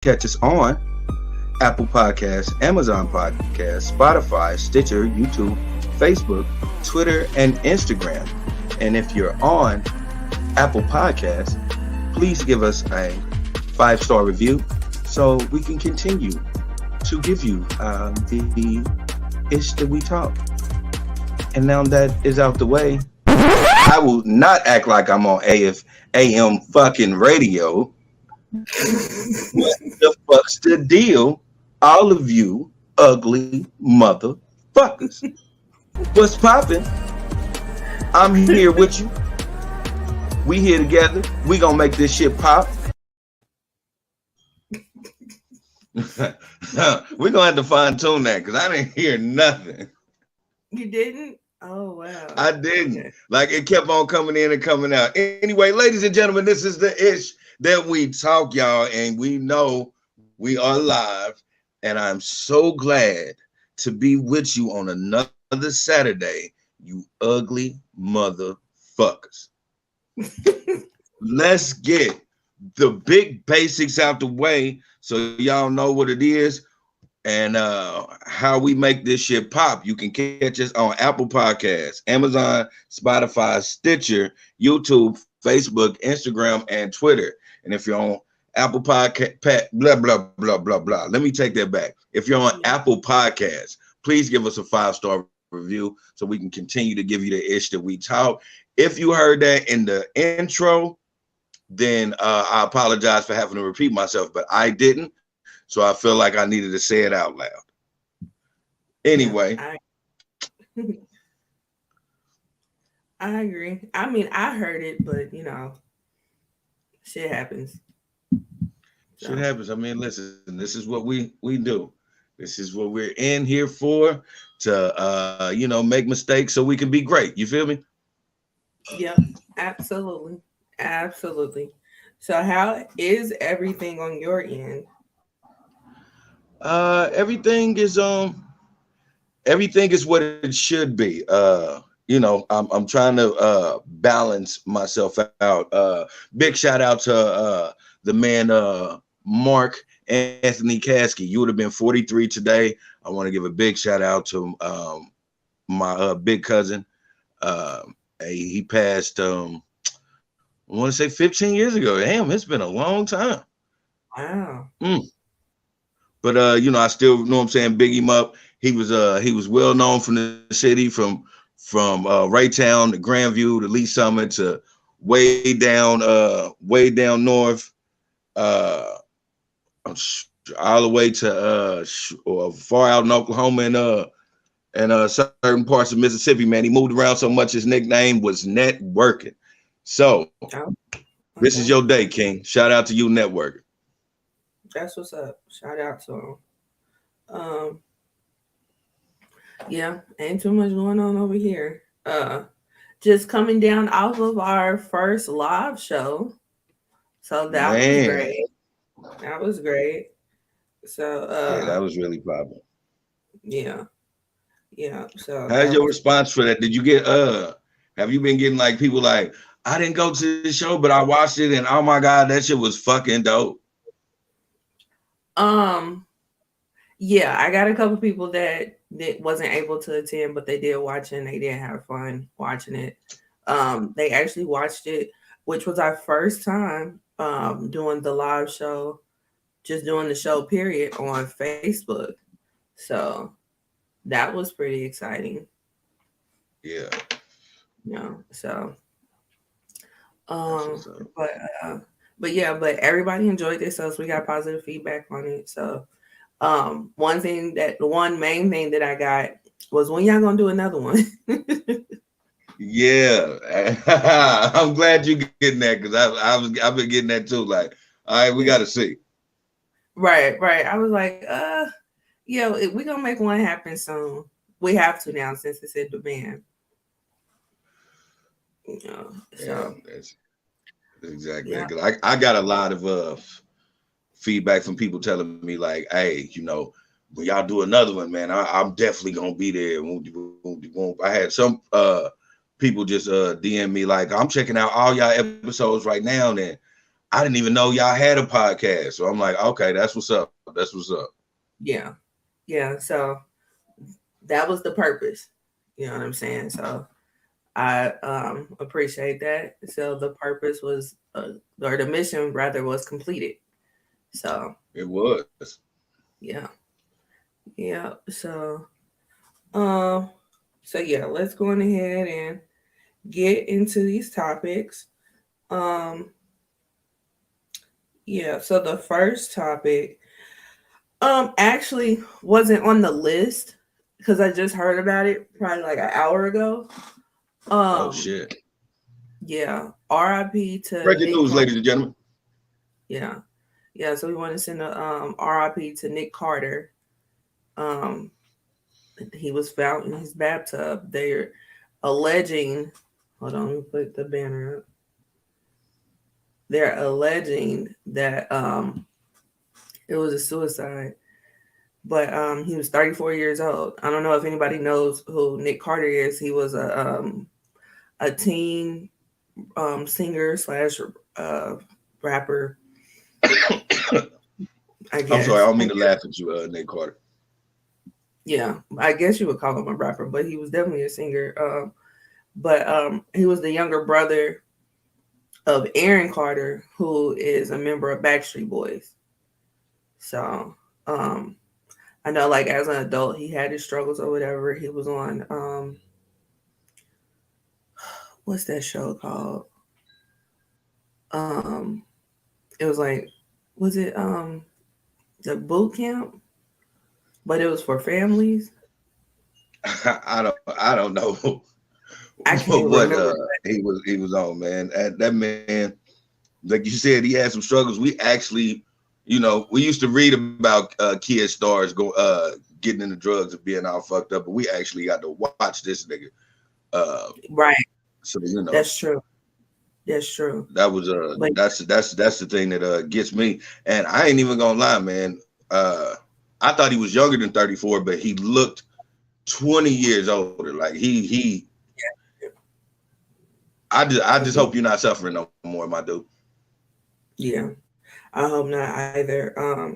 catch us on Apple Podcasts, Amazon Podcasts, Spotify, Stitcher, YouTube, Facebook, Twitter, and Instagram. And if you're on Apple Podcasts, please give us a 5-star review so we can continue to give you the ish that we talk. And now that is out the way, I will not act like I'm on AM fucking radio. What the fuck's the deal? All of you ugly motherfuckers. What's poppin'? I'm here with you. We here together. We gonna make this shit pop. We're gonna have to fine tune that because I didn't hear nothing. You didn't? Oh wow. I didn't. Okay. Like it kept on coming in and coming out. Anyway, ladies and gentlemen, this is the ish that we talk, y'all, and we know we are live. And I'm so glad to be with you on another Saturday, you ugly motherfuckers. Let's get the big basics out the way so y'all know what it is and how we make this shit pop. You can catch us on Apple Podcasts, Amazon, Spotify, Stitcher, YouTube, Facebook, Instagram, and Twitter. And if you're on Apple Podcast, blah, blah, blah, blah, blah. Let me take that back. If you're on Apple Podcasts, please give us a 5-star review so we can continue to give you the ish that we talk. If you heard that in the intro, then I apologize for having to repeat myself, but I didn't. So I feel like I needed to say it out loud. Anyway. I agree. I mean, I heard it, but shit happens. Shit happens. I mean, listen, this is what we do. This is what we're in here for, to make mistakes so we can be great. You feel me? Yeah, absolutely. Absolutely. So how is everything on your end? Everything is what it should be. I'm trying to balance myself out. Big shout out to the man Mark Anthony Caskey. You would have been 43 today. I want to give a big shout out to my big cousin. He passed I want to say 15 years ago. Damn, it's been a long time. Wow. But I still know what I'm saying, big him up. He was well known from the city, from Raytown to Grandview to Lee Summit to way down north, all the way to far out in Oklahoma and certain parts of Mississippi. Man, he moved around so much his nickname was Networking. So This is your day, King. Shout out to you, Networking. That's what's up. Shout out to him. Yeah, ain't too much going on over here. Just coming down off of our first live show. So that was great. That was great. So yeah, that was really popular. Yeah. Yeah. So how's your response for that? Did you get have you been getting like people like, I didn't go to the show, but I watched it and oh my God, that shit was fucking dope? Yeah, I got a couple people that wasn't able to attend, but they did watch it and they did have fun watching it. They actually watched it, which was our first time doing the live show, just doing the show period on Facebook. So that was pretty exciting. Yeah. Yeah. So but everybody enjoyed it, so we got positive feedback on it. So the one main thing that I got was, when y'all gonna do another one? Yeah. I'm glad you're getting that, because I've been getting that too. Like, all right, we gotta see. Right. I was like, we're gonna make one happen soon. We have to now, since it's in demand. Yeah, that's exactly. Because I got a lot of feedback from people telling me like, hey, when y'all do another one, man, I'm definitely gonna be there. I had some people just DM me like, I'm checking out all y'all episodes right now, and I didn't even know y'all had a podcast. So I'm like, okay, that's what's up. That's what's up. Yeah. Yeah. So that was the purpose. You know what I'm saying? So I appreciate that. So the purpose was, or the mission rather, was completed. So It was. yeah, yeah. Um, so yeah, let's go on ahead and get into these topics. Um, yeah. So the first topic, actually wasn't on the list because I just heard about it probably like an hour ago. Oh Um, shit. yeah. R.I.P. to Breaking Nick news, Carter. ladies and gentlemen. Yeah. Yeah, so we want to send a RIP to Nick Carter. Um, he was found in his bathtub. They're alleging. Hold on, let me put the banner up. They're alleging that it was a suicide, but he was 34 years old. I don't know if anybody knows who Nick Carter is. He was a teen singer slash uh, rapper, I I'm sorry, I guess. don't mean to laugh at you, Nick Carter. Yeah, I guess you would call him a rapper, but he was definitely a singer. But he was the younger brother of Aaron Carter, who is a member of Backstreet Boys. So um, I know, like as an adult, he had his struggles or whatever. He was on what's that show called? Um, it was like, was it the boot camp? But it was for families. I don't know I can't even what remember. he was on, man. That man, like you said, he had some struggles. We actually, we used to read about kid stars getting into drugs and being all fucked up, but we actually got to watch this nigga. Right, So that's true. That's true. that was But that's the thing that gets me. And I ain't even gonna lie, man. Uh, I thought he was younger than 34, but he looked 20 years older. Like he I just hope you're not suffering no more, my dude. yeah, I hope not either.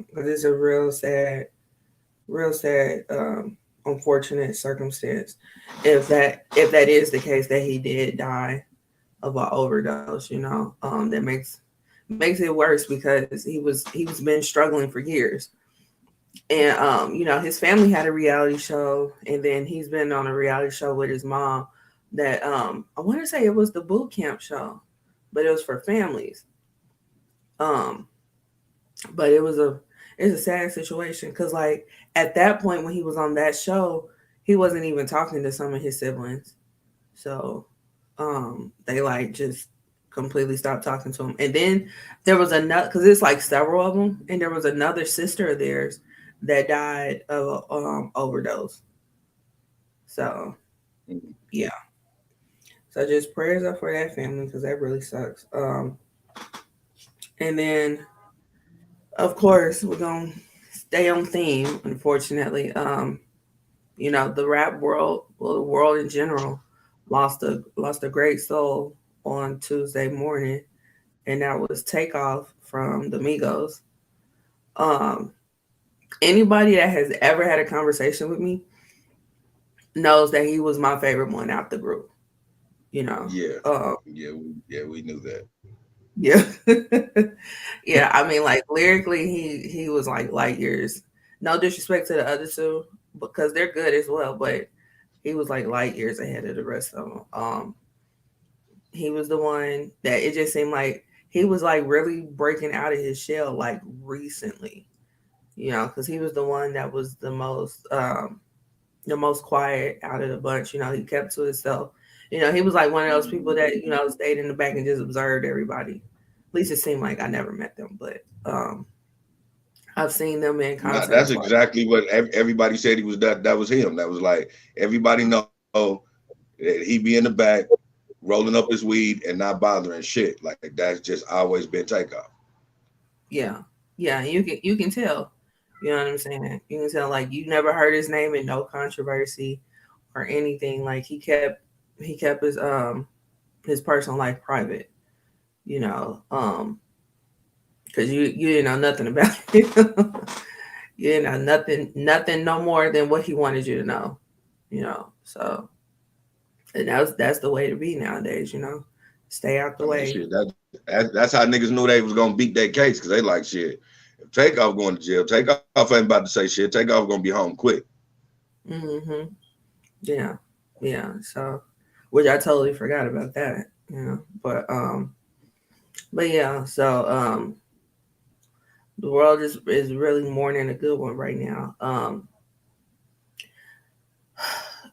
Because it's a real sad, unfortunate circumstance. If that is the case, that he did die of an overdose, that makes it worse because he was been struggling for years. And his family had a reality show, and then he's been on a reality show with his mom. That I want to say it was the boot camp show, but it was for families. Um, but it's a sad situation because like at that point when he was on that show, he wasn't even talking to some of his siblings. So they like just completely stopped talking to him. And then there was another, because it's like several of them, and there was another sister of theirs that died of a overdose. So yeah, so just prayers up for that family because that really sucks. And then of course we're gonna stay on theme, unfortunately. The rap world, well, the world in general, lost a great soul on Tuesday morning, and that was Takeoff from the Migos. Um, Anybody that has ever had a conversation with me knows that he was my favorite one out the group. You know, Yeah, um, we knew that. yeah, yeah. I mean, like lyrically, he was like light years. No disrespect to the other two because they're good as well, but he was like light years ahead of the rest of them. He was the one that it just seemed like he was like really breaking out of his shell like recently, because he was the one that was the most quiet out of the bunch. He kept to himself. He was like one of those people that stayed in the back and just observed everybody. At least it seemed like I never met them, but I've seen them in Nah, that's concert twice. exactly what everybody said he was. That was him. That was like everybody know that he be in the back rolling up his weed and not bothering shit. Like that's just always been Takeoff. Yeah, yeah, you can tell. You know what I'm saying? You can tell like you never heard his name in no controversy or anything. Like he kept his personal life private. You know, because you didn't know nothing about it. You didn't know nothing no more than what he wanted you to know. So and that's the way to be nowadays. Stay out the I mean, way. shit. That's how niggas knew they was gonna beat that case because they like shit. If Takeoff going to jail, Takeoff ain't about to say shit. Takeoff gonna be home quick. Hmm. Yeah, yeah. So, which I totally forgot about that. But yeah. So the world is really mourning a good one right now.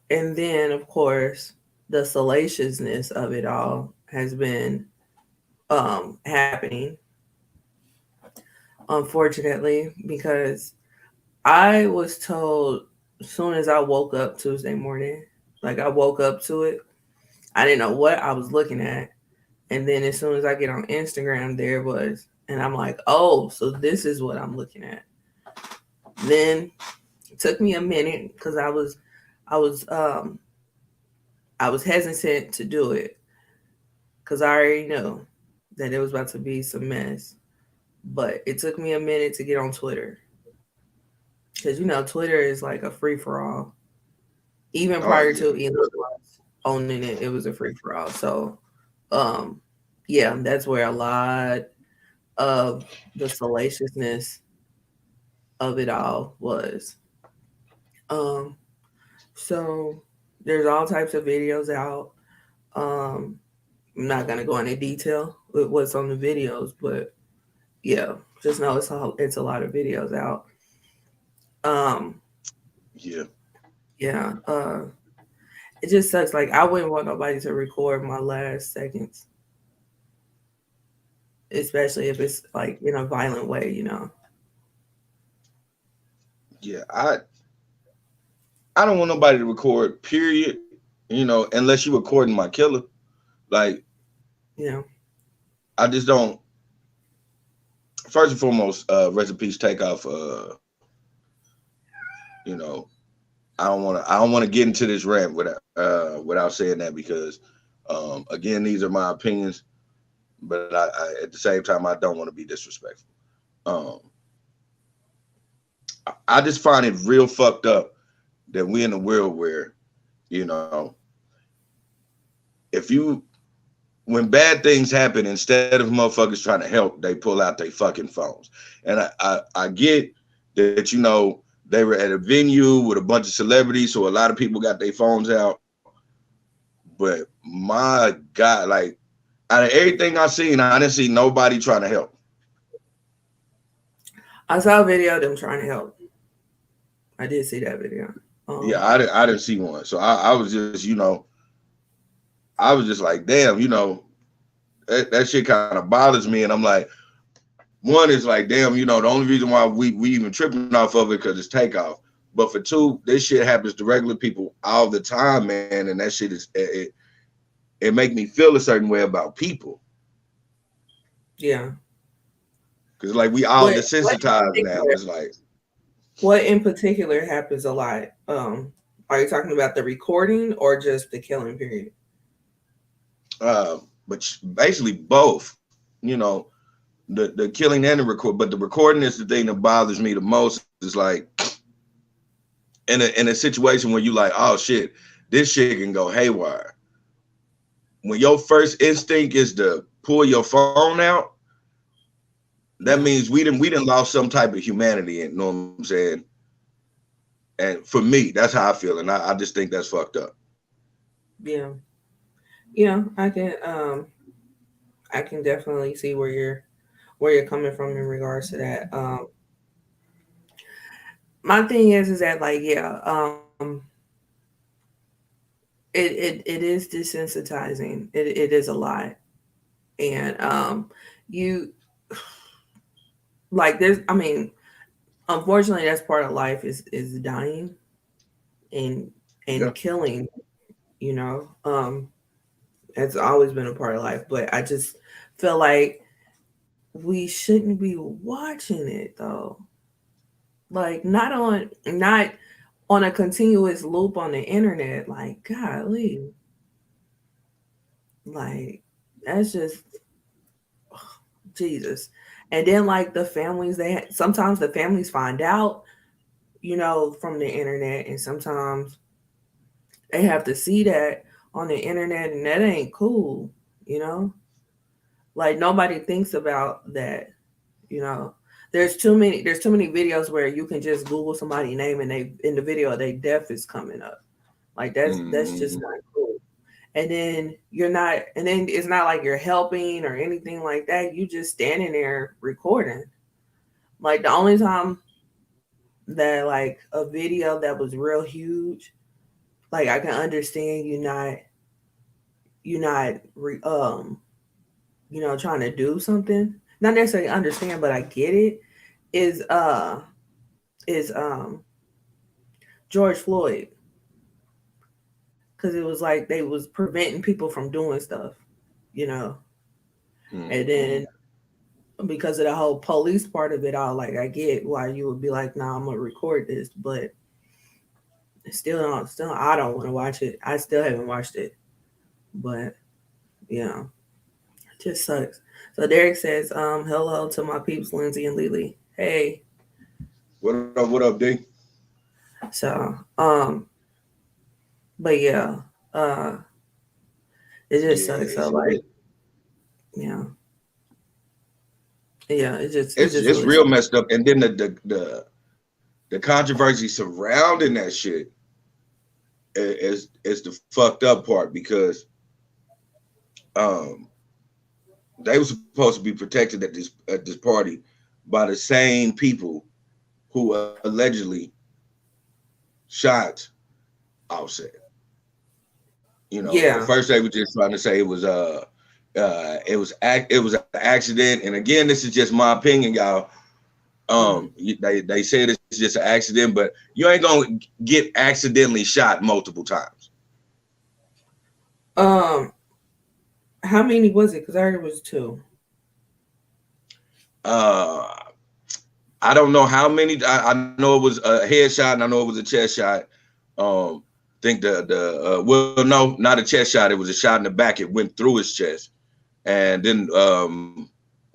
And then of course the salaciousness of it all has been happening, unfortunately, because I was told as soon as I woke up Tuesday morning, like I woke up to it, I didn't know what I was looking at. And then as soon as I get on Instagram, there it was. And I'm like, oh, so this is what I'm looking at. Then it took me a minute because I was I was hesitant to do it because I already know that it was about to be some mess. But it took me a minute to get on Twitter because Twitter is like a free for all. Even Oh prior yeah, to Elon Musk owning it, it was a free for all. So, um, yeah, that's where a lot of the salaciousness of it all was. Um, so there's all types of videos out. Um, I'm not gonna go into detail with what's on the videos, but yeah, just know it's a lot of videos out. Um, yeah, yeah, it just sucks. Like I wouldn't want nobody to record my last seconds, especially if it's like in a violent way. yeah. I don't want nobody to record. Period. Unless you recording my killer. Like Yeah, I just don't. First and foremost, rest in peace, Takeoff. You know, I don't want to get into this rant without saying that because, again, these are my opinions, but I at the same time I don't want to be disrespectful. Um, I just find it real fucked up that we in a world where you know if you when bad things happen, instead of motherfuckers trying to help, they pull out their fucking phones. And I get that they were at a venue with a bunch of celebrities, so a lot of people got their phones out. But my God, like out of everything I seen, I didn't see nobody trying to help. I saw a video of them trying to help. I did see that video. Yeah, Um, I didn't see one. So I was just, I was just like, damn, that shit kind of bothers me. And I'm like, one is like, damn, the only reason why we even tripping off of it because it's Takeoff. But for two, this shit happens to regular people all the time, man, and that shit it make me feel a certain way about people yeah. because like we all What in desensitized now. particular? It's like, What in particular happens a lot? Are you talking about the recording or just the killing period? but basically both, you know, the killing and the record. But the recording is the thing that bothers me the most. Is like in a situation where you like, oh shit, this shit can go haywire. When your first instinct is to pull your phone out, that Yeah, means we didn't lost some type of humanity. And you know what I'm saying? And for me, that's how I feel, and I just think that's fucked up. yeah, yeah. I can definitely see where you're coming from in regards to that. My thing is that like yeah, it is desensitizing. It is a lot, and you like there's. I mean, unfortunately, that's part of life is dying and Yeah, killing. You know, it's always been a part of life, but I just feel like we shouldn't be watching it though. Like not on a continuous loop on the internet. Like golly, like that's just Jesus. And then like the families, sometimes the families find out, from the internet, and sometimes they have to see that on the internet, and that ain't cool, you know? Like nobody thinks about that, you know. There's too many videos where you can just Google somebody's name and they in the video they death is coming up. Like that's just Mm-hmm. not cool. And then it's not like you're helping or anything like that. You just standing there recording. Like the only time that like a video that was real huge, like I can understand you not trying to do something. Not necessarily understand, but I get it. Is is George Floyd, because it was like they was preventing people from doing stuff, you know. And Mm-hmm. then because of the whole police part of it all, like I get why you would be like, "Nah, I'm gonna record this," but still, I don't want to watch it. I still haven't watched it, but yeah, it just sucks. So Derek says, hello to my peeps, Lindsay and Lily. Hey, What up? What up, D? so but yeah, uh, it just Yeah, sucks. So like, yeah, yeah, it just it's really real sucks. messed up. And then the controversy surrounding that shit is the fucked up part because um they were supposed to be protected at this party by the same people who allegedly shot Offset. You know, at Yeah, first they were just trying to say it was an accident. And again, this is just my opinion, y'all. mm. They said it's just an accident, but you ain't gonna get accidentally shot multiple times. Um, how many was it? Because I heard it was two. Uh, I don't know how many. I know it was a headshot and I know it was a chest shot. I think well, no, not a chest shot. It was a shot in the back. It went through his chest, and then well,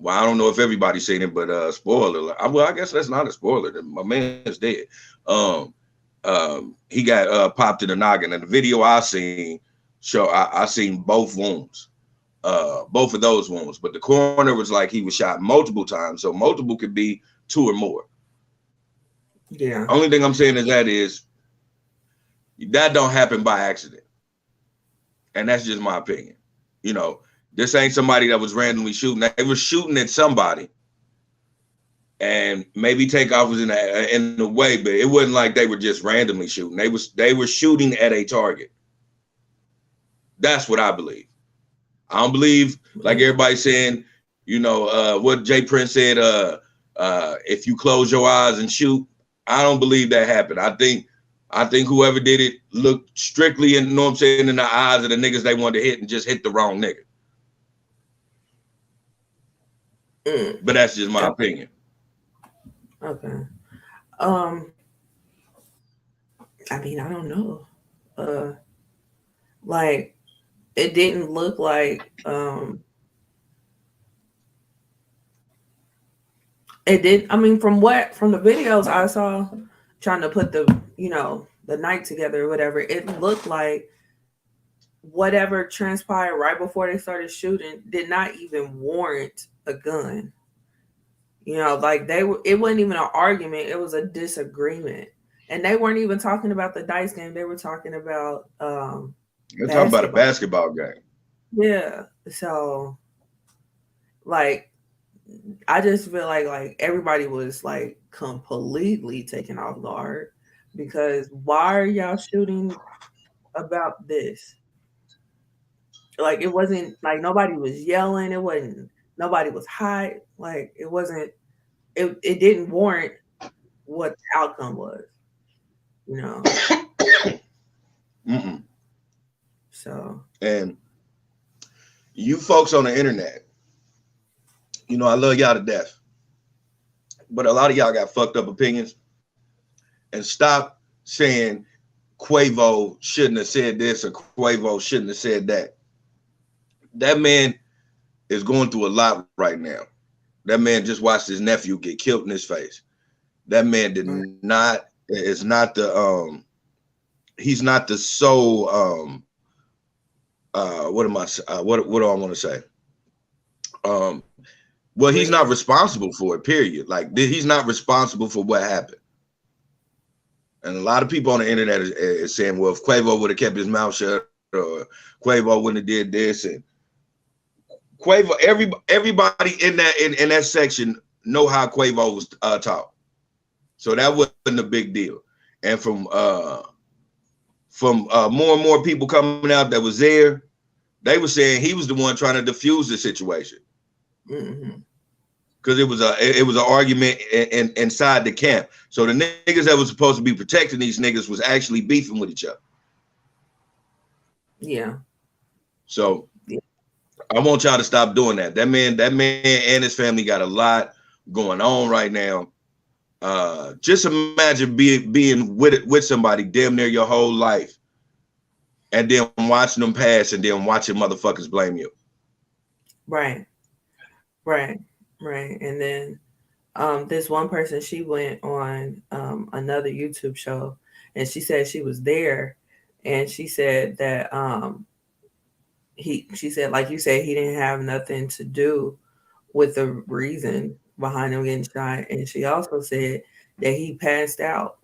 I don't know if everybody's seen it, but spoiler. Well, I guess that's not a spoiler. My man's dead. Um, he got popped in the noggin, and the video I seen I seen both wounds, both of those wounds. But the coroner was like he was shot multiple times, so multiple could be two or more. Yeah. Only thing I'm saying is that don't happen by accident, and that's just my opinion. You know, this ain't somebody that was randomly shooting. They were shooting at somebody, and maybe Takeoff was in the way, but it wasn't like they were just randomly shooting. They were shooting at a target. That's what I believe. I don't believe like Yeah. everybody saying, what Jay Prince said. If you close your eyes and shoot, I don't believe that happened. I think whoever did it looked strictly in, you know what I'm saying, in the eyes of the niggas they wanted to hit and just hit the wrong nigga. Mm. But that's just my Okay. opinion. Okay. Um, I mean, I don't know. Uh, like it didn't look like it did. I mean, from the videos I saw, trying to put the night together or whatever, it looked like whatever transpired right before they started shooting did not even warrant a gun. Like it wasn't even an argument, it was a disagreement. And they weren't even talking about the dice game, they were talking about They're talking about a basketball. basketball game. Yeah. So like I just feel like everybody was like completely taken off guard, because why are y'all shooting about this? Like it wasn't like nobody was yelling, it wasn't nobody was hot, like it wasn't it didn't warrant what the outcome was, you know. Mm-mm. So And you folks on the internet, I love y'all to death, but a lot of y'all got fucked up opinions. And stop saying Quavo shouldn't have said this or Quavo shouldn't have said that. That man is going through a lot right now. That man just watched his nephew get killed in his face. That man did Right. not. Is not the. He's not the sole. What am I? What do I want to say? Um, well, he's not Reason. responsible for it. Period. Like he's not responsible for what happened. And a lot of people on the internet is saying, well, if Quavo would have kept his mouth shut, or Quavo wouldn't have did this, and Quavo, everybody in that section know how Quavo was taught, so that wasn't a big deal. And from more and more people coming out that was there, they were saying he was the one trying to defuse the situation because it was an argument inside the camp. So the niggas that was supposed to be protecting these niggas was actually beefing with each other. Yeah. So I want y'all to stop doing that. That man and his family got a lot going on right now. Just imagine being with somebody damn near your whole life, and then watching them pass, and then watching motherfuckers blame you. Right. And then this one person, she went on another YouTube show, and she said she was there, and she said that she said, like you said, he didn't have nothing to do with the reason behind him getting shot. And she also said that he passed out.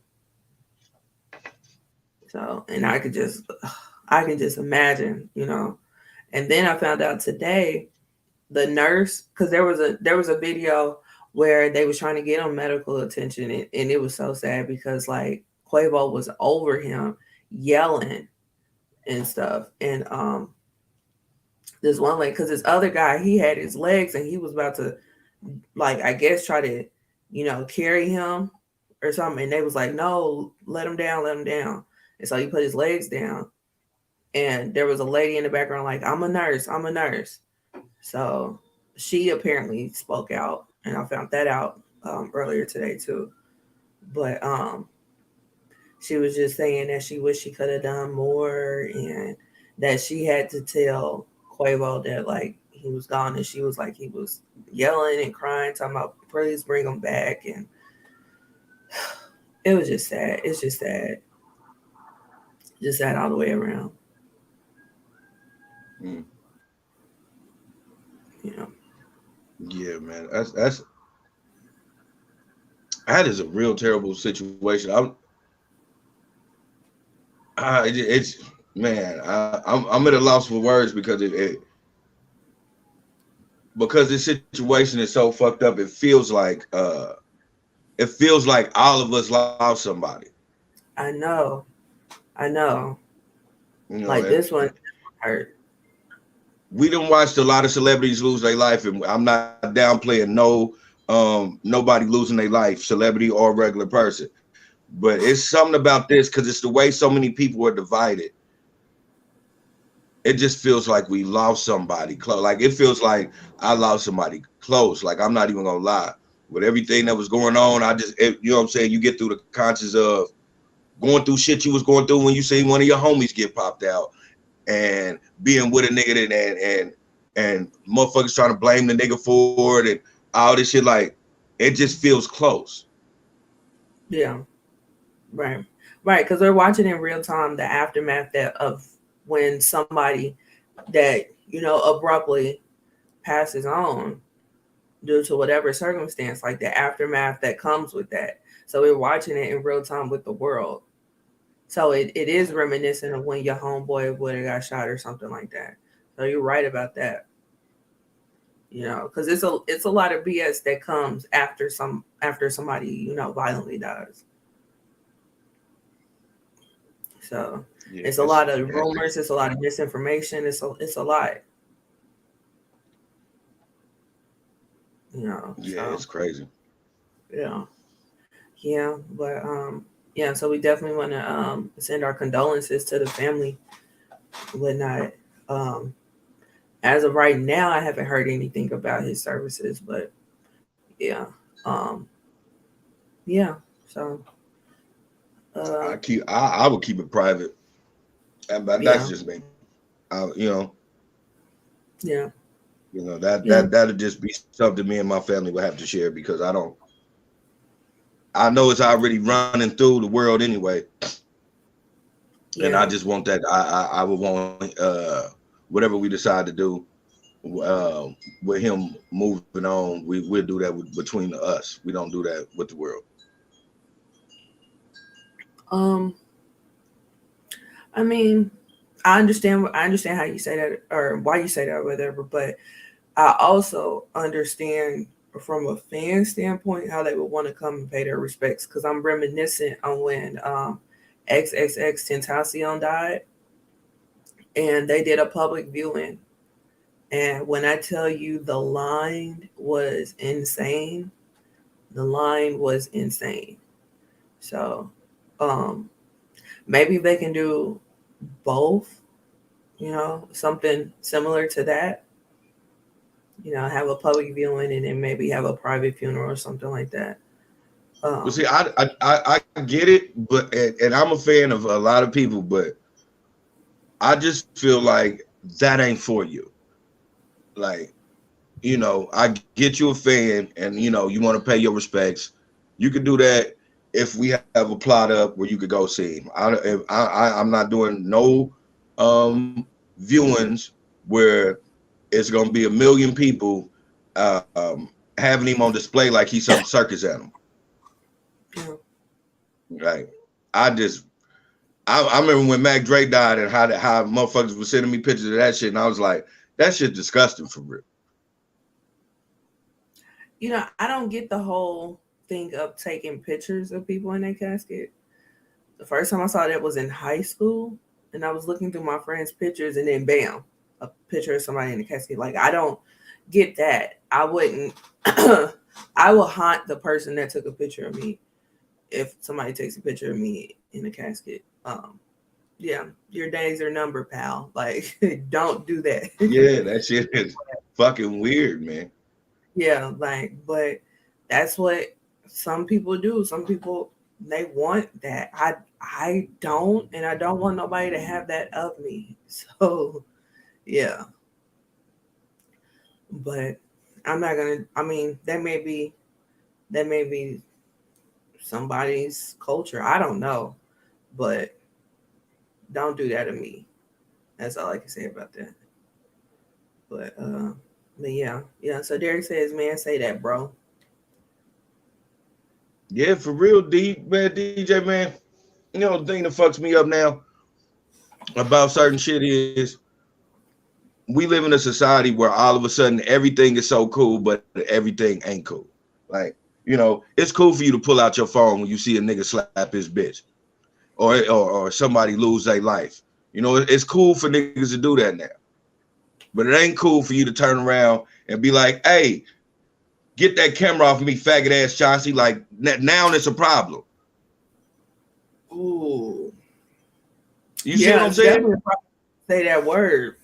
So, and I can just imagine, And then I found out today, the nurse, because there was a video where they was trying to get him medical attention, and it was so sad because like Quavo was over him yelling and stuff. And this one lady, because this other guy, he had his legs and he was about to, like, I guess try to, carry him or something. And they was like, no, let him down. And so he put his legs down. And there was a lady in the background like, I'm a nurse. So she apparently spoke out. And I found that out earlier today too. But she was just saying that she wished she could have done more, and that she had to tell Quavo that like he was gone, and she was like, he was yelling and crying, talking about please bring him back. And it was just sad. It's just sad. Just sad all the way around. Yeah, man. That is a real terrible situation. It's man, I'm at a loss for words because because this situation is so fucked up. It feels like all of us lost somebody. I know. Like this one hurt. We done watched a lot of celebrities lose their life, and I'm not downplaying nobody losing their life, celebrity or regular person. But it's something about this because it's the way so many people are divided. It just feels like we lost somebody close. Like it feels like I lost somebody close. Like I'm not even gonna lie. With everything that was going on, you know what I'm saying? You get through the conscience of going through shit you was going through when you see one of your homies get popped out, and being with a nigga and motherfuckers trying to blame the nigga for it and all this shit. Like it just feels close. Yeah. Right. Because we're watching in real time the aftermath of when somebody that, abruptly passes on due to whatever circumstance, like the aftermath that comes with that. So we're watching it in real time with the world. So it is reminiscent of when your homeboy would have got shot or something like that. So you're right about that. Because it's a lot of BS that comes after somebody, violently dies. So it's a lot of rumors. It's a lot of misinformation. It's a lot. Yeah, so, it's crazy. Yeah, but so we definitely want to send our condolences to the family, whatnot. As of right now, I haven't heard anything about his services, but yeah, yeah. So I would keep it private, but that's just me. Yeah. Yeah. that'll just be something me and my family will have to share because I know it's already running through the world anyway, and I Yeah. just want that. I would want whatever we decide to do uh, with him moving on. We'll do that between us. We don't do that with the world. Um, I mean, I understand how you say that or why you say that or whatever, but I also understand from a fan standpoint how they would want to come and pay their respects because I'm reminiscent on when XXX Tentacion died and they did a public viewing. And when I tell you the line was insane, the line was insane. So um, maybe they can do both, something similar to that. Have a public viewing and then maybe have a private funeral or something like that. But Um, see, I get it, but and I'm a fan of a lot of people, but I just feel like that ain't for you. Like, I get you a fan, and you want to pay your respects. You could do that if we have a plot up where you could go see him. I'm not doing no viewings where it's gonna be a million people having him on display like he's some circus animal. yeah, Right? I just I remember when Mac Dre died and how motherfuckers were sending me pictures of that shit, and I was like, that shit disgusting for real. I don't get the whole thing of taking pictures of people in their casket. The first time I saw that was in high school, and I was looking through my friends' pictures, and then bam, a picture of somebody in the casket. Like I don't get that. I wouldn't. I will haunt the person that took a picture of me if somebody takes a picture of me in a casket. Yeah, your days are numbered, pal. Like, don't do that. Yeah, that shit is fucking weird, man. Yeah, like, but that's what some people do. Some people they want that. I don't, and I don't want nobody to have that of me. So yeah, but I'm not gonna. I mean, that may be somebody's culture. I don't know, but don't do that to me. That's all I can say about that. But yeah, yeah. So Derek says, "Man, say that, bro." Yeah, for real, DJ, man. The thing that fucks me up now about certain shit is we live in a society where all of a sudden everything is so cool, but everything ain't cool. Like, it's cool for you to pull out your phone when you see a nigga slap his bitch or somebody lose their life. It's cool for niggas to do that now. But it ain't cool for you to turn around and be like, hey, get that camera off me, faggot ass Chauncey. Like, now it's a problem. Ooh, You see what yeah, I'm it's saying? definitely say that word.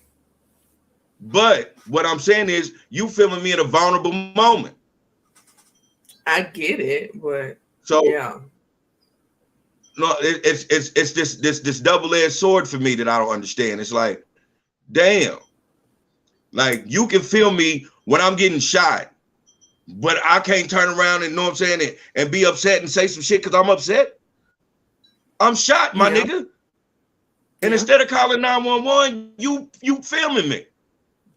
But what I'm saying is, you feeling me in a vulnerable moment. I get it, but So yeah, no, it's this double edged sword for me that I don't understand. It's like, damn, like you can feel me when I'm getting shot, but I can't turn around and know what I'm saying and be upset and say some shit because I'm upset. I'm shot, my yeah, nigga. And yeah. instead of calling 911, you filming me.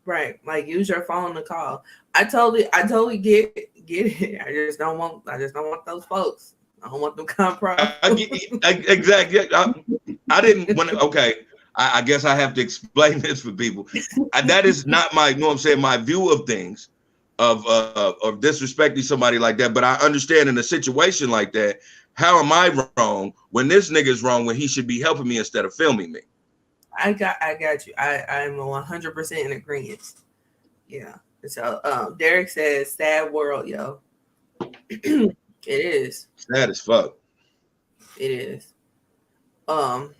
Right. Like use your phone to call. I totally get it. I just don't want those folks. I don't want them kind of Exactly. I didn't when okay. I guess I have to explain this for people. That is not my, what I'm saying, my view of things, of disrespecting somebody like that. But I understand in a situation like that, how am I wrong when this nigga's wrong when he should be helping me instead of filming me? I got you. I'm 100% in agreement. Yeah. So Derek says sad world, yo. It is. Sad as fuck. It is. Um,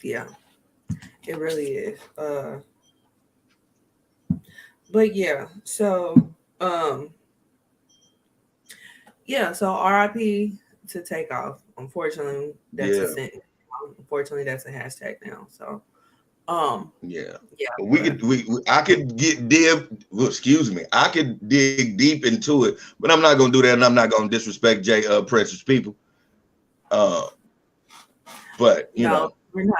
yeah, it really is. But yeah, so um yeah, so RIP to Takeoff. Unfortunately, that's a Yeah. sen- unfortunately that's a hashtag now. So Yeah. Yeah, We but could I could get dig well, excuse me. I could dig deep into it, but I'm not gonna do that and I'm not gonna disrespect Jay Precious people. Uh but you no, know, we're not.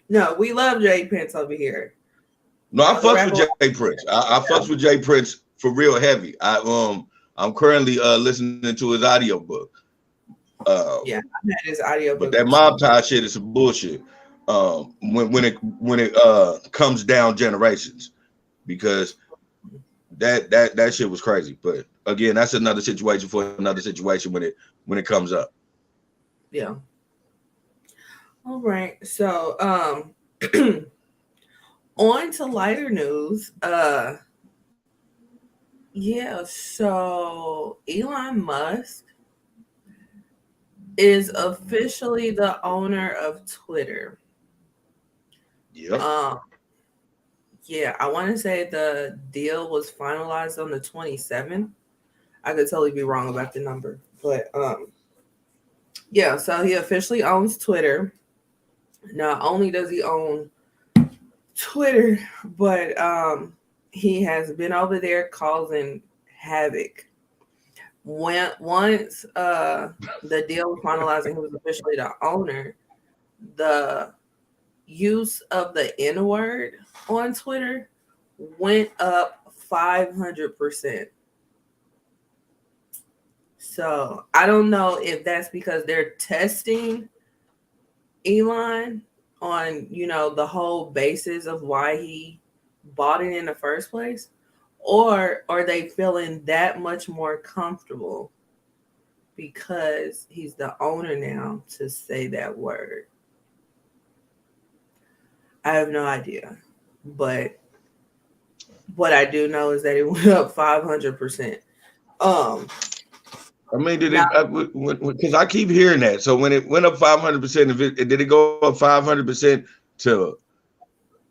No, we love Jay Pence over here. no, I The fucks with rapper. Jay Prince. I fucks with Jay Prince for real heavy. I'm currently listening to his audiobook. Yeah, I've had his But audiobook that before. mob tie shit is some bullshit. When it comes down generations, because that shit was crazy. But again, that's another situation for another situation when it comes up. Yeah. All right. So, on to lighter news. Yeah, so Elon Musk is officially the owner of Twitter. Yep. Um, yeah, I want to say the deal was finalized on the 27th. I could totally be wrong about the number, but yeah, so he officially owns Twitter. Not only does he own Twitter, but he has been over there causing havoc. When once the deal was finalized and he was officially the owner, the use of the N word on Twitter went up 500%. So I don't know if that's because they're testing Elon on, the whole basis of why he bought it in the first place, or are they feeling that much more comfortable because he's the owner now to say that word. I have no idea. But what I do know is that it went up 500%. Um I mean, did Now, it? Because I keep hearing that. So when it went up 500%, did it go up 500% to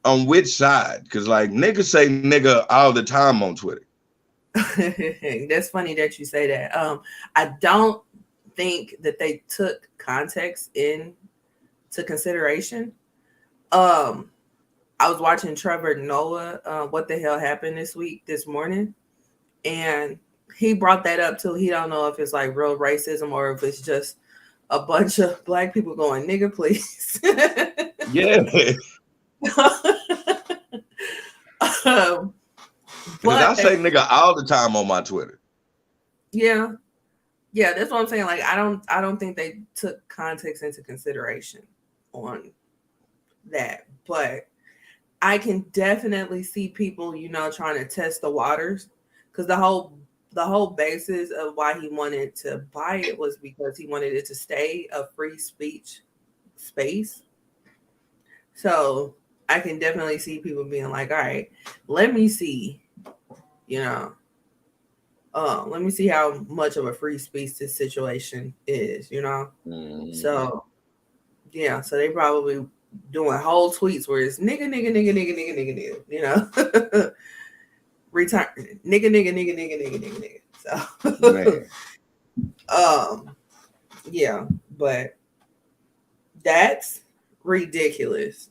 on which side? Because like niggas say nigga all the time on Twitter. that's funny that you say that. I don't think that they took context into consideration. Um I was watching Trevor Noah, What the Hell Happened this morning, and he brought that up too. He don't know if it's like real racism or if it's just a bunch of black people going, nigga, please. Yeah. um, Because I but say nigga all the time on my Twitter. yeah, yeah, that's what I'm saying. Like, I don't think they took context into consideration on that, but I can definitely see people, trying to test the waters, because the whole basis of why he wanted to buy it was because he wanted it to stay a free speech space. So I can definitely see people being like, all right, let me see, you know, let me see how much of a free speech this situation is. Mm. So yeah, so they probably doing whole tweets where it's nigga, nigga, nigga, nigga, nigga, nigga, nigga, return nigga, nigga, nigga, nigga, nigga, nigga, nigga. Man. So yeah, but that's ridiculous.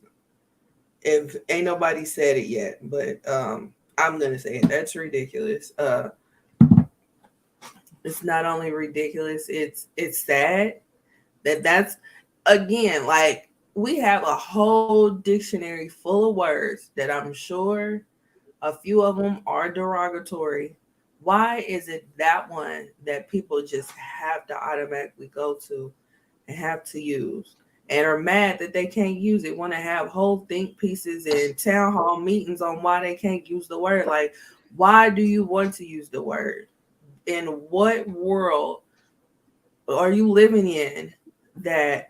If ain't nobody said it yet, but I'm gonna say it. That's ridiculous. It's not only ridiculous, it's sad that's again, like, we have a whole dictionary full of words that I'm sure a few of them are derogatory. Why is it that one that people just have to automatically go to and have to use and are mad that they can't use it? Want to have whole think pieces and town hall meetings on why they can't use the word? Like, why do you want to use the word? In what world are you living in that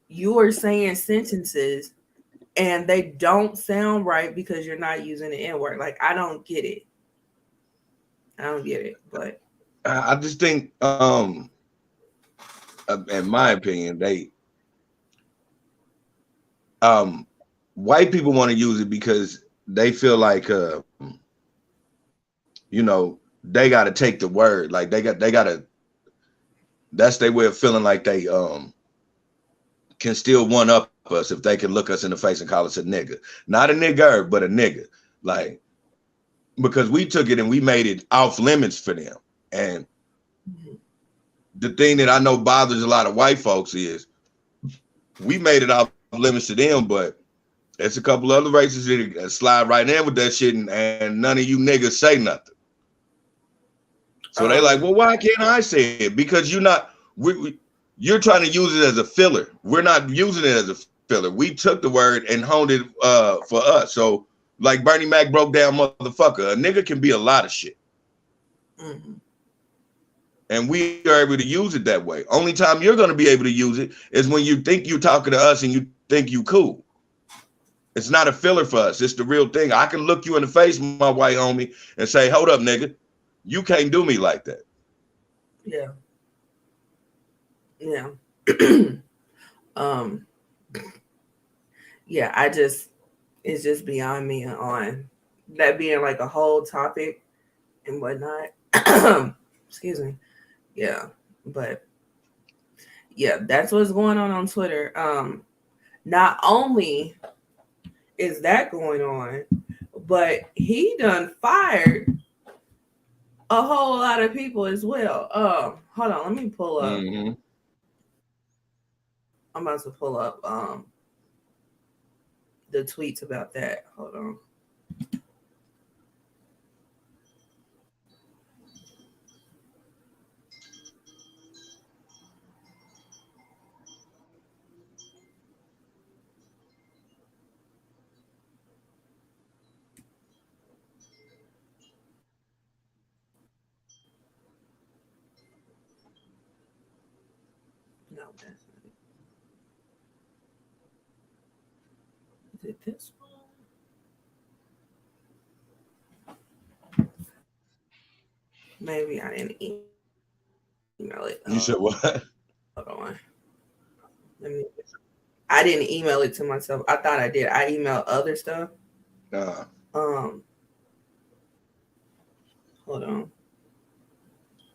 you are saying sentences and they don't sound right because you're not using the N word? Like, I don't get it. I don't get it. But I just think, in my opinion, um, white people want to use it because they feel like, they got to take the word. Like they got to. That's their way of feeling like can still one up us if they can look us in the face and call us a nigga. Not a nigger, but a nigga. Like, because we took it and we made it off limits for them. And the thing that I know bothers a lot of white folks is we made it off limits to them, but there's a couple other races that slide right in with that shit, and none of you niggas say nothing. So they like, well, why can't I say it? Because you're trying to use it as a filler. We're not using it as a filler. We took the word and honed it for us. So like Bernie Mac broke down, motherfucker, a nigga can be a lot of shit. Mm-hmm. And we are able to use it that way. Only time you're going to be able to use it is when you think you're talking to us and you think you cool. It's not a filler for us. It's the real thing. I can look you in the face, my white homie, and say, hold up, nigga. You can't do me like that. Yeah. Yeah. Yeah, it's just beyond me on that being like a whole topic and whatnot. Excuse me. Yeah, but yeah, that's what's going on Twitter. Not only is that going on, but he done fired a whole lot of people as well. Hold on, let me pull up. Mm-hmm. I'm about to pull up the tweets about that. Hold on. No, that's not it. Is it this one? Maybe I didn't email it. You said what? Hold on. I didn't email it to myself. I thought I did. I emailed other stuff. Hold on.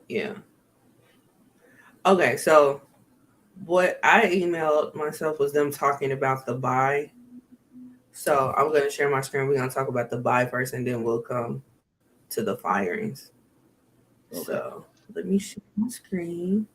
Yeah. Okay, so what I emailed myself was them talking about the buy. So I'm going to share my screen. We're going to talk about the buy first, and then we'll come to the firings. Okay. So let me share my screen.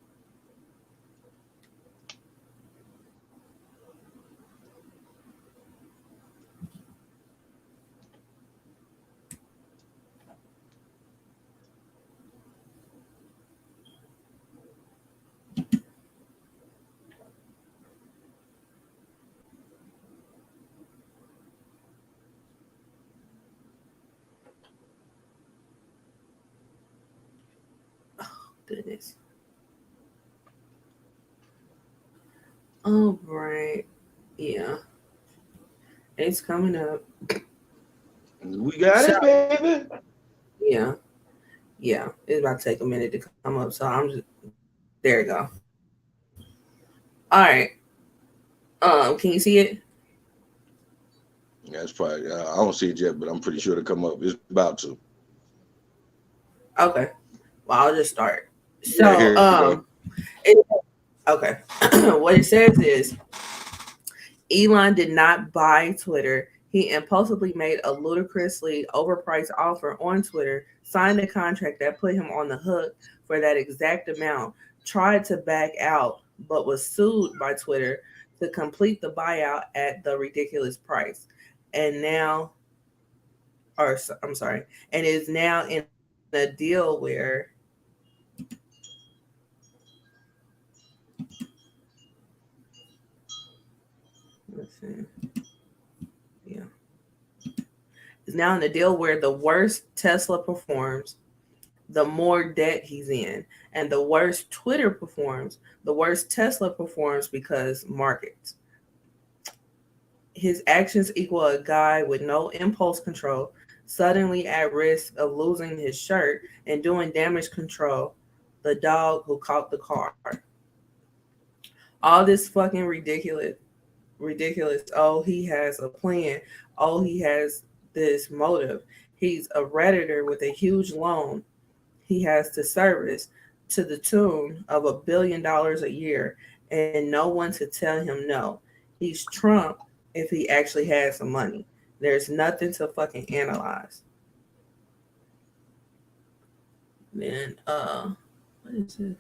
Goodness. All right. Yeah. It's coming up. We got it, baby. Yeah. Yeah. It's about to take a minute to come up. So I'm just, there you go. All right. Can you see it? Yeah, it's probably, I don't see it yet, but I'm pretty sure it'll come up. It's about to. Okay. Well, I'll just start. So, okay. What it says is Elon did not buy Twitter. He impulsively made a ludicrously overpriced offer on Twitter, signed a contract that put him on the hook for that exact amount, tried to back out, but was sued by Twitter to complete the buyout at the ridiculous price. And now, and is now in a deal where is now in a deal where the worse Tesla performs, the more debt he's in. And the worse Twitter performs, the worse Tesla performs because markets. His actions equal a guy with no impulse control, suddenly at risk of losing his shirt and doing damage control, the dog who caught the car. All this fucking ridiculous. Oh, he has a plan. Oh, he has this motive. He's a Redditor with a huge loan he has to service to the tune of $1 billion a year. and no one to tell him no. He's Trump if he actually had some money. There's nothing to fucking analyze. Then what is this?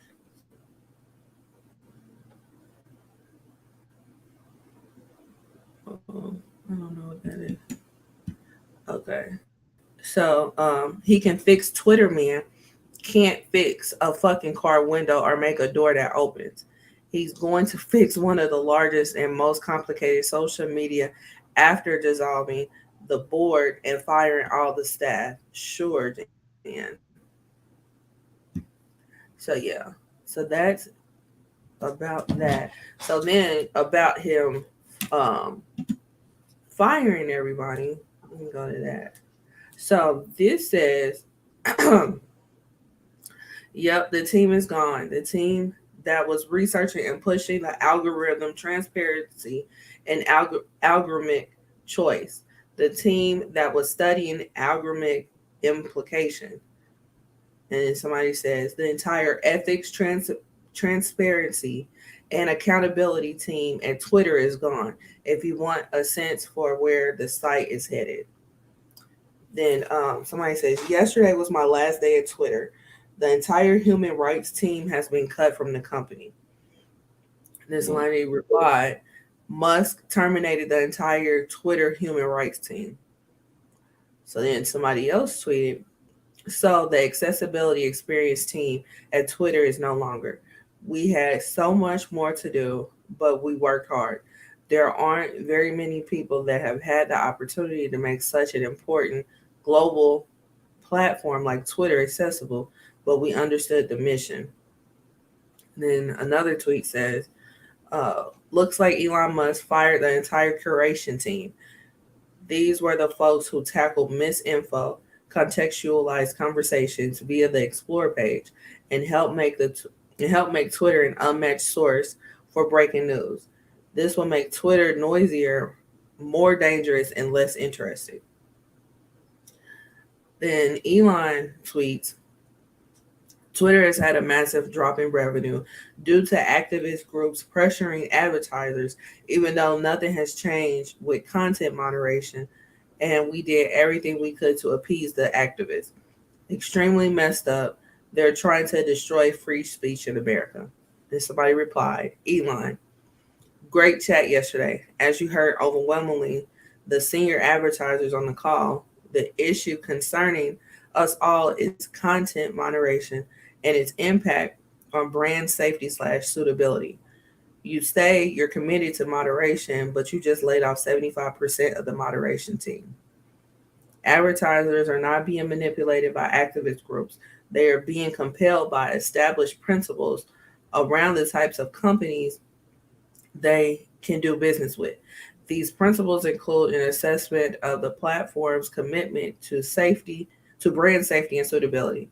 I don't know what that is. Okay. So he can fix Twitter man, can't fix a fucking car window or make a door that opens. He's going to fix one of the largest and most complicated social media after dissolving the board and firing all the staff. Sure, Dan. So yeah. So that's about that. So then about him um firing everybody. Let me go to that. So this says yep, the team is gone. The team that was researching and pushing the algorithm transparency and algorithmic choice. The team that was studying algorithmic implication. And then somebody says the entire ethics, transparency, and accountability team at Twitter is gone. If you want a sense for where the site is headed, then somebody says yesterday was my last day at Twitter. The entire human rights team has been cut from the company. This lady replied, Musk terminated the entire Twitter human rights team. So then somebody else tweeted, so the accessibility experience team at Twitter is no longer. We had so much more to do, but we worked hard. There aren't very many people that have had the opportunity to make such an important global platform like Twitter accessible, but we understood the mission. Then another tweet says, looks like Elon Musk fired the entire curation team. These were the folks who tackled misinfo, contextualized conversations via the Explore page, and help make Twitter an unmatched source for breaking news. This will make Twitter noisier, more dangerous, and less interesting. Then Elon tweets, Twitter has had a massive drop in revenue due to activist groups pressuring advertisers, even though nothing has changed with content moderation, and we did everything we could to appease the activists. Extremely messed up. They're trying to destroy free speech in America. And somebody replied, Elon, great chat yesterday. As you heard overwhelmingly, the senior advertisers on the call, the issue concerning us all is content moderation and its impact on brand safety / suitability. You say you're committed to moderation, but you just laid off 75% of the moderation team. Advertisers are not being manipulated by activist groups. They are being compelled by established principles around the types of companies they can do business with. These principles include an assessment of the platform's commitment to safety, to brand safety and suitability.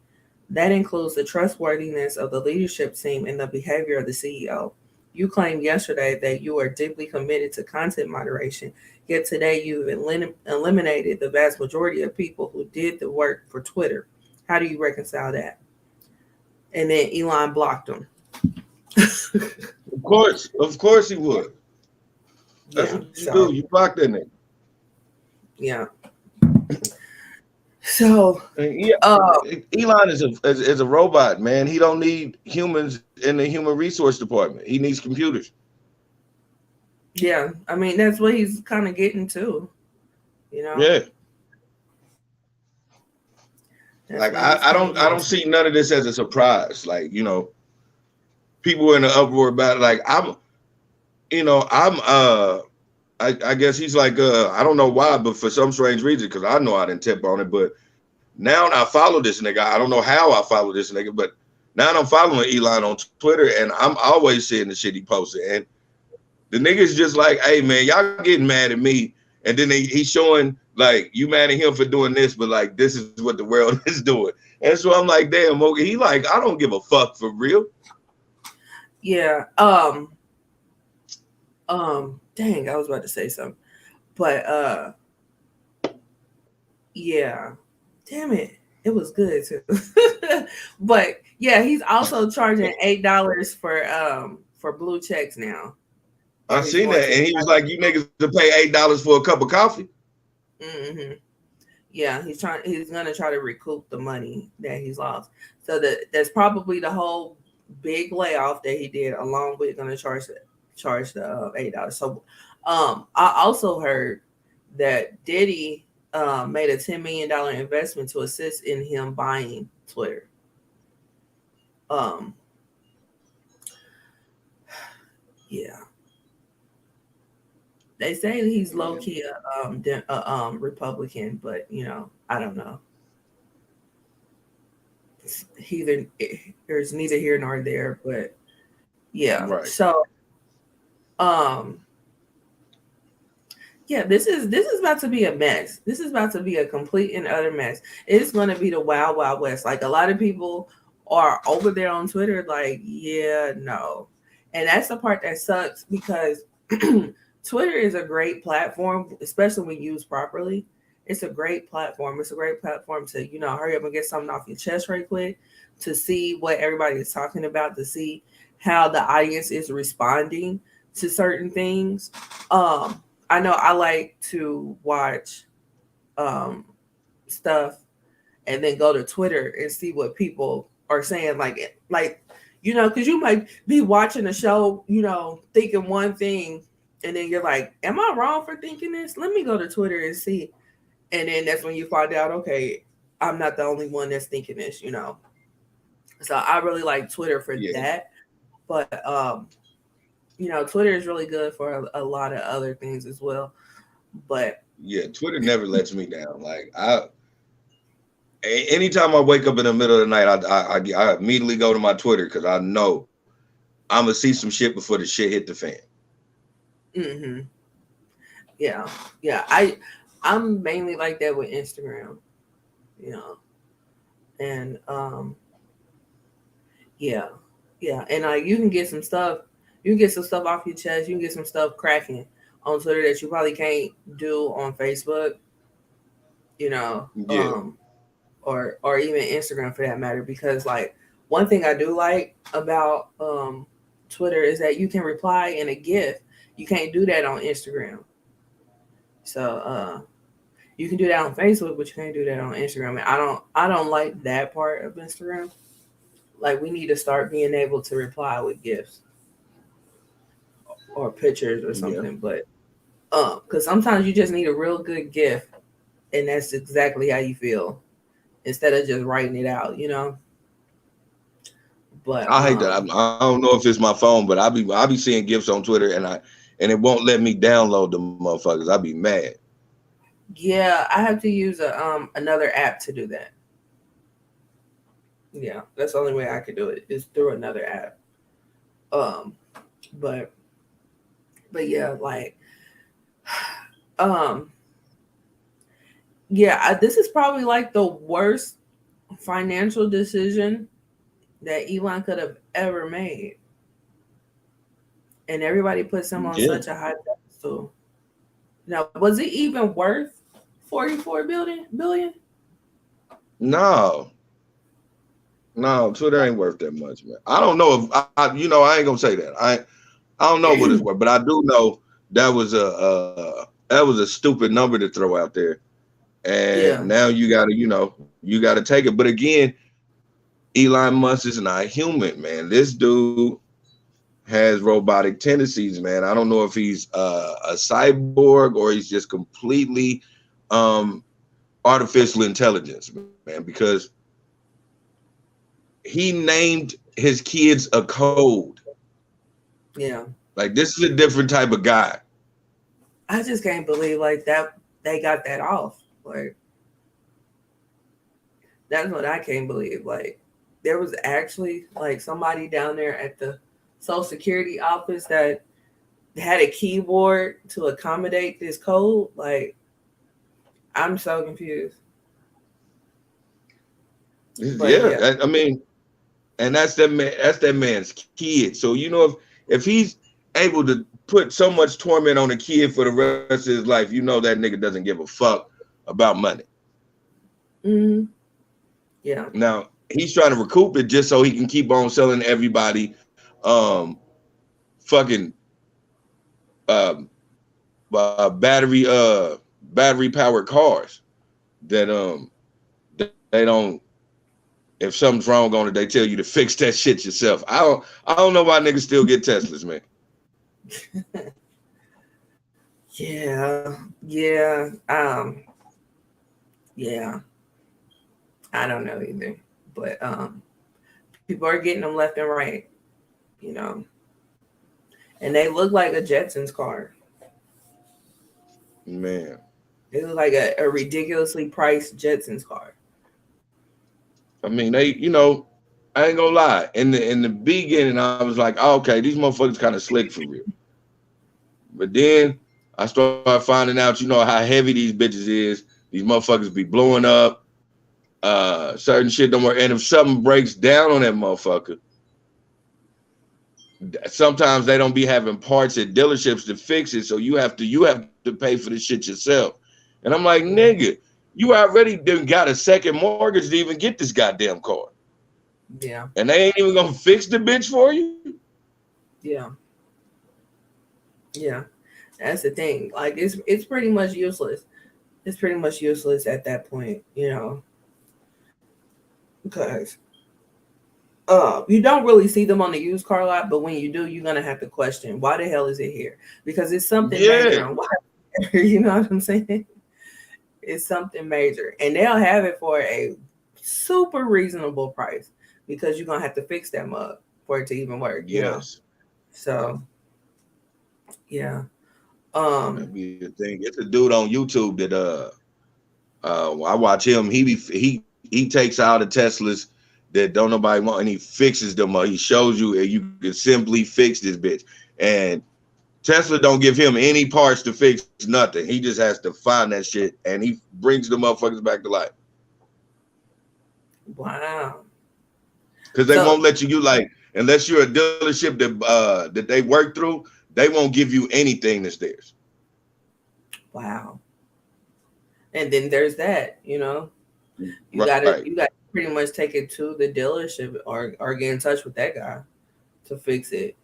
That includes the trustworthiness of the leadership team and the behavior of the CEO. You claimed yesterday that you are deeply committed to content moderation, yet today you've eliminated the vast majority of people who did the work for Twitter. How do you reconcile that? And then Elon blocked him. Of course he would. That's what you do. You block that nigga. Yeah. So Elon is a robot, man. He don't need humans in the human resource department. He needs computers. Yeah, I mean that's what he's kind of getting to, you know. Yeah. Like I don't see none of this as a surprise. Like, you know, people were in an uproar about it. Like I guess he's like I don't know why, but for some strange reason, because I know I didn't tip on it, but now I follow this nigga. I don't know how I follow this nigga, but now I'm following Elon on Twitter, and I'm always seeing the shit he posted. And the nigga's just like, hey man, y'all getting mad at me, and then he's showing like you mad at him for doing this, but like this is what the world is doing. And so I'm like, damn, okay, he like, I don't give a fuck for real. Yeah. Dang, I was about to say something, but yeah. Damn it, it was good too. But yeah, he's also charging $8 for for blue checks now. I And he's seen going that, to and he was like, "You niggas to pay $8 for a cup of coffee." hmm yeah, he's gonna try to recoup the money that he's lost. So that's probably the whole big layoff that he did, along with gonna charge the $8. So I also heard that Diddy made a $10 million investment to assist in him buying Twitter. Um yeah. They say he's low Yeah, key Republican, but I don't know. Either there's neither here nor there, but yeah. right. So um yeah, this is about to be a mess. This is about to be a complete and utter mess. It's going to be the wild wild west. Like a lot of people are over there on Twitter like, yeah, no. And that's the part that sucks because Twitter is a great platform, especially when used properly. It's a great platform. It's a great platform to, hurry up and get something off your chest right quick, to see what everybody is talking about, to see how the audience is responding to certain things. I know I like to watch um, stuff and then go to Twitter and see what people are saying. Because you might be watching a show, thinking one thing, and then you're like, "Am I wrong for thinking this? Let me go to Twitter and see." And then that's when you find out, okay, I'm not the only one that's thinking this. So I really like Twitter for Yeah, that, but Twitter is really good for a lot of other things as well. But yeah. Twitter never lets me down. Like anytime I wake up in the middle of the night, I immediately go to my Twitter because I know I'm gonna see some shit before the shit hit the fan. hmm yeah, yeah, I'm mainly like that with Instagram, you know, and yeah, yeah, and you can get some stuff, off your chest, you can get some stuff cracking on Twitter that you probably can't do on Facebook, you know, Yeah, or even Instagram for that matter, because like one thing I do like about Twitter is that you can reply in a GIF. You can't do that on Instagram. So you can do that on Facebook, but you can't do that on Instagram. And I don't like that part of Instagram. Like we need to start being able to reply with GIFs or pictures or yeah, something. But because sometimes you just need a real good GIF, and that's exactly how you feel instead of just writing it out. But I hate that. I don't know if it's my phone, but I be seeing gifs on Twitter, and it won't let me download the motherfuckers. I be mad. yeah, I have to use another app to do that. Yeah, that's the only way I could do it is through another app. Um, but yeah, like um, yeah, this is probably like the worst financial decision that Elon could have ever made, and everybody puts him on Yeah, such a high pedestal. Now, was it even worth 44 billion? no, no, Twitter ain't worth that much, man. I don't know if I ain't gonna say that. I don't know what it's worth, but I do know that was a stupid number to throw out there, and Yeah, now you gotta take it. But again, Elon Musk is not human, man. This dude has robotic tendencies, man. I don't know if he's a cyborg or he's just completely um, artificial intelligence, man, because he named his kids a code. yeah. Like this is a different type of guy. I just can't believe like that they got that off. Like that's what I can't believe. Like there was actually like somebody down there at the Social Security office that had a keyboard to accommodate this code. Like I'm so confused. But yeah, Yeah, I mean, and that's that man. That's that man's kid. So if he's able to put so much torment on a kid for the rest of his life, that nigga doesn't give a fuck about money. mm, yeah, Now he's trying to recoup it just so he can keep on selling everybody fucking um battery powered cars that they don't, if something's wrong on it, they tell you to fix that shit yourself. I don't know why niggas still get Teslas, man. Yeah. Yeah. I don't know either. But people are getting them left and right, you know. And they look like a Jetsons car. Man. They look like a ridiculously priced Jetsons car. I mean, I ain't gonna lie. In the beginning, I was like, oh, okay, these motherfuckers kind of slick for real. But then I started finding out, how heavy these bitches is. These motherfuckers be blowing up. Certain shit don't work. And if something breaks down on that motherfucker, sometimes they don't be having parts at dealerships to fix it. So you have to pay for the shit yourself. And I'm like, nigga, you already done got a second mortgage to even get this goddamn car. Yeah. And they ain't even gonna fix the bitch for you. Yeah. Yeah. That's the thing. Like it's pretty much useless. It's pretty much useless at that point, because you don't really see them on the used car lot, but when you do, you're gonna have to question why the hell is it here? Because it's something major on why. You know what I'm saying? It's something major, and they'll have it for a super reasonable price because you're gonna have to fix that mug for it to even work. Yes. So, yeah. That'd be the thing. It's a dude on YouTube that I watch him. He takes out the Teslas that don't nobody want, and he fixes them. He shows you, and you can simply fix this bitch. And Tesla don't give him any parts to fix nothing. He just has to find that shit, and he brings the motherfuckers back to life. Wow. Because they won't let you like, unless you're a dealership that they work through, they won't give you anything that's theirs. Wow. And then there's that, you Right. gotta pretty much take it to the dealership or get in touch with that guy to fix it,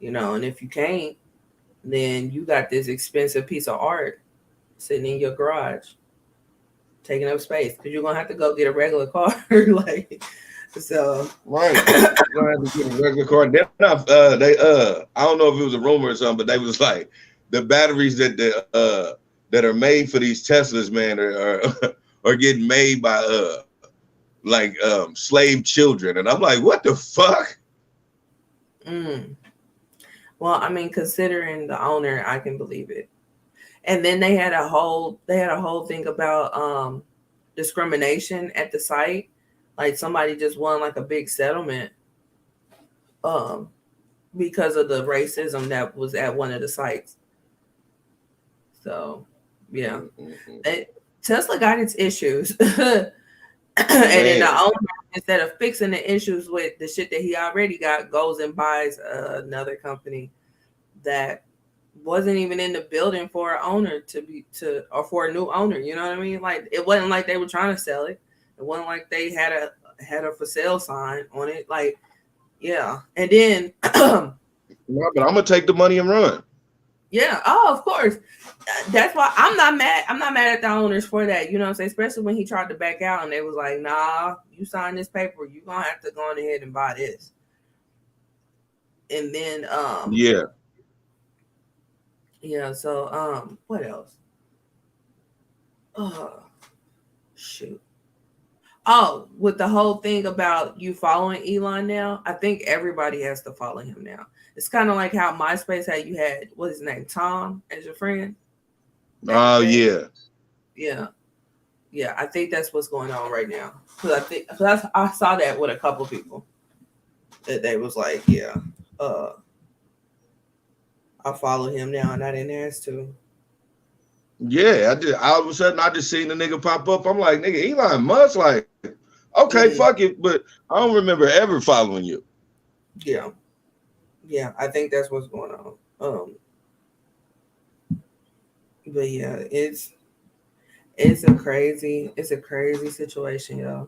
and if you can't, then you got this expensive piece of art sitting in your garage taking up space because you're gonna have to go get a regular car. Like, so right. You're gonna have to get a regular car. Then I don't know if it was a rumor or something, but they was like the batteries that are made for these Teslas, man, are getting made by slave children. And I'm like, what the fuck? Well, I mean, considering the owner, I can believe it. And then they had a whole thing about discrimination at the site. Like somebody just won like a big settlement because of the racism that was at one of the sites. So yeah, Tesla got its issues, and then the owner, instead of fixing the issues with the shit that he already got, goes and buys another company that wasn't even in the building for an owner or for a new owner. You know what I mean? Like it wasn't like they were trying to sell it. It wasn't like they had a for sale sign on it. Like, yeah. And then no, but I'm gonna take the money and run. Yeah. Oh, of course. That's why I'm not mad. I'm not mad at the owners for that. You know what I'm saying? Especially when he tried to back out and they was like, nah, you sign this paper, you're gonna have to go on ahead and buy this. And then yeah. So what else? Oh, shoot. Oh, with the whole thing about you following Elon now, I think everybody has to follow him now. It's kind of like how MySpace had you had what's his name, Tom, as your friend. Oh yeah. Yeah. I think that's what's going on right now. Because I saw that with a couple people that they was like, yeah, I follow him now, and I didn't ask to. Yeah, I did. All of a sudden, I just seen the nigga pop up. I'm like, nigga, Elon Musk, like, okay, fuck it, but I don't remember ever following you. Yeah, I think that's what's going on. But yeah, it's a crazy situation, yo.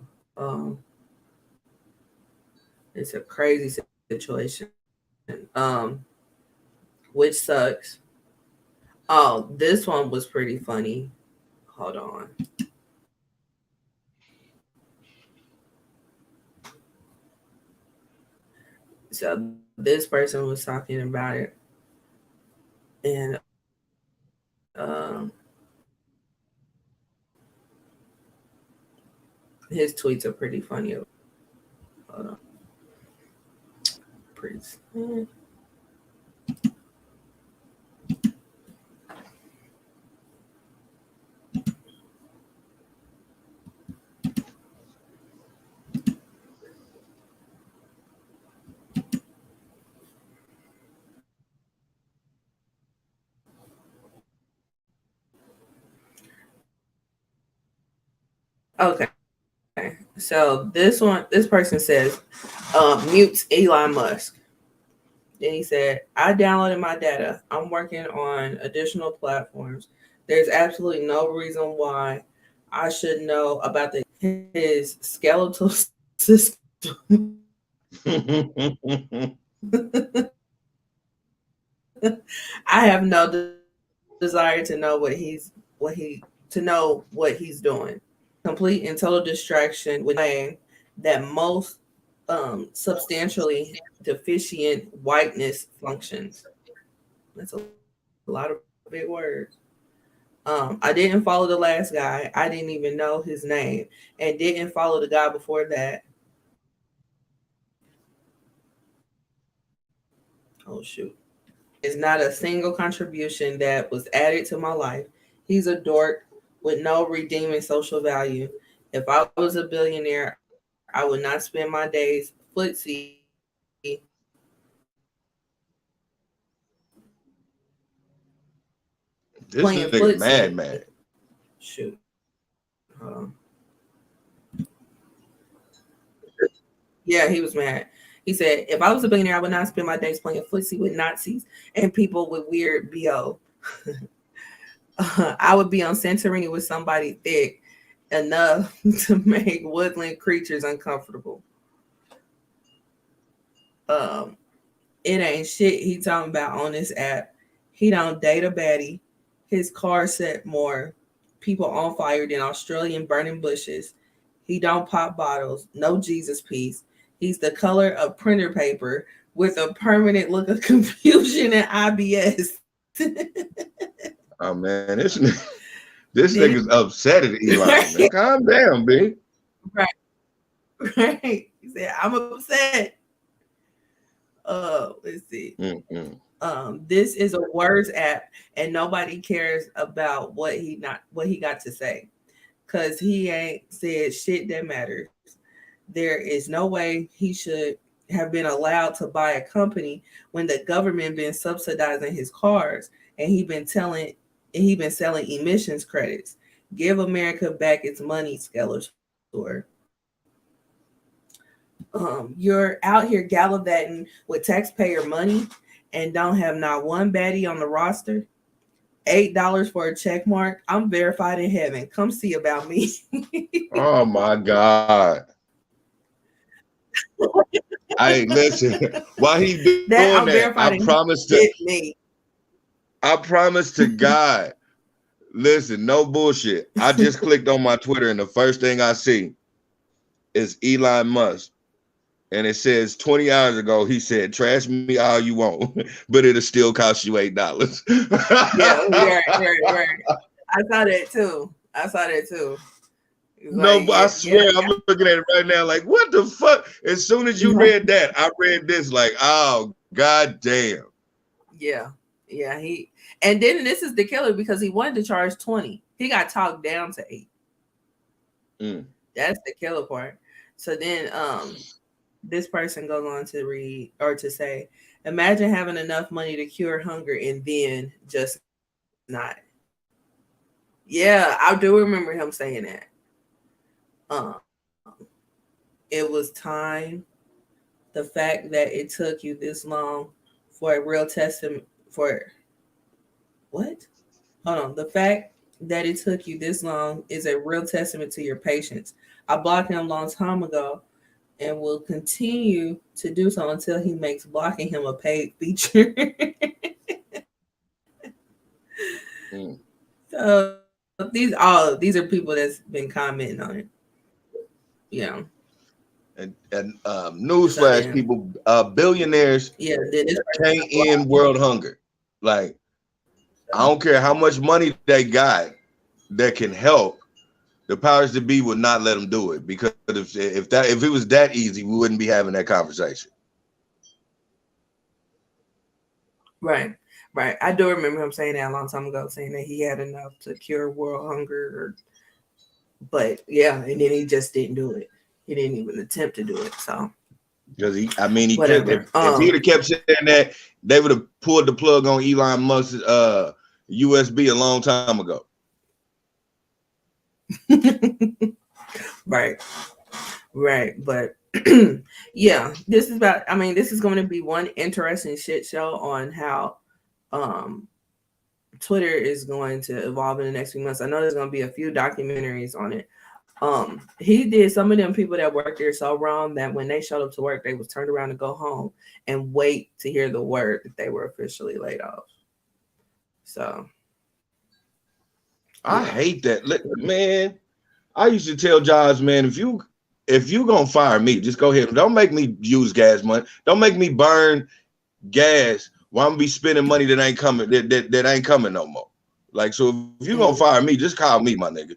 It's a crazy situation. which sucks. Oh, this one was pretty funny. Hold on. So this person was talking about it, and his tweets are pretty funny. Hold on. Pretty. Okay. So this person says, mutes Elon Musk. Then he said, I downloaded my data. I'm working on additional platforms. There's absolutely no reason why I should know about his skeletal system. I have no desire to know what he's doing. Complete and total distraction with that most substantially deficient whiteness functions. That's a lot of big words. I didn't follow the last guy. I didn't even know his name, and didn't follow the guy before that. Oh shoot. It's not a single contribution that was added to my life. He's a dork with no redeeming social value. If I was a billionaire, I would not spend my days footsie This playing nigga mad, footsie. man. Shoot. Yeah, he was mad. He said, if I was a billionaire, I would not spend my days playing footsie with Nazis and people with weird BO. I would be on Santorini with somebody thick enough to make woodland creatures uncomfortable. It ain't shit he talking about on this app. He don't date a baddie. His car set more people on fire than Australian burning bushes. He don't pop bottles. No Jesus piece. He's the color of printer paper with a permanent look of confusion and IBS. Oh man, this nigga's upset at Elon. Right. Man. Calm down, B. Right. Right. He said, I'm upset. Let's see. This is a words app, and nobody cares about what he got to say, cause he ain't said shit that matters. There is no way he should have been allowed to buy a company when the government been subsidizing his cars, and he been selling emissions credits. Give America back its money, Skeletor. You're out here gallivanting with taxpayer money and don't have not one baddie on the roster. $8 for a check mark. I'm verified in heaven. Come see about me. Oh my God. Hey, listen. While he doing that, I promise to God. Listen, no bullshit. I just clicked on my Twitter, and the first thing I see is Elon Musk. And it says 20 hours ago, he said, trash me all you want, but it'll still cost you $8. Yeah, right. I saw that too. No, but I swear, I'm looking at it right now like, what the fuck? As soon as you read that, I read this like, oh, God damn. Yeah. And then this is the killer because he wanted to charge 20. He got talked down to 8. That's the killer part. So then this person goes on to read or to say, imagine having enough money to cure hunger and then just not. Yeah, I do remember him saying that. It was time. The fact that it took you this long for a real testament for what? Hold on. The fact that it took you this long is a real testament to your patience. I blocked him a long time ago and will continue to do so until he makes blocking him a paid feature. Mm. So these are people that's been commenting on it. Yeah. And So newsflash, then, people, billionaires yeah, then this person, can't end world hunger. Like, I don't care how much money they got that can help. The powers that be would not let them do it, because if it was that easy, we wouldn't be having that conversation. right, right. I do remember him saying that a long time ago, saying that he had enough to cure world hunger. But yeah, and then he just didn't do it. He didn't even attempt to do it. So Because he could, whatever. if he'd have kept saying that, they would have pulled the plug on Elon Musk's USB a long time ago. Right, right. But yeah, this is about. I mean, this is going to be one interesting shit show on how um Twitter is going to evolve in the next few months. I know there's going to be a few documentaries on it. He did, some of them people that worked there so wrong that when they showed up to work, they was turned around to go home and wait to hear the word that they were officially laid off. So I yeah. hate that. Man, I used to tell Jobs, man, if you gonna fire me, just go ahead. Don't make me use gas money. Don't make me burn gas while I'm gonna be spending money that ain't coming, that ain't coming no more. Like, so if you gonna fire me, just call me, my nigga.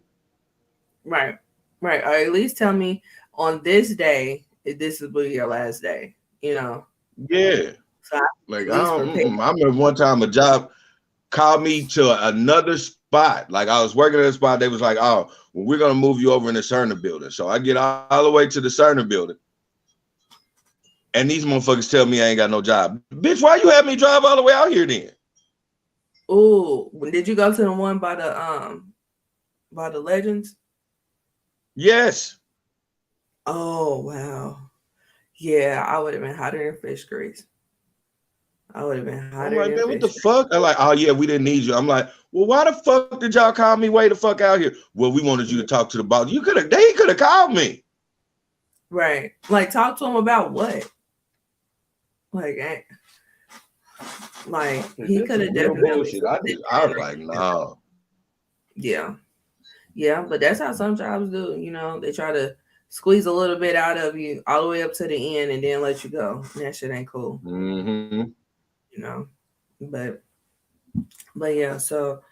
Right, right. Or at least tell me on this day, this will be your last day. You know. Yeah. So I Like, at least prepare. I remember one time a job called me to another spot. Like, I was working at a spot. They was like, "Oh, well, we're gonna move you over in the Cerner building." So I get all the way to the Cerner building, and these motherfuckers tell me I ain't got no job. Bitch, why you have me drive all the way out here then? Oh, did you go to the one by the Legends? Yes. Oh wow. Yeah, I would have been hotter than fish grease. I would have been I'm hotter like, than man, what the fish fuck? They're like, oh yeah, we didn't need you. I'm like, well, why the fuck did y'all call me way the fuck out here? Well, we wanted you to talk to the boss. They could have called me. Right. Like talk to him about what? Like, he This could is have real definitely bullshit. I was like, nah. yeah. Yeah, but that's how some jobs do, you know. They try to squeeze a little bit out of you all the way up to the end and then let you go. And that shit ain't cool, Mm-hmm. you know. But yeah, so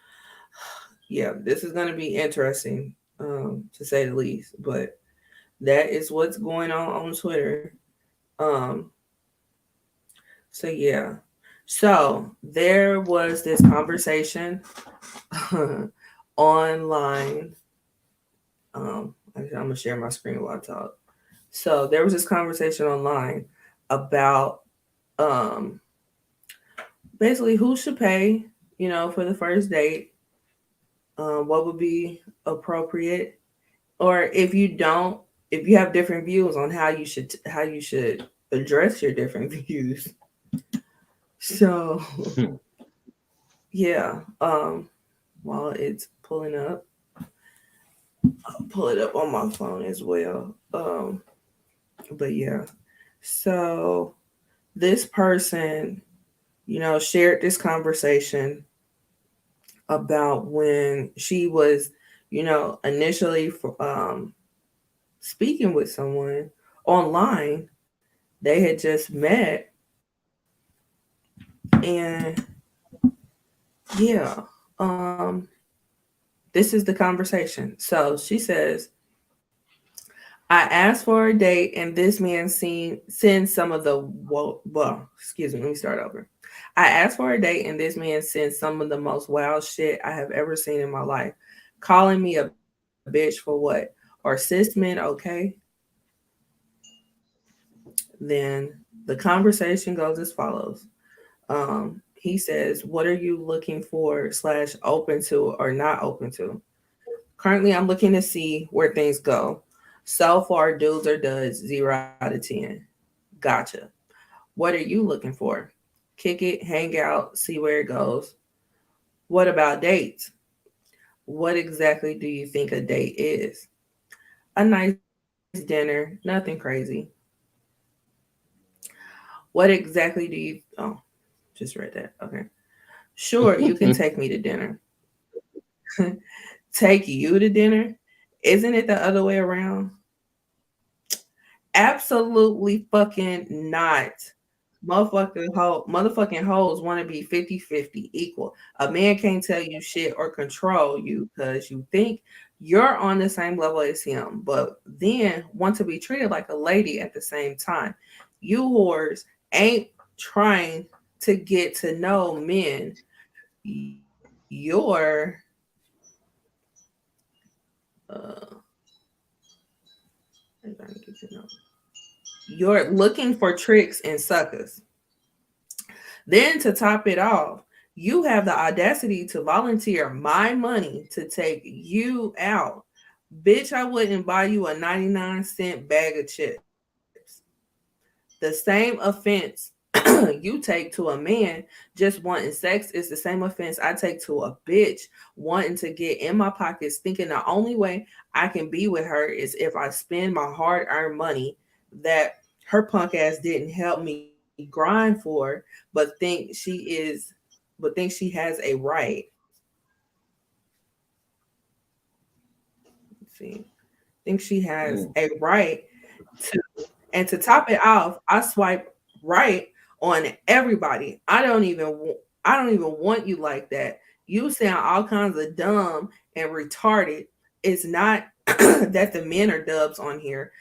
yeah, this is gonna be interesting, to say the least. But that is what's going on Twitter. Um, so yeah. So there was this conversation online. I'm gonna share my screen while I talk. So there was this conversation online about um basically who should pay, you know, for the first date, what would be appropriate, or if you have different views on how you should address your different views. So yeah, while it's pulling up, I'll pull it up on my phone as well. But yeah, so this person, you know, shared this conversation about when she was, you know, initially speaking with someone online. They had just met, and yeah, this is the conversation. So she says, I asked for a date, and this man sends some of the excuse me, let me start over. I asked for a date, and this man sends some of the most wild shit I have ever seen in my life, calling me a bitch for what? Are cis men okay? Then the conversation goes as follows. He says, "What are you looking for / open to or not open to?" Currently, I'm looking to see where things go. So far, dudes or duds, 0 out of 10. Gotcha. What are you looking for? Kick it, hang out, see where it goes. What about dates? What exactly do you think a date is? A nice dinner, nothing crazy. What exactly do you, oh, just read that. Okay. Sure, you can take me to dinner. take you to dinner? Isn't it the other way around? Absolutely fucking not. Motherfucking hoes want to be 50-50 equal. A man can't tell you shit or control you because you think you're on the same level as him, but then want to be treated like a lady at the same time. You whores ain't trying to get to know men. You're uh trying to get to know. You're looking for tricks and suckers. Then to top it off, you have the audacity to volunteer my money to take you out. Bitch, I wouldn't buy you a 99-cent bag of chips. The same offense you take to a man just wanting sex is the same offense I take to a bitch wanting to get in my pockets, thinking the only way I can be with her is if I spend my hard earned money that her punk ass didn't help me grind for, but think she has a right. See, think she has a right to, and to top it off, I swipe right on everybody. I don't even want you like that. You sound all kinds of dumb and retarded. It's not that the men are dubs on here.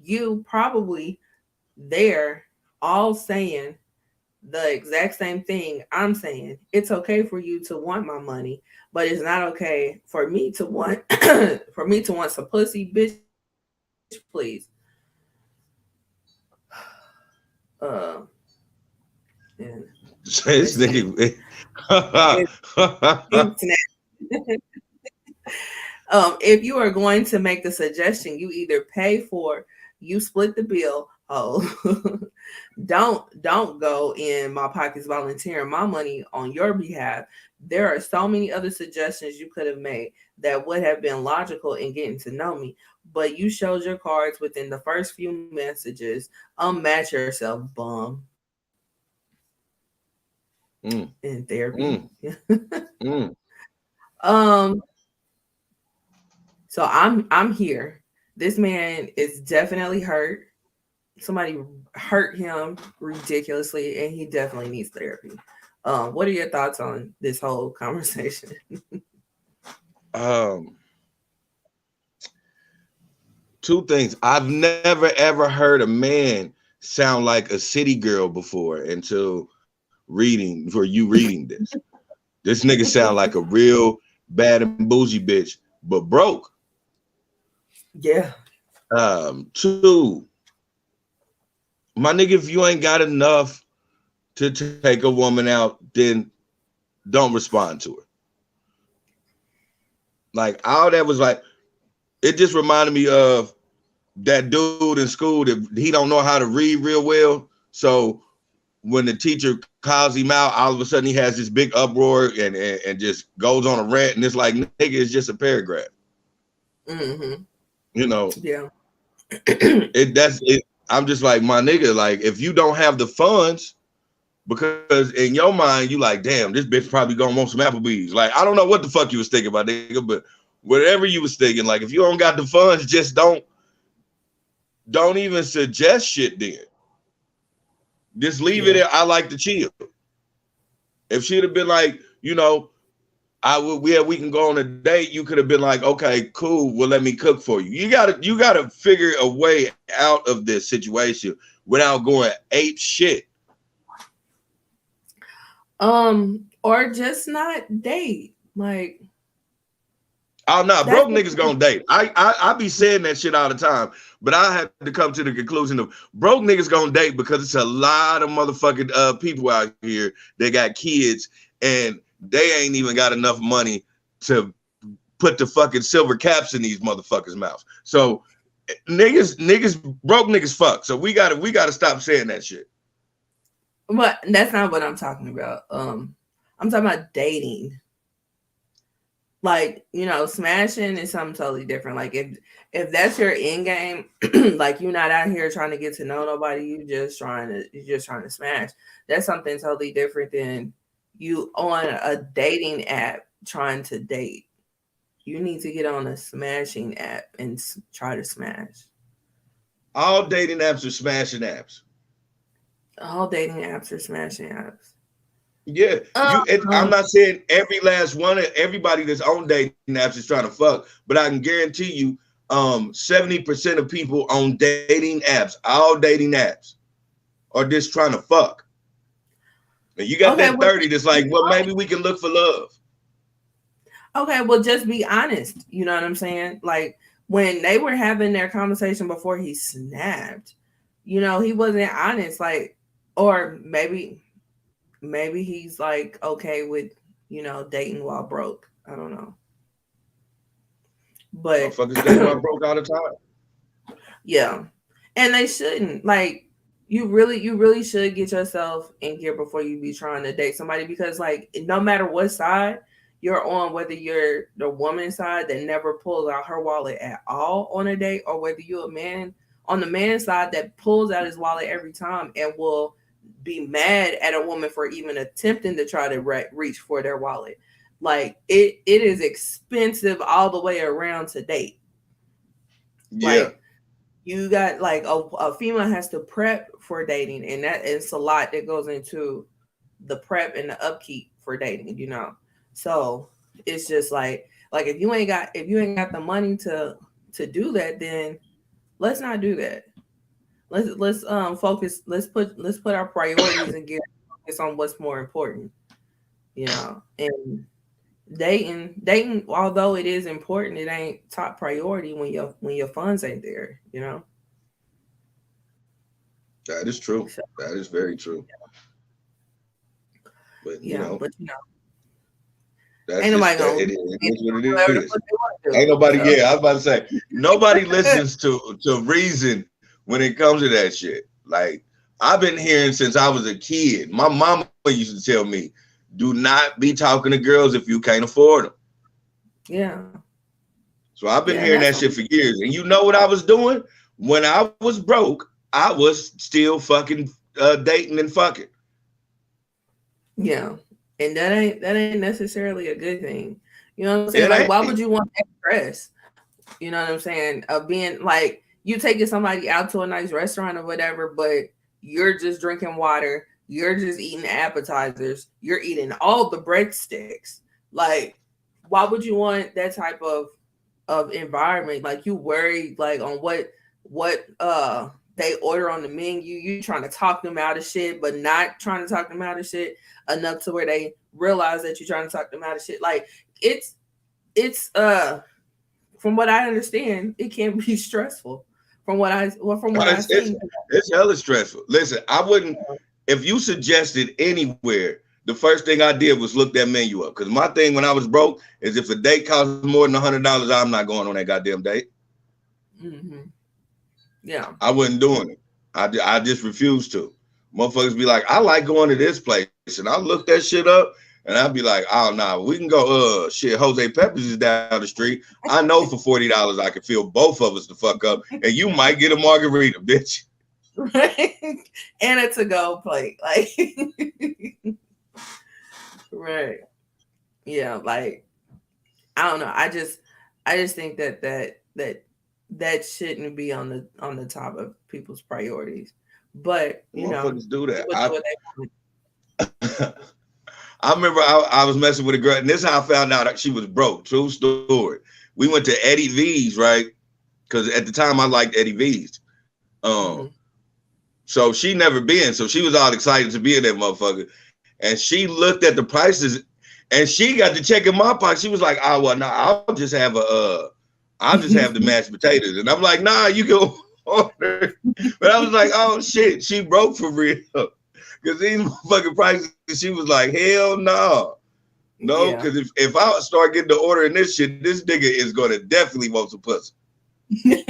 You probably there all saying the exact same thing I'm saying. It's okay for you to want my money, but it's not okay for me to want for me to want some pussy, bitch, please. And This nigga. If you are going to make the suggestion, you either pay for, you split the bill. Oh, don't go in my pockets volunteering my money on your behalf. There are so many other suggestions you could have made that would have been logical in getting to know me, but you showed your cards within the first few messages. Unmatch yourself, bum. In therapy. Um, so I'm here. This man is definitely hurt. Somebody hurt him ridiculously, and he definitely needs therapy. What are your thoughts on this whole conversation? Two things. I've never ever heard a man sound like a city girl before until you reading this. This nigga sound like a real bad and bougie bitch, but broke. Yeah. Two, my nigga, if you ain't got enough to take a woman out, then don't respond to her. Like all that was like, it just reminded me of that dude in school that he don't know how to read real well. So when the teacher calls him out, all of a sudden he has this big uproar and just goes on a rant, and it's like, nigga, it's just a paragraph. Mm-hmm. You know? Yeah. That's it. I'm just like, my nigga, like if you don't have the funds, because in your mind you like, damn, this bitch probably gonna want some Applebee's. Like I don't know what the fuck you was thinking about, nigga, but whatever you was thinking, like if you don't got the funds, just don't even suggest shit then. Just leave it at, I like to chill. If she'd have been like, you know, we can go on a date, you could have been like, okay, cool, well let me cook for you. You gotta figure a way out of this situation without going ape shit. Or just not date. Like, oh no, broke niggas gonna date. I be saying that shit all the time, but I have to come to the conclusion of broke niggas gonna date because it's a lot of motherfucking people out here that got kids and they ain't even got enough money to put the fucking silver caps in these motherfuckers' mouths. So niggas broke niggas fuck. So we gotta stop saying that shit. But that's not what I'm talking about. I'm talking about dating. Like, you know, smashing is something totally different. Like if that's your end game, like you're not out here trying to get to know nobody, you're just trying to smash. That's something totally different than you on a dating app trying to date. you need to get on a smashing app and try to smash. All dating apps are smashing apps. All dating apps are smashing apps. Yeah, I'm not saying every last one of everybody that's on dating apps is trying to fuck, but I can guarantee you, 70% of people on dating apps, all dating apps, are just trying to fuck. And you got that 30 that's like, well, maybe we can look for love. Okay, well, just be honest. You know what I'm saying? Like when they were having their conversation before he snapped, you know, he wasn't honest. Like, or maybe he's like okay with, you know, dating while broke. I don't know. But motherfuckers dating while broke all the time. Yeah. And they shouldn't. Like, you really should get yourself in gear before you be trying to date somebody, because like no matter what side you're on, whether you're the woman side that never pulls out her wallet at all on a date, or whether you're a man on the man side that pulls out his wallet every time and will be mad at a woman for even attempting to try to reach for their wallet. Like it is expensive all the way around to date. Yeah. Like, you got like a female has to prep for dating, and that is a lot that goes into the prep and the upkeep for dating, you know. So it's just like if you ain't got the money to do that, then let's not do that. Let's focus. Let's put our priorities and get focus on what's more important, you know. And dating, although it is important, it ain't top priority when your funds ain't there, you know. That is true. That is very true. But you know, that's ain't nobody gonna, it is what it is. Ain't nobody. Yeah, I was about to say nobody listens to reason when it comes to that shit. Like I've been hearing since I was a kid. My mama used to tell me, do not be talking to girls if you can't afford them. Yeah. So I've been hearing that shit for years. And you know what I was doing? When I was broke, I was still fucking dating and fucking. Yeah. And that ain't necessarily a good thing. You know what I'm saying? Like, why would you want that stress? You know what I'm saying? Of being like, you taking somebody out to a nice restaurant or whatever, but you're just drinking water. You're just eating appetizers. You're eating all the breadsticks. Like, why would you want that type of environment? Like, you worried like on what they order on the menu. You trying to talk them out of shit, but not trying to talk them out of shit enough to where they realize that you're trying to talk them out of shit. Like it's from what I understand, it can be stressful. From what I've seen, it's hella stressful. Listen, I wouldn't. If you suggested anywhere, the first thing I did was look that menu up. Because my thing when I was broke is if a date costs more than $100, I'm not going on that goddamn date. Mm-hmm. Yeah, I wasn't doing it. I just refused to. Motherfuckers be like, I like going to this place, and I look that shit up, and I'd be like, oh no, we can go. Shit, Jose Peppers is down the street. I know for $40 I can fill both of us the fuck up, and you might get a margarita, bitch. Right, and a to-go plate, like, right, yeah, like, I don't know. I just think that shouldn't be on the top of people's priorities. But you know, do that. I remember I was messing with a girl, and this is how I found out that she was broke. True story. We went to Eddie V's, right? Because at the time I liked Eddie V's. So she never been, so she was all excited to be in that motherfucker. And she looked at the prices, and she got the check in my pocket. She was like, "Oh well, no, I'll just have the mashed potatoes." And I'm like, "Nah, you go order." But I was like, "Oh shit, she broke for real." Because these fucking prices, she was like, "Hell no, no." Because if I start getting the order in this shit, this nigga is gonna definitely want some pussy. You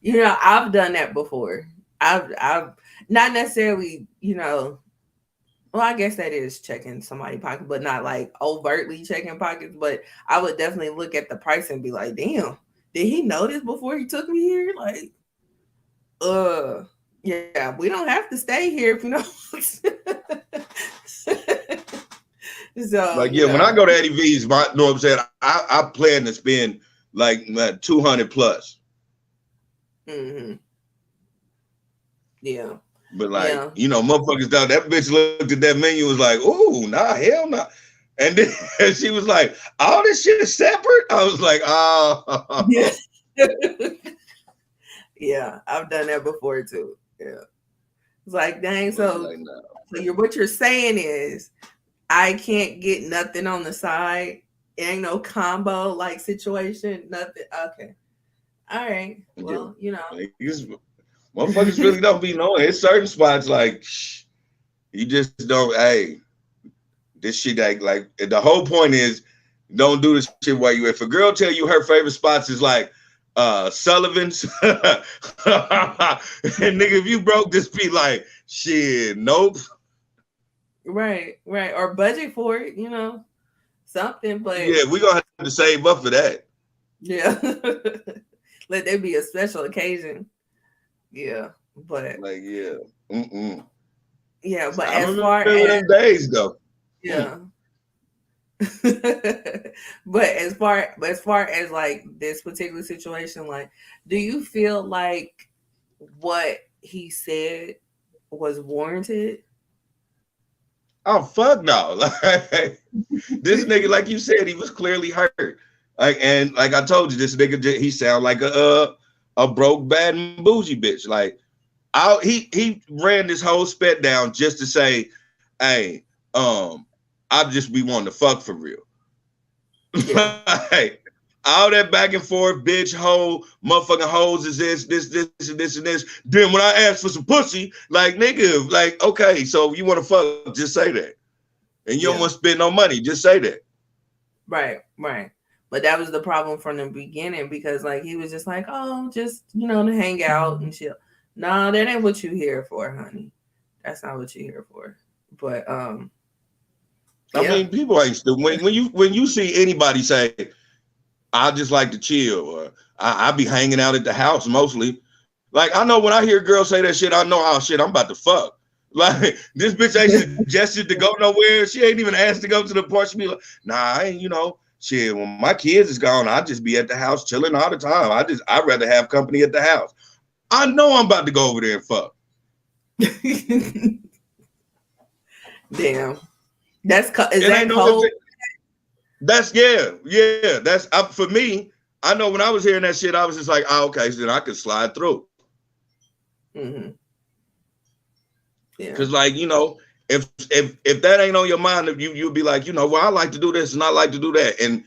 know, I've done that before. I've not necessarily, you know. Well, I guess that is checking somebody's pocket, but not like overtly checking pockets. But I would definitely look at the price and be like, "Damn, did he know this before he took me here?" Like, yeah, we don't have to stay here if you know. So Like, yeah, when I go to Eddie V's, my, know what I'm saying? I plan to spend like 200 plus. Mm-hmm. Yeah. But like, motherfuckers down, that bitch looked at that menu and was like, ooh, nah, hell nah. And then she was like, all this shit is separate? I was like, oh. Yeah. Yeah, I've done that before too. Yeah. It's like, dang, so, Like, nah. so what you're saying is I can't get nothing on the side. It ain't no combo like situation, nothing. Okay. All right. Well, Like, motherfuckers really don't be knowing. It's certain spots like, you just don't, hey, this shit like the whole point is don't do this shit while you. If a girl tell you her favorite spots is like Sullivan's, and nigga, if you broke, this be like shit. Nope. Right. Or budget for it, something. But yeah, we gonna have to save up for that. Yeah. Let there be a special occasion. Yeah, but like yeah, but I as far as them days though. Yeah. but as far as like this particular situation, like, do you feel like what he said was warranted? Oh fuck no! Like this nigga, like you said, he was clearly hurt. Like and like I told you, this nigga he sound like a broke, bad, and bougie bitch. Like he ran this whole spit down just to say, hey, I'd just be wanting to fuck for real. Yeah. Like, all that back and forth, bitch, hoe, motherfucking hoes is this, and this. Then when I ask for some pussy, like, nigga, like, okay, so you want to fuck, just say that. And you don't want to spend no money, just say that. Right. But that was the problem from the beginning because, like, he was just like, oh, just, to hang out and chill. No, that ain't what you here for, honey. That's not what you're here for. But, I mean, people ain't stupid. When you see anybody say, I just like to chill, or I be hanging out at the house mostly. Like, I know when I hear girls say that shit, I know, oh shit, I'm about to fuck. Like, this bitch ain't suggested to go nowhere. She ain't even asked to go to the party. She be like, nah, I ain't, shit, when my kids is gone, I just be at the house chilling all the time. I'd rather have company at the house. I know I'm about to go over there and fuck. Damn. Is that cold? That's That's for me. I know when I was hearing that shit, I was just like, oh, okay, so then I could slide through. Mm-hmm. Yeah. Because like, if that ain't on your mind, you'll be like, well, I like to do this and I like to do that. And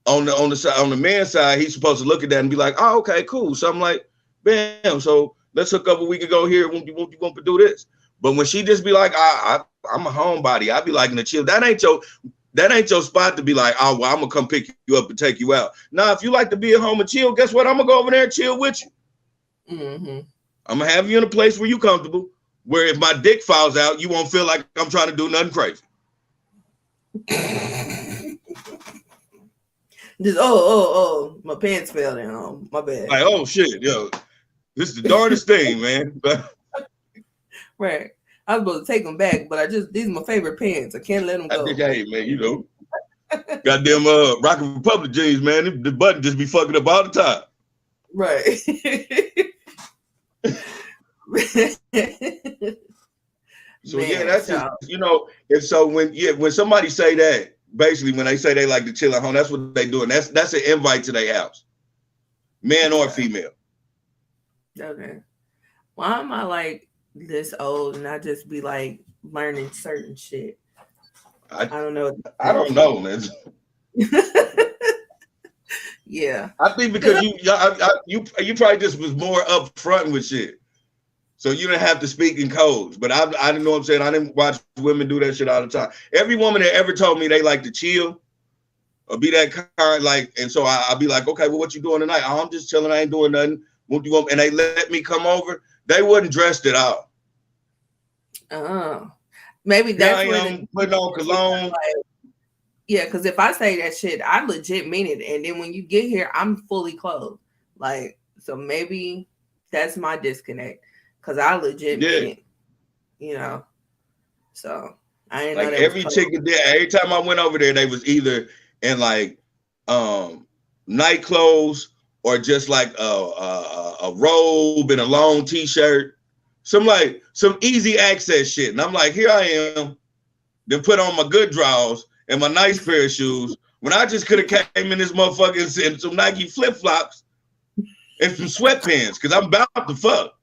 on the man's side, he's supposed to look at that and be like, oh, okay, cool. So I'm like, bam, so let's hook up a week ago here. Won't you want to do this? But when she just be like, I'm a homebody, I be liking to chill. That ain't your spot to be like, oh, well, I'm gonna come pick you up and take you out. Now, if you like to be at home and chill, guess what? I'm gonna go over there and chill with you. Mm-hmm. I'm gonna have you in a place where you comfortable, where if my dick falls out, you won't feel like I'm trying to do nothing crazy. Just oh, my pants fell down. My bad. Like, oh shit, yo, this is the darndest thing, man. Right. I was supposed to take them back, but these are my favorite pants. I can't let them go. I think, hey, man, goddamn Rocket Republic jeans, man. The button just be fucking up all the time. Right. So man, that's just, when somebody say that, basically when they say they like to chill at home, that's what they doing. That's an invite to their house, man or female. Okay. Why am I like this old and I just be like learning certain shit? I don't know. I don't know, man. Yeah. I think because you probably just was more upfront with shit. So you didn't have to speak in codes. But I didn't know what I'm saying. I didn't watch women do that shit all the time. Every woman that ever told me they like to chill or be that kind, like, and so I'll be like, okay, well, what you doing tonight? Oh, I'm just chilling. I ain't doing nothing. What you want? And they let me come over. They wasn't dressed at all. Oh, maybe that's where I'm putting on cologne. Like, yeah, because if I say that shit, I legit mean it. And then when you get here, I'm fully clothed. Like, so maybe that's my disconnect. Because I legit mean it. So I didn't know Like that was every code. chick that did, every time I went over there, they was either in like night clothes or just like a robe and a long t-shirt, some easy access shit. And I'm like, here I am, then put on my good drawers and my nice pair of shoes when I just could have came in this motherfucker in some Nike flip flops and some sweatpants because I'm about to fuck.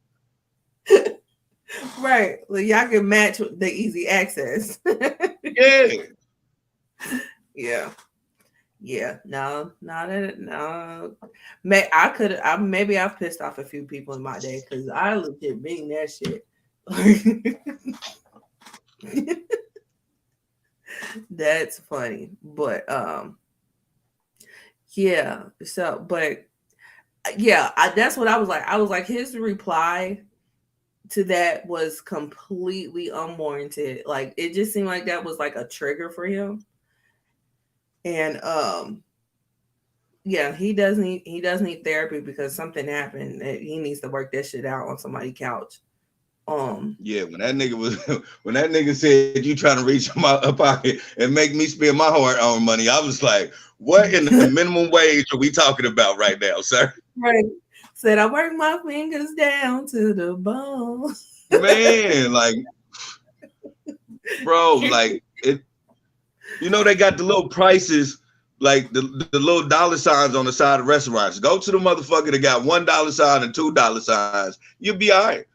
Right. Well, y'all can match the easy access. Yeah. Yeah. Yeah. No. Maybe I've pissed off a few people in my day because I legit being that shit. That's funny. But yeah. So but yeah, that's what I was like. I was like, his reply to that was completely unwarranted. Like it just seemed like that was like a trigger for him. And yeah, he does need therapy because something happened that he needs to work that shit out on somebody's couch. Yeah, when that nigga said you trying to reach in my pocket and make me spend my hard-earned money, I was like, what in the minimum wage are we talking about right now, sir? Right. Said I work my fingers down to the bone. Man, like, bro, like it. You know they got the little prices, like the little dollar signs on the side of restaurants. Go to the motherfucker that got $1 sign and $2 signs. You'll be all right.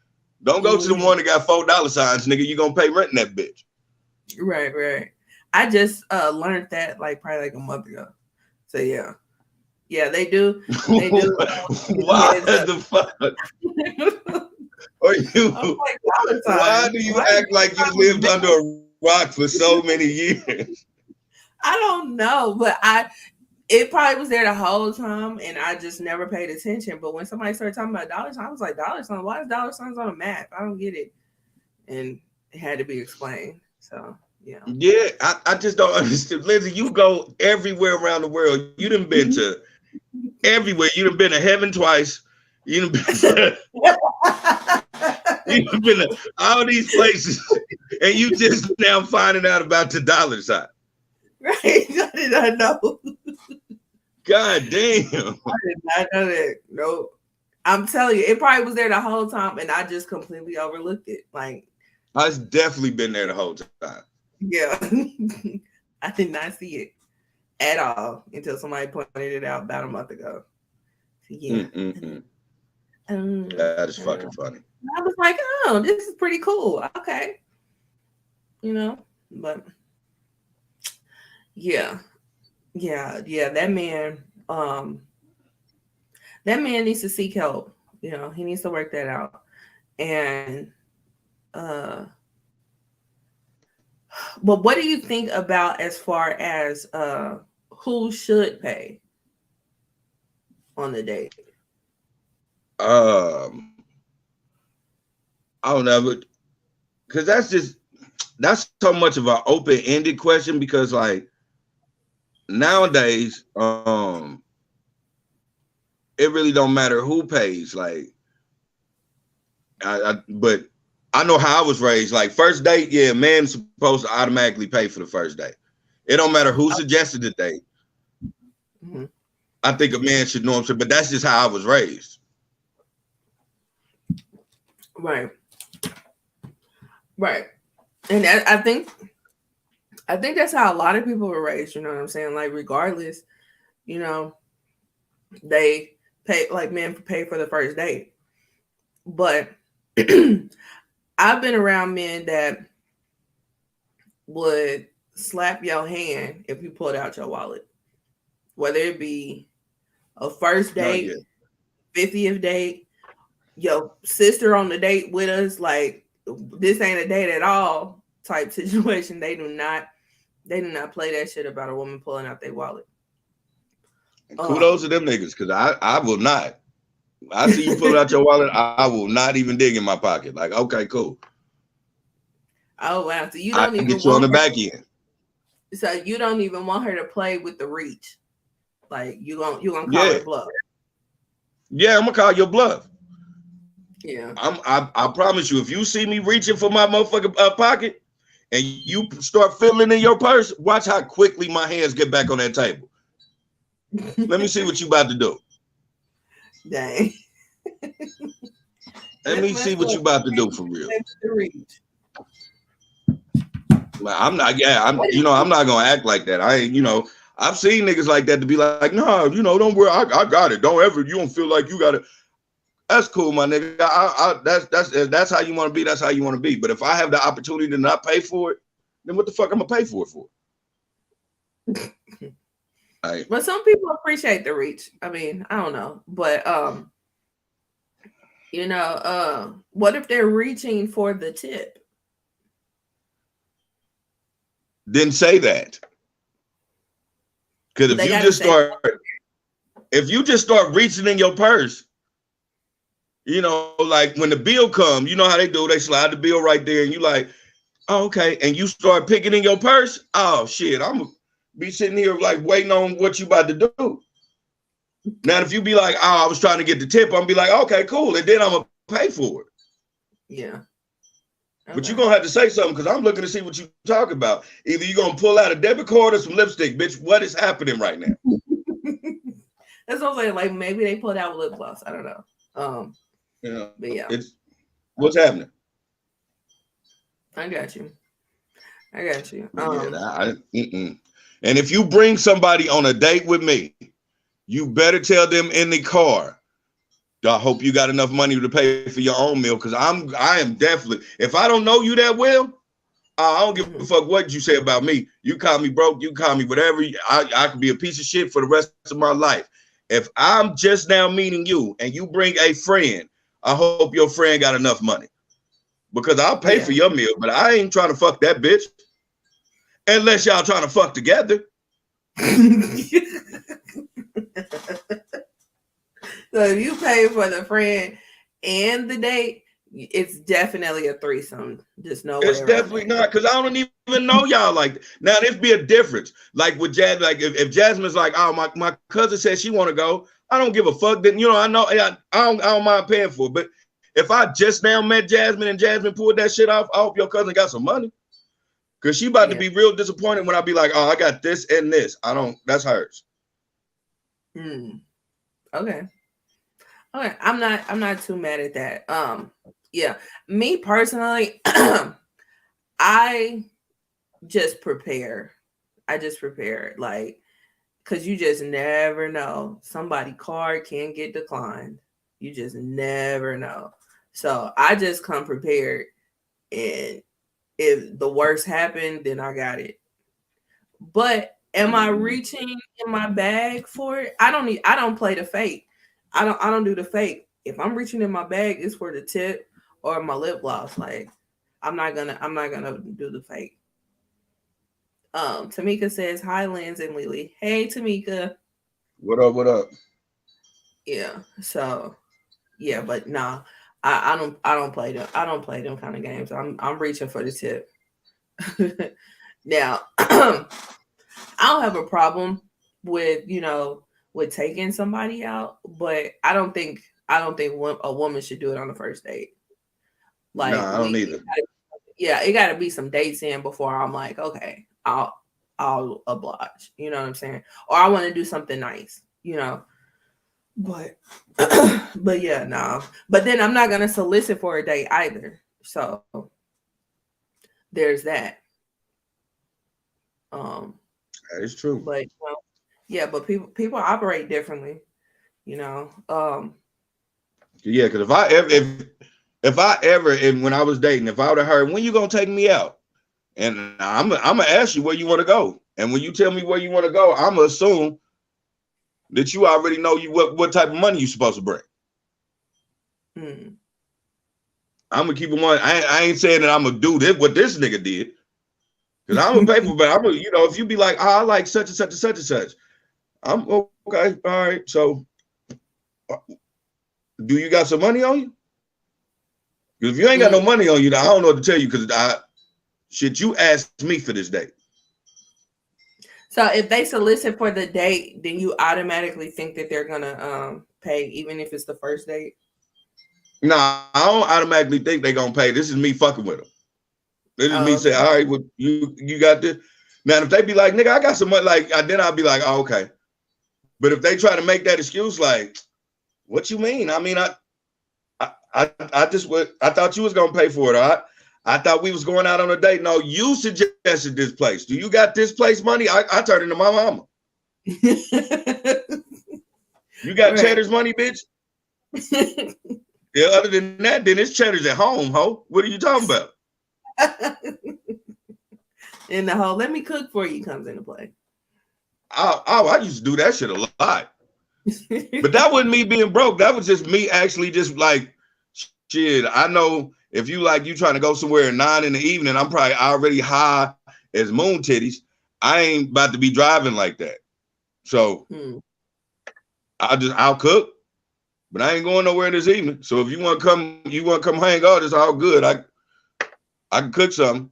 Don't go to the one that got $4 signs, nigga. You gonna pay rent in that bitch. Right. I just learned that like probably like a month ago. So yeah, they do. Why the fuck? Are you? Like, why do you act like you lived under a rock for so many years? I don't know, but it probably was there the whole time, and I just never paid attention. But when somebody started talking about dollar signs, I was like, dollar signs? Why is dollar signs on a map? I don't get it. And it had to be explained. So yeah. Yeah, I just don't understand. Lindsay, you go everywhere around the world. You done been to everywhere. You done been to heaven twice. You done been to, you done been to all these places, and you just now finding out about the dollar sign. Right? I did not know. God damn. I did not know that. Nope. I'm telling you, it probably was there the whole time, and I just completely overlooked it. Like, I've definitely been there the whole time. Yeah. I did not see it at all until somebody pointed it out about a month ago. So, yeah. That is fucking funny. I was like, oh, this is pretty cool. Okay. But yeah. That man needs to seek help. He needs to work that out. And but what do you think about as far as who should pay on the date? I don't know, because that's so much of an open-ended question, because like nowadays, it really don't matter who pays. Like, but I know how I was raised. Like first date, yeah, man's supposed to automatically pay for the first date. It don't matter who suggested the date. Mm-hmm. I think a man should know him, but that's just how I was raised. Right. And I think that's how a lot of people were raised. You know what I'm saying? Like regardless, they pay, like men pay for the first date. But I've been around men that would slap your hand if you pulled out your wallet, whether it be a first date, 50th date, your sister on the date with us, like this ain't a date at all type situation. They do not play that shit about a woman pulling out their wallet. Kudos to them niggas, because I will not. I see you pull out your wallet, I will not even dig in my pocket. Like, okay, cool. Oh wow! So you don't even get you on the back end. So you don't even want her to play with the reach. Like you gonna call her bluff. Yeah, I'm gonna call your bluff. Yeah. I promise you, if you see me reaching for my motherfucking pocket and you start fiddling in your purse, watch how quickly my hands get back on that table. Let me see what you about to do. Dang. Let me see what you about to do for real. I'm not, I'm not gonna act like that. I ain't, I've seen niggas like that to be like, no, don't worry, I got it. Don't ever, you don't feel like you got it. That's cool, my nigga. That's how you want to be. That's how you want to be. But if I have the opportunity to not pay for it, then what the fuck I'm gonna pay for it for? Right. But some people appreciate the reach. I mean, I don't know, but what if they're reaching for the tip? Then say that. Because if you just start reaching in your purse, like when the bill comes, you know how they do, they slide the bill right there and you like, oh, okay. And you start picking in your purse. Oh shit, I'm gonna be sitting here like waiting on what you about to do. Now, if you be like, oh, I was trying to get the tip, I'm gonna be like, okay, cool. And then I'm gonna pay for it. Yeah. Okay. But you're gonna have to say something because I'm looking to see what you talk about. Either you're gonna pull out a debit card or some lipstick, bitch. What is happening right now? That's what I'm saying. Like maybe they pulled out lip gloss. I don't know. But yeah. What's happening? I got you. And if you bring somebody on a date with me, you better tell them in the car, I hope you got enough money to pay for your own meal. Because I am definitely, if I don't know you that well, I don't give a fuck what you say about me. You call me broke, you call me whatever. I could be a piece of shit for the rest of my life. If I'm just now meeting you and you bring a friend, I hope your friend got enough money. Because I'll pay for your meal, but I ain't trying to fuck that bitch. Unless y'all trying to fuck together. So if you pay for the friend and the date, it's definitely a threesome. Just no way. It's definitely not, because I don't even know y'all like that. Now, there's be a difference. Like with Jazz, like if Jasmine's like, oh, my cousin said she want to go, I don't give a fuck. Then I know I don't mind paying for it. But if I just now met Jasmine and Jasmine pulled that shit off, I hope your cousin got some money. Because she about to be real disappointed when I be like, oh, I got this and this. That's hers. Okay. I'm not too mad at that. Yeah. Me personally, I just prepare. Like, because you just never know. Somebody's card can get declined. You just never know. So I just come prepared, and if the worst happened, then I got it. But am I reaching in my bag for it? I don't play the fake. I don't do the fake. If I'm reaching in my bag, it's for the tip or my lip gloss. Like I'm not gonna do the fake. Tamika says hi, Lens and Lily. Hey, Tamika. What up? Yeah. So yeah, but nah, I don't play them. I don't play them kind of games. I'm reaching for the tip. Now, I don't have a problem with with taking somebody out, but I don't think a woman should do it on the first date. Like, no, I don't either. It got to be some dates in before I'm like, okay, I'll oblige. You know what I'm saying? Or I want to do something nice. But but yeah, no. But then I'm not gonna solicit for a date either. So there's that. That is true. But yeah, but people operate differently. Yeah, because if I ever and when I was dating, if I would have heard, when you gonna take me out? And I'm gonna ask you where you want to go. And when you tell me where you want to go, I'm gonna assume that you already know what type of money you're supposed to bring. I'm gonna keep it one. I ain't saying that I'm gonna do this what this nigga did, because I'm gonna pay for. But I'm gonna, if you be like, oh, I like such and such and such and such, I'm okay. All right. So, do you got some money on you? Because if you ain't got no money on you, I don't know what to tell you. Because you asked me for this date. So if they solicit for the date, then you automatically think that they're gonna pay, even if it's the first date? No, I don't automatically think they're gonna pay. This is me fucking with them. They just Oh, me say, okay. all right, well, you got this. Now, if they be like, nigga, I got some money, like, then I'll be like, oh, okay. But if they try to make that excuse, like, what you mean? I mean, I just would. I thought you was gonna pay for it. All right. I thought we was going out on a date. No, you suggested this place. Do you got this place money? I turned into my mama. You got Right. Cheddar's money, bitch? Yeah, other than that, then it's Cheddar's at home, ho. What are you talking about? And the whole "let me cook for you" comes into play. I used to do that shit a lot. But that wasn't me being broke. That was just me actually just like, shit, I know if you trying to go somewhere at 9 in the evening, I'm probably already high as moon titties. I ain't about to be driving like that. So I'll cook, but I ain't going nowhere this evening. So if you want to come hang out, it's all good. I can cook something.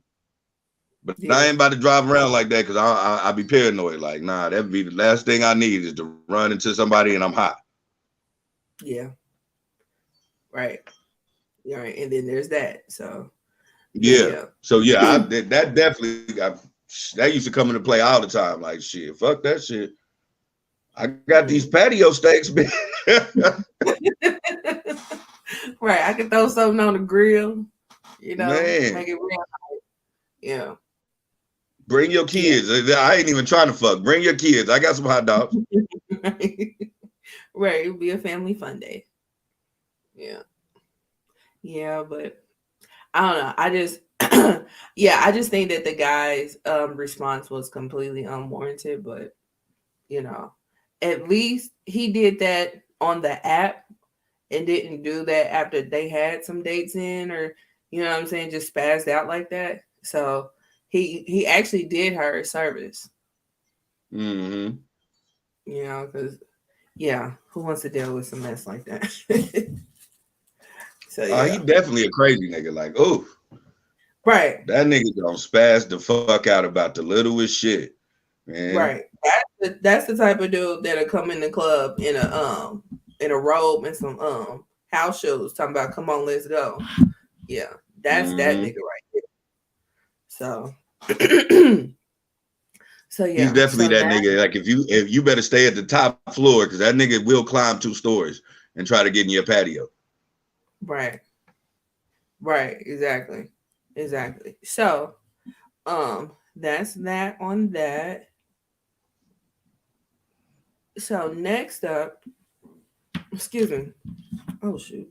But I ain't about to drive around like that because I be paranoid. Like, nah, that'd be the last thing I need is to run into somebody and I'm hot. Yeah. Right. All right. And then there's that. So yeah. So yeah, that definitely that used to come into play all the time. Like, shit, fuck that shit. I got these patio steaks, man. Right. I can throw something on the grill, you know, Man. make it real hot. Yeah. Bring your kids. Yeah. I ain't even trying to fuck. Bring your kids. I got some hot dogs. Right. It would be a family fun day. Yeah. Yeah, but I don't know. I just I just think that the guy's response was completely unwarranted, but you know, at least he did that on the app and didn't do that after they had some dates in, or you know what I'm saying, just spazzed out like that. So he actually did her a service. Mm-hmm. You know, because who wants to deal with some mess like that? So he definitely a crazy nigga. Like, oh, right. That nigga gonna spaz the fuck out about the littlest shit, man. Right. That's the type of dude that'll come in the club in a robe and some house shoes, talking about come on, let's go. Yeah, that's that nigga right there. So so yeah. He's definitely that nigga. Like if you better stay at the top floor because that nigga will climb 2 stories and try to get in your patio. Right. Right, exactly. So that's that on that. So next up, excuse me. Oh shoot.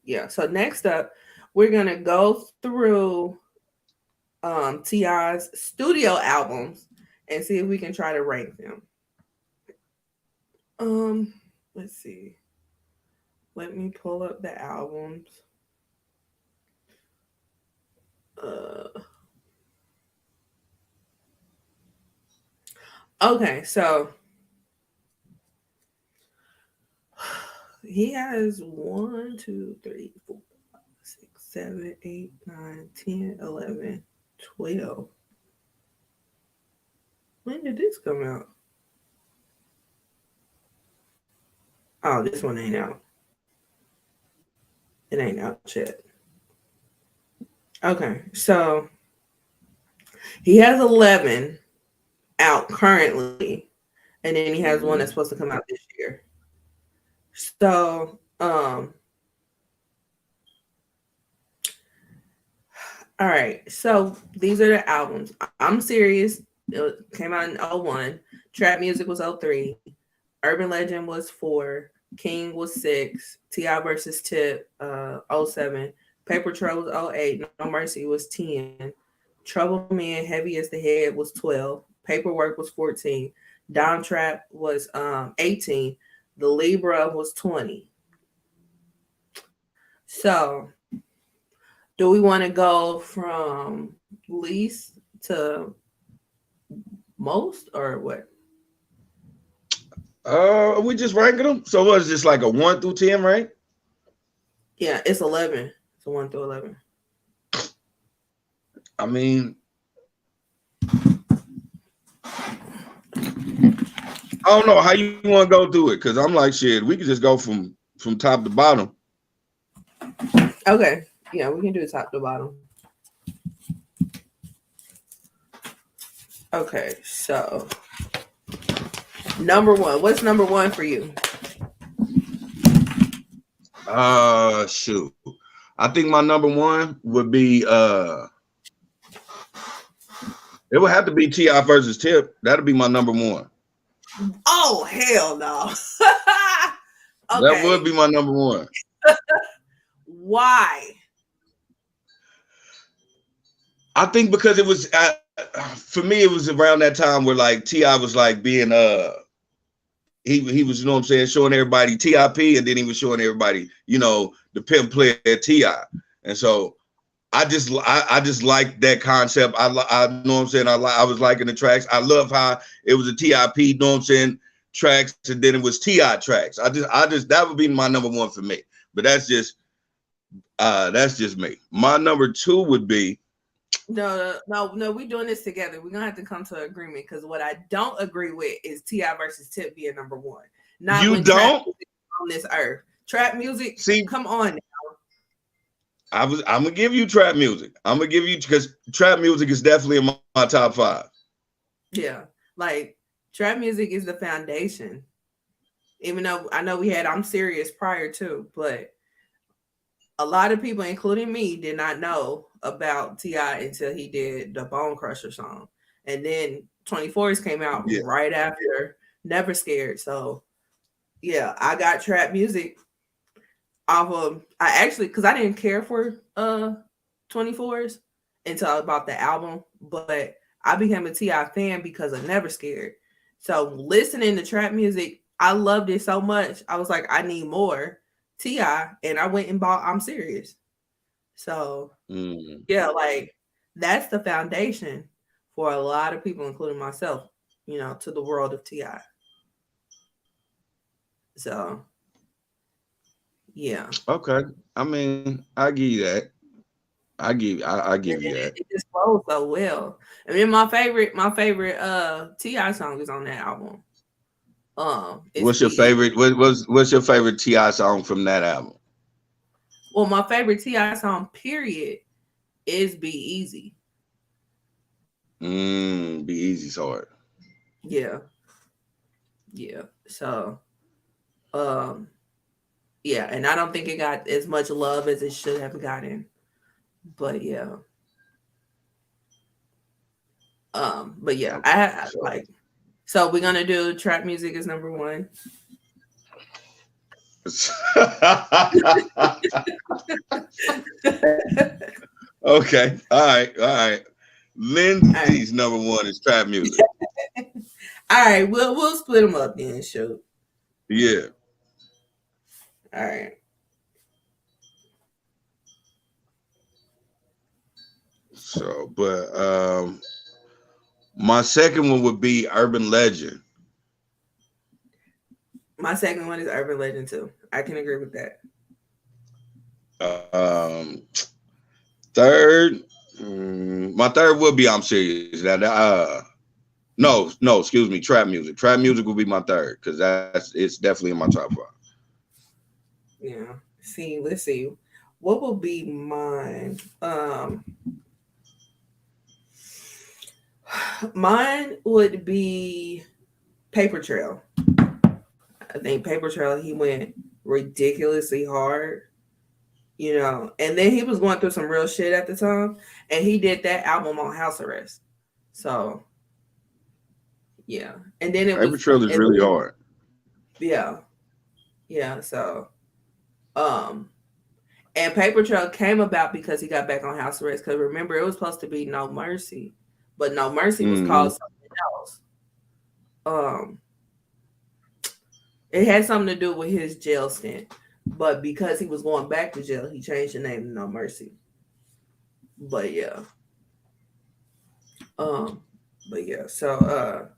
Yeah. So next up, we're gonna go through T.I.'s studio albums and see if we can try to rank them. Let's see. Let me pull up the albums. Okay, so he has 1, 2, 3, 4, 5, 6, 7, 8, 9, 10, 11, 12. When did this come out? Oh, this one ain't out. It ain't out yet. Okay, so he has 11 out currently, and then he has one that's supposed to come out this year. So, all right. So these are the albums. I'm Serious. It came out in 01. Trap Music was 03. Urban Legend was 4. King was 6. T.I. versus Tip 07. Paper Trail was 08. No Mercy was 10. Trouble Me and Heavy as the Head was 12. Paperwork was 14. Down Trap was 18. The Libra was 20. So do we want to go from least to most or what? We just ranking them. So what is this, like a 1 through 10, right? Yeah, it's 11. It's a 1 through 11. I mean, I don't know how you want to go through it because I'm like, shit, we could just go from top to bottom. Okay. Yeah, we can do top to bottom. Okay, so number one. What's number one for you? Shoot. I think my number one would be it would have to be T.I. versus Tip. That'd be my number one. Oh hell no. That would be my number one. Why? I think because it was for me, it was around that time where like T.I. was like being he was, you know what I'm saying, showing everybody TIP, and then he was showing everybody, you know, the pimp player T.I. And so I just like that concept. I know what I'm saying. I was liking the tracks. I love how it was a TIP, you know what I'm saying, tracks, and then it was T.I. tracks. I just that would be my number one for me. But that's just me. My number two would be No, we're doing this together. We're gonna have to come to an agreement because what I don't agree with is T.I. versus Tip being number one. Not you when don't on this earth. Trap music. See, come on now. I'm gonna give you trap music. I'm gonna give you, because trap music is definitely in my top 5. Yeah, like trap music is the foundation. Even though I know we had I'm Serious prior to, but a lot of people, including me, did not know about T.I. until he did the Bone Crusher song. And then 24s came out right after Never Scared. So yeah, I got trap music off of, because I didn't care for 24s until I bought the album, but I became a T.I. fan because of Never Scared. So listening to trap music, I loved it so much. I was like, I need more T.I., and I went and bought I'm Serious. So yeah, like that's the foundation for a lot of people, including myself, you know, to the world of T.I. So yeah. Okay. I mean, I give you that. I give you that. It just flows so well. I mean, my favorite T.I. song is on that album. What's your favorite? What's your favorite T.I. song from that album? Well, my favorite T.I. song, period, is Be Easy. Be Easy's hard. Yeah. So, yeah, and I don't think it got as much love as it should have gotten. But yeah. But yeah, I like. So we're gonna do trap music as number one. Okay. All right. Lindsay's number one is trap music. All right, we'll split them up then, shoot. Yeah. All right. So, but my second one would be Urban Legend. My second one is Urban Legend too. I can agree with that. Third, my third would be I'm Serious. No, excuse me, trap music. Trap music will be my third because it's definitely in my top 5. Yeah. See, let's see. What will be mine? Mine would be Paper Trail. I think Paper Trail, he went ridiculously hard, you know, and then he was going through some real shit at the time, and he did that album on house arrest. So yeah, and then Paper Trail is really hard. Yeah. So, and Paper Trail came about because he got back on house arrest. Because remember, it was supposed to be No Mercy, but No Mercy was called something else. It had something to do with his jail stint, but because he was going back to jail, he changed the name to No Mercy. But yeah. But yeah, so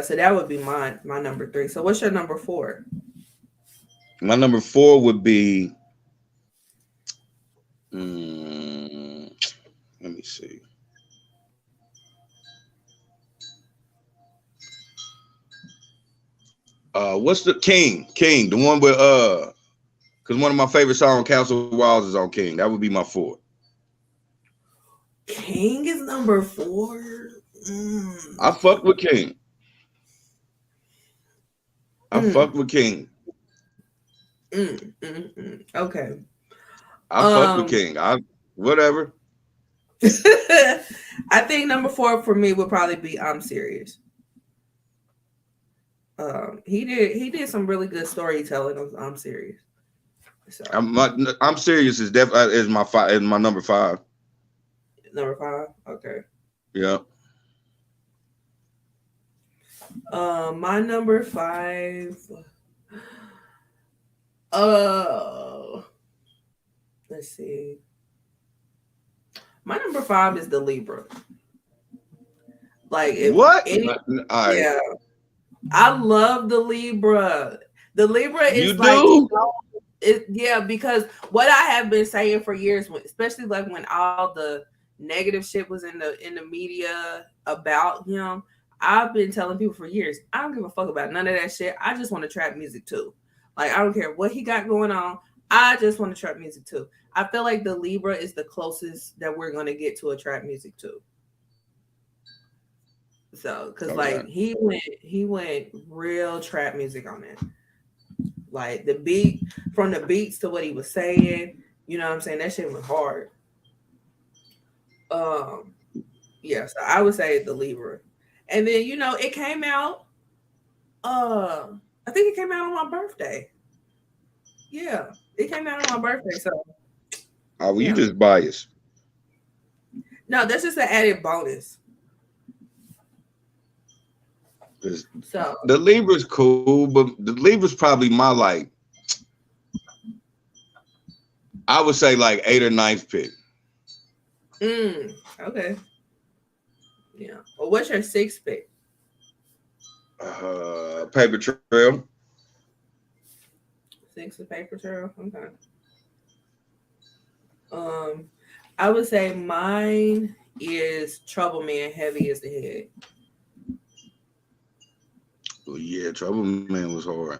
so that would be my number 3. So what's your number 4? My number 4 would be let me see. What's the King, the one with because one of my favorite songs, Council Walls, is on King. That would be my 4. King is number 4. I fuck with King. I fuck with King. Okay. I fuck with King. Whatever. I think number 4 for me would probably be I'm Serious. He did some really good storytelling on I'm Serious. So I'm Serious is my number 5. Number 5. Okay. Yeah. My number 5. Let's see. My number 5 is the Libra. Like What? Yeah, I love the Libra. The Libra is because what I have been saying for years, especially like when all the negative shit was in the media about him, I've been telling people for years, I don't give a fuck about none of that shit. I just want to trap music too. Like, I don't care what he got going on. I just want to trap music too. I feel like the Libra is the closest that we're going to get to a trap music too. So, because like he went real trap music on it. Like the beat, from the beats to what he was saying, you know what I'm saying? That shit was hard. Yeah, so I would say the Libra. And then, it came out, I think it came out on my birthday. Yeah, it came out on my birthday. So you just biased. No, that's just an added bonus. So the Libra's cool, but the Libra's probably my I would say 8th or 9th pick. Okay. Yeah. Well, what's your 6th pick? Paper Trail. 6 of Paper Trail. Okay. I would say mine is Trouble Man, Heavy as the Head. Well, yeah, Trouble Man was hard.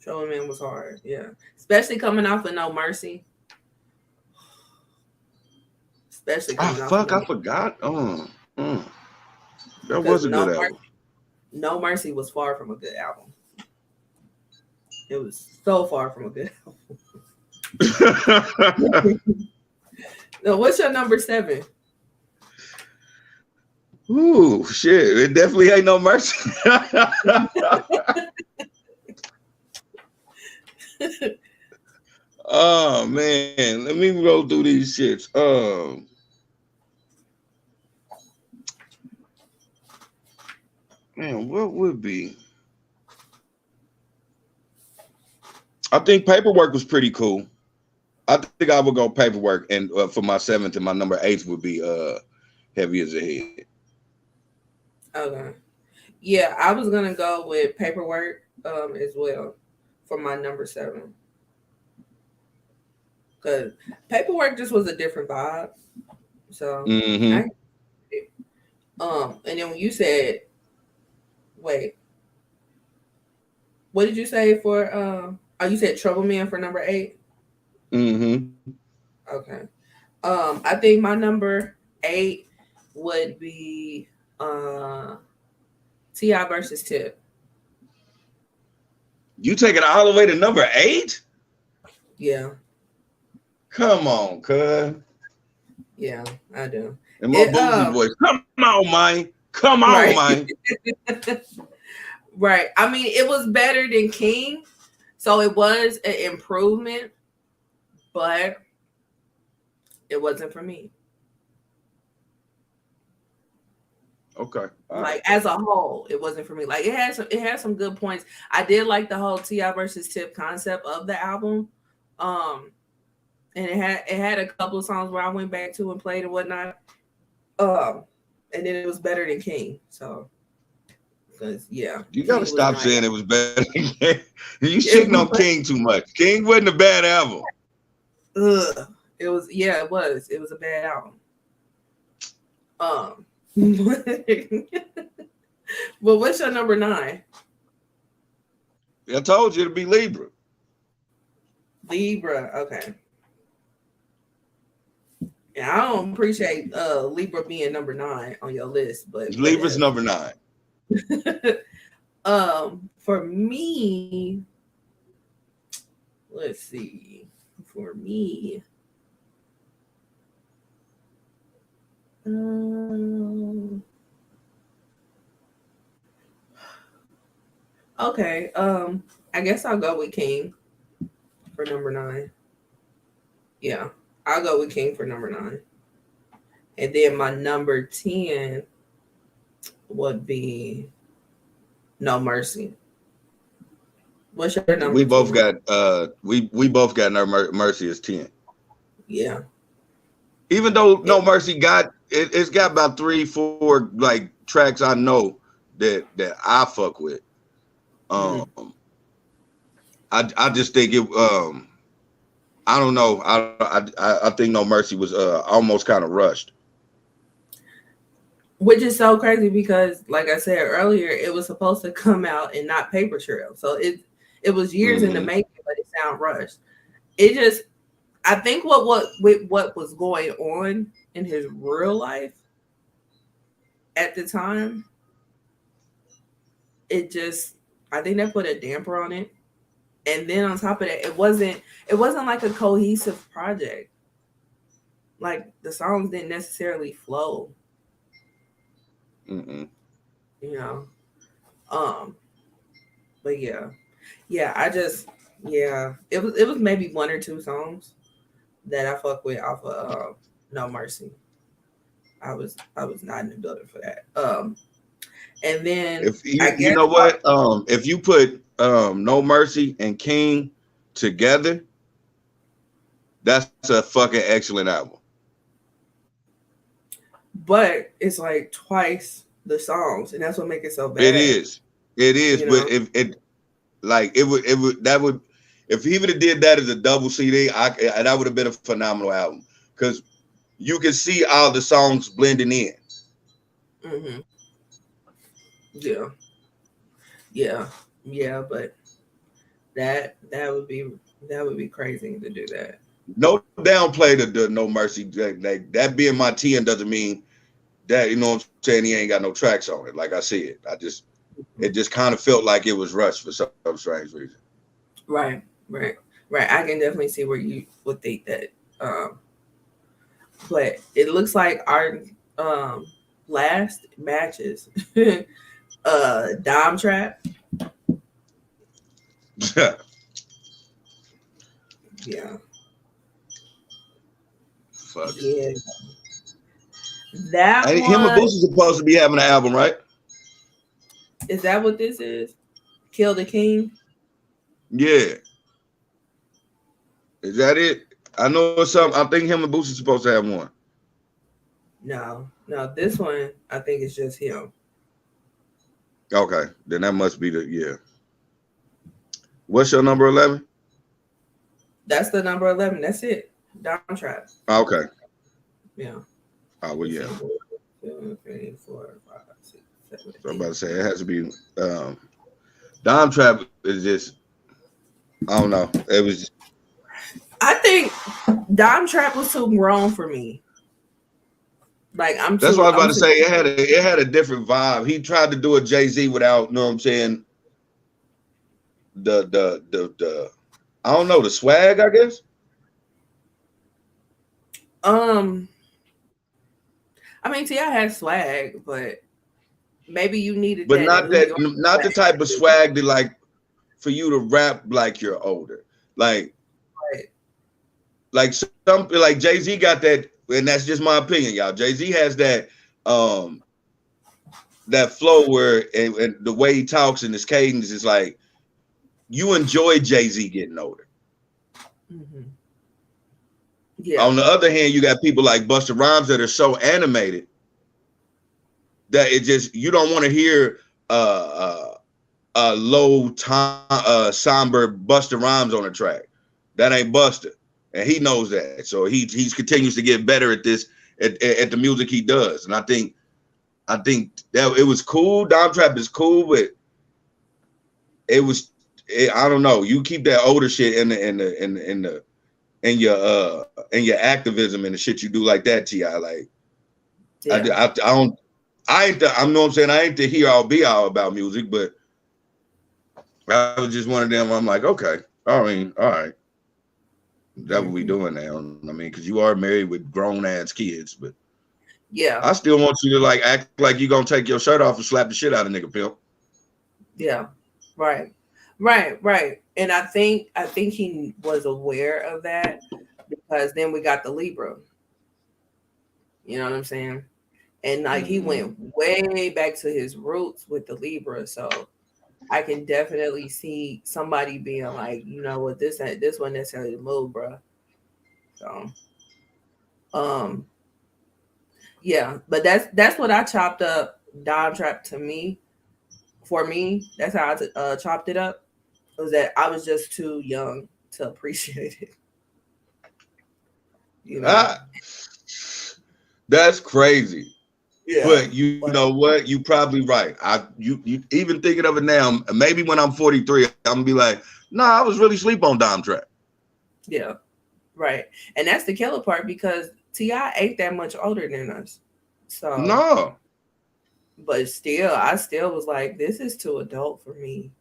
Trouble Man was hard, yeah. Especially coming off of No Mercy. Especially coming off of I forgot. That was a good album. No Mercy was far from a good album. It was so far from a good album. No, what's your number 7? Ooh, shit. It definitely ain't No Mercy. Oh, man. Let me roll through these shits. Man, what would be? I think Paperwork was pretty cool. I think I would go Paperwork, and for my 7th and my number 8 would be Heavy as a Head. Okay. Yeah, I was gonna go with Paperwork as well for my number 7. Because Paperwork just was a different vibe. So and then when you said, wait, what did you say for you said Trouble Man for number 8? Okay. I think my number 8 would be T.I. versus Tip. You take it all the way to number 8? Yeah. Come on, cuz. Yeah, I do. And my Boosie voice. Come on, man. Come on, man. Right. I mean, it was better than King, so it was an improvement, but it wasn't for me. Okay. Like as a whole, it wasn't for me. Like it had some good points. I did like the whole T.I. versus Tip concept of the album. And it had a couple of songs where I went back to and played and whatnot. And then it was better than King. So because you gotta stop saying it was better than King. You shitting on King too much. King wasn't a bad album. It was it was a bad album. But what's your number 9? I told you to be Libra. Libra, okay. And I don't appreciate Libra being number 9 on your list, but Libra's whatever. number 9. For me, let's see. For me, okay. I guess I'll go with King for number 9. Yeah, I'll go with King for number 9. And then my number 10 would be No Mercy. What's your number We both 10? got we both got No Mercy as 10. Yeah. Even though Yeah. No Mercy got it's got about 3-4 like tracks I know that I fuck with. I just think it I don't know. I think No Mercy was almost kind of rushed. Which is so crazy because, like I said earlier, it was supposed to come out and not Paper Trail. So it was years in the making, but it sound rushed. It just, I think what was going on in his real life at the time, I think that put a damper on it. And then on top of that, it wasn't like a cohesive project. Like the songs didn't necessarily flow. Mm-mm. You know. But yeah, it was maybe 1 or 2 songs that I fuck with off of No Mercy. I was not in the building for that. And then If I you guess know what, if you put No Mercy and King together, that's a fucking excellent album. but it's like twice the songs, and that's what makes it so bad. It is, You but know? if it like it would that would if he would have did that as a double CD, that would have been a phenomenal album because you can see all the songs blending in. Mm-hmm. Yeah, but that would be crazy to do that. No downplay the No Mercy. Like that being my 10 doesn't mean that, you know what I'm saying, he ain't got no tracks on it. Like I see it. It just kind of felt like it was rushed for some strange reason. Right. I can definitely see where you would think that. But it looks like our last matches, Dom Trap. Yeah. Fuck. Yeah. That And one, him and Boosie's supposed to be having an album, right? is that what this is? Kill the King? Yeah. Is that it? I know it's something. I think him and Boosie's supposed to have one. No, this one I think it's just him. Okay, then that must be yeah. What's your number 11? That's the number 11. That's it. Dom Trap. Okay. Yeah. Oh well, yeah. 2, 3, 4, 5, 6, 7. So I'm about to say it has to be. Dom Trap is just. I don't know. It was. I think Dom Trap was too grown for me. Like That's what I was about to say. It had a different vibe. He tried to do a Jay-Z without, you know what I'm saying? The I don't know, the swag, I guess. I mean, T.I. had swag, but maybe you needed But that. not the type of swag that like for you to rap like you're older. Like some like Jay-Z got that, and that's just my opinion, y'all. Jay-Z has that that flow where and the way he talks and his cadence is like you enjoy Jay-Z getting older. Mm-hmm. Yeah. On the other hand, you got people like Busta Rhymes that are so animated that it just you don't want to hear a low time somber Busta Rhymes on a track. That ain't Busta, and he knows that. So he continues to get better at this at the music he does. And I think that it was cool. Dom Trap is cool, but I don't know. You keep that older shit in the and your activism and the shit you do like that, T.I. Like Yeah. I'm know what I'm saying, I ain't the hear all be all about music, but I was just one of them. I'm like, okay, I mean, all right, that's what we doing now. I mean, because you are married with grown ass kids, but Yeah. I still want you to like act like you gonna take your shirt off and slap the shit out of nigga, pimp. Yeah. Right. Right. And I think he was aware of that because then we got the Libra. You know what I'm saying? And like he went way back to his roots with the Libra. So I can definitely see somebody being like, you know what, this wasn't necessarily the move, bro. So yeah, but that's what I chopped up Dime Trap to me. For me, that's how I chopped it up. It was that I was just too young to appreciate it. You know? That's crazy. Yeah. But you know what? You probably right. You even thinking of it now, maybe when I'm 43, I'm gonna be like, nah, I was really sleep on Dime Trap. Yeah. Right. And that's the killer part because T.I. ain't that much older than us. So no. But still, I still was like, this is too adult for me.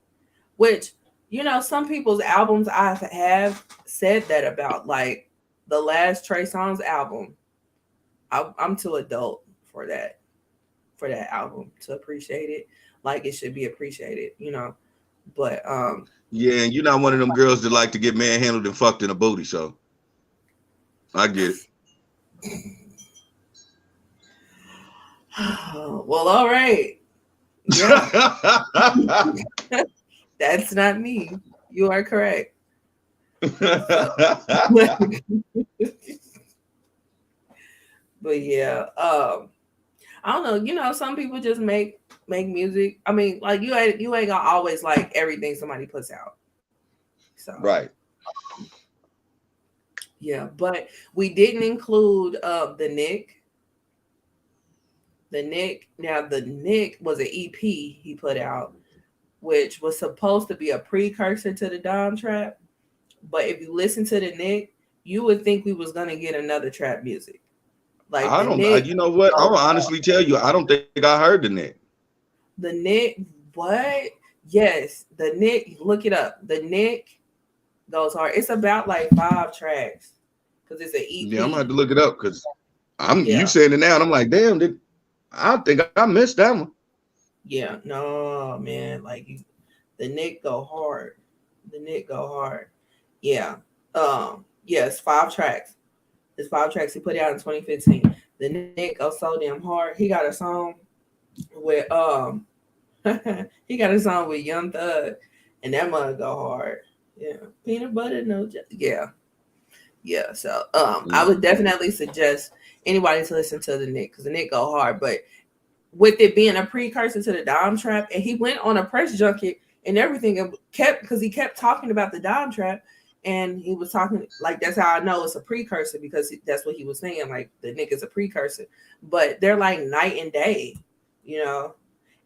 Which, you know, some people's albums I have said that about. Like the last Trey Songz album. I'm too adult for that album to appreciate it like it should be appreciated, you know. But yeah, and you're not one of them girls that like to get manhandled and fucked in a booty, so I get it. Well, all right. Yeah. That's not me. You are correct. But yeah, I don't know. You know, some people just make music. I mean, like you ain't gonna always like everything somebody puts out. So right. Yeah, but we didn't include the Nick. The Nick. Now the Nick was an EP he put out, which was supposed to be a precursor to the Dom Trap. But if you listen to the Nick, you would think we was gonna get another trap music. Like I the don't. Nick. You know what? I'll honestly tell you, I don't think I heard the Nick. The Nick. What? Yes, the Nick. Look it up. The Nick goes hard. It's about like 5 tracks because it's an EP. Yeah, I'm gonna have to look it up because you saying it now, and I'm like, damn, I think I missed that one. Yeah, no, man. Like the Nick go hard. The Nick go hard. Yeah. Yeah, it's 5 tracks. It's 5 tracks he put out in 2015. The Nick goes so damn hard. He got a song with he got a song with Young Thug, and that mother go hard. Yeah, peanut butter, no, yeah. So I would definitely suggest anybody to listen to the Nick because the Nick go hard. But with it being a precursor to the Dom Trap, and he went on a press junket and everything, and he kept talking about the Dom Trap, and he was talking like that's how I know it's a precursor because that's what he was saying. Like the Nick is a precursor, but they're like night and day, you know.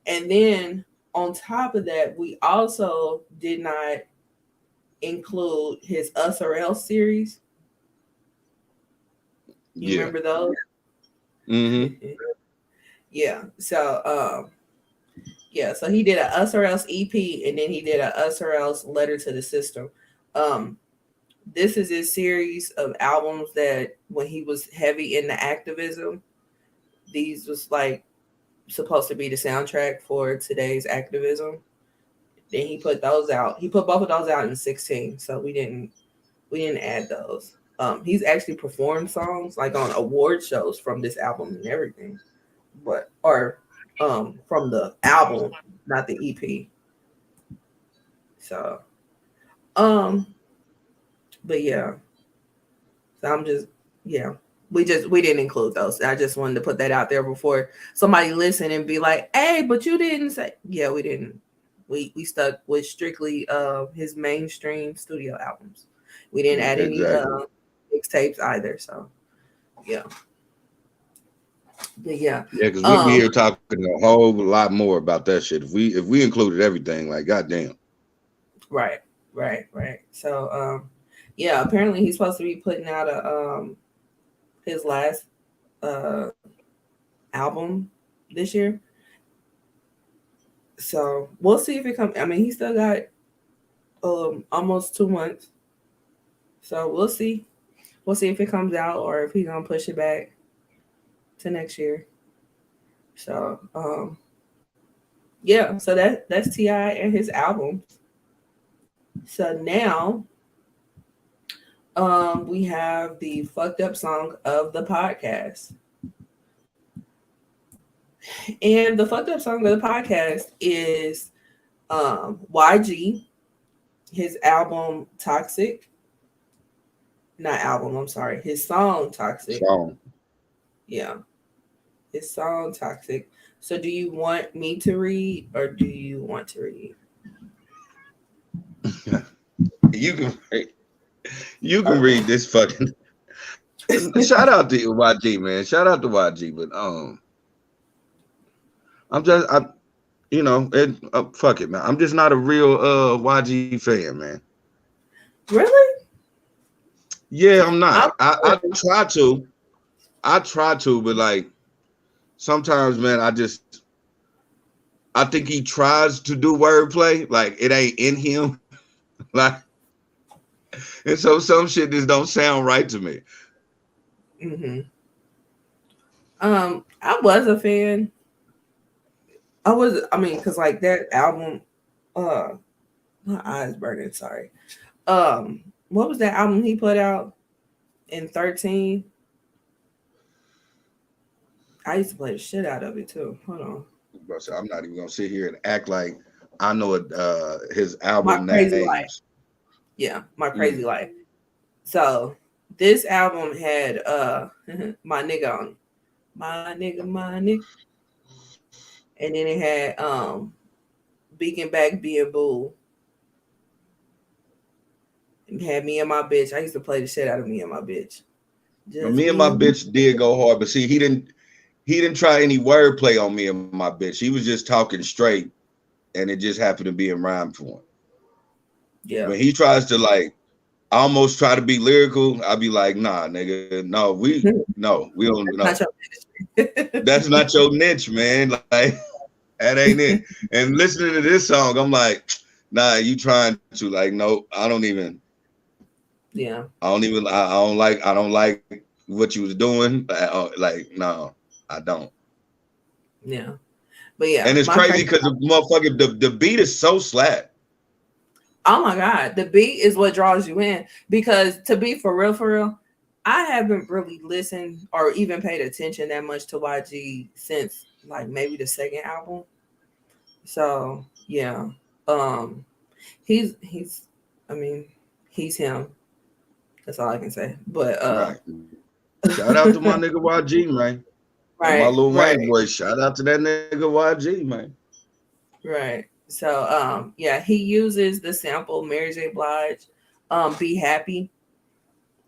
And then on top of that, we also did not include his Us or Else series. You remember those? Mm-hmm. Yeah. So so he did a Us or Else EP, and then he did a Us or Else Letter to the System. This is his series of albums that when he was heavy into activism, these was like supposed to be the soundtrack for today's activism. Then he put those out. He put both of those out in 2016, so we didn't add those. He's actually performed songs like on award shows from this album and everything, but from the album, not the EP. So, but yeah. So I'm just we didn't include those. I just wanted to put that out there before somebody listen and be like, "Hey, but you didn't say." Yeah, we didn't. We stuck with strictly his mainstream studio albums. We didn't add any mixtapes either. So yeah. But yeah. Yeah, because we'd be here talking a whole lot more about that shit if we included everything. Like, goddamn. Right. So Yeah, apparently he's supposed to be putting out a his last uh album this year. So we'll see if it comes. I mean, he still got almost 2 months. So we'll see. We'll see if it comes out or if he's gonna push it back to next year. So yeah, so that's T.I. and his albums. So now we have the fucked up song of the podcast. And the fucked up song of the podcast is YG, his album Toxic. Not album, I'm sorry. His song Toxic. Song. Yeah. His song Toxic. So do you want me to read or do you want to read? You can read this fucking. Shout out to YG, man. Shout out to YG, but fuck it, man. I'm just not a real YG fan, man. Really? Yeah, I'm not. I try to, but like sometimes, man, I think he tries to do wordplay, like it ain't in him. Like, and so some shit just don't sound right to me. Mm-hmm. I was a fan. Because like that album, my eyes burning, sorry. What was that album he put out in 13? I used to play the shit out of it too. Hold on. I'm not even gonna sit here and act like I know his My album Crazy names. Life. Yeah, My Crazy Life. So this album had my nigga on it. My nigga. And then it had Beacon Back being Boo. It had Me and My Bitch. I used to play the shit out of Me and My Bitch. Me and My Bitch did go hard, but see, he didn't try any wordplay on Me and My Bitch. He was just talking straight, and it just happened to be in rhyme for him. Yeah. When he tries to like almost try to be lyrical, I'll be like, nah, nigga, no, we don't know. That's not your niche, man. Like that ain't it. And listening to this song, I'm like, nah, you trying to like, no, I don't like what you was doing. Like, no, I don't. Yeah. But yeah. And it's crazy because the motherfucker, the beat is so slap. Oh my God. The beat is what draws you in. Because to be for real, I haven't really listened or even paid attention that much to YG since like maybe the second album. So yeah. He's him. That's all I can say. But right. Shout out to my nigga YG, man. Right. And my little Wayne boy. Shout out to that nigga YG, man. Right. So yeah, he uses the sample Mary J. Blige, Be Happy.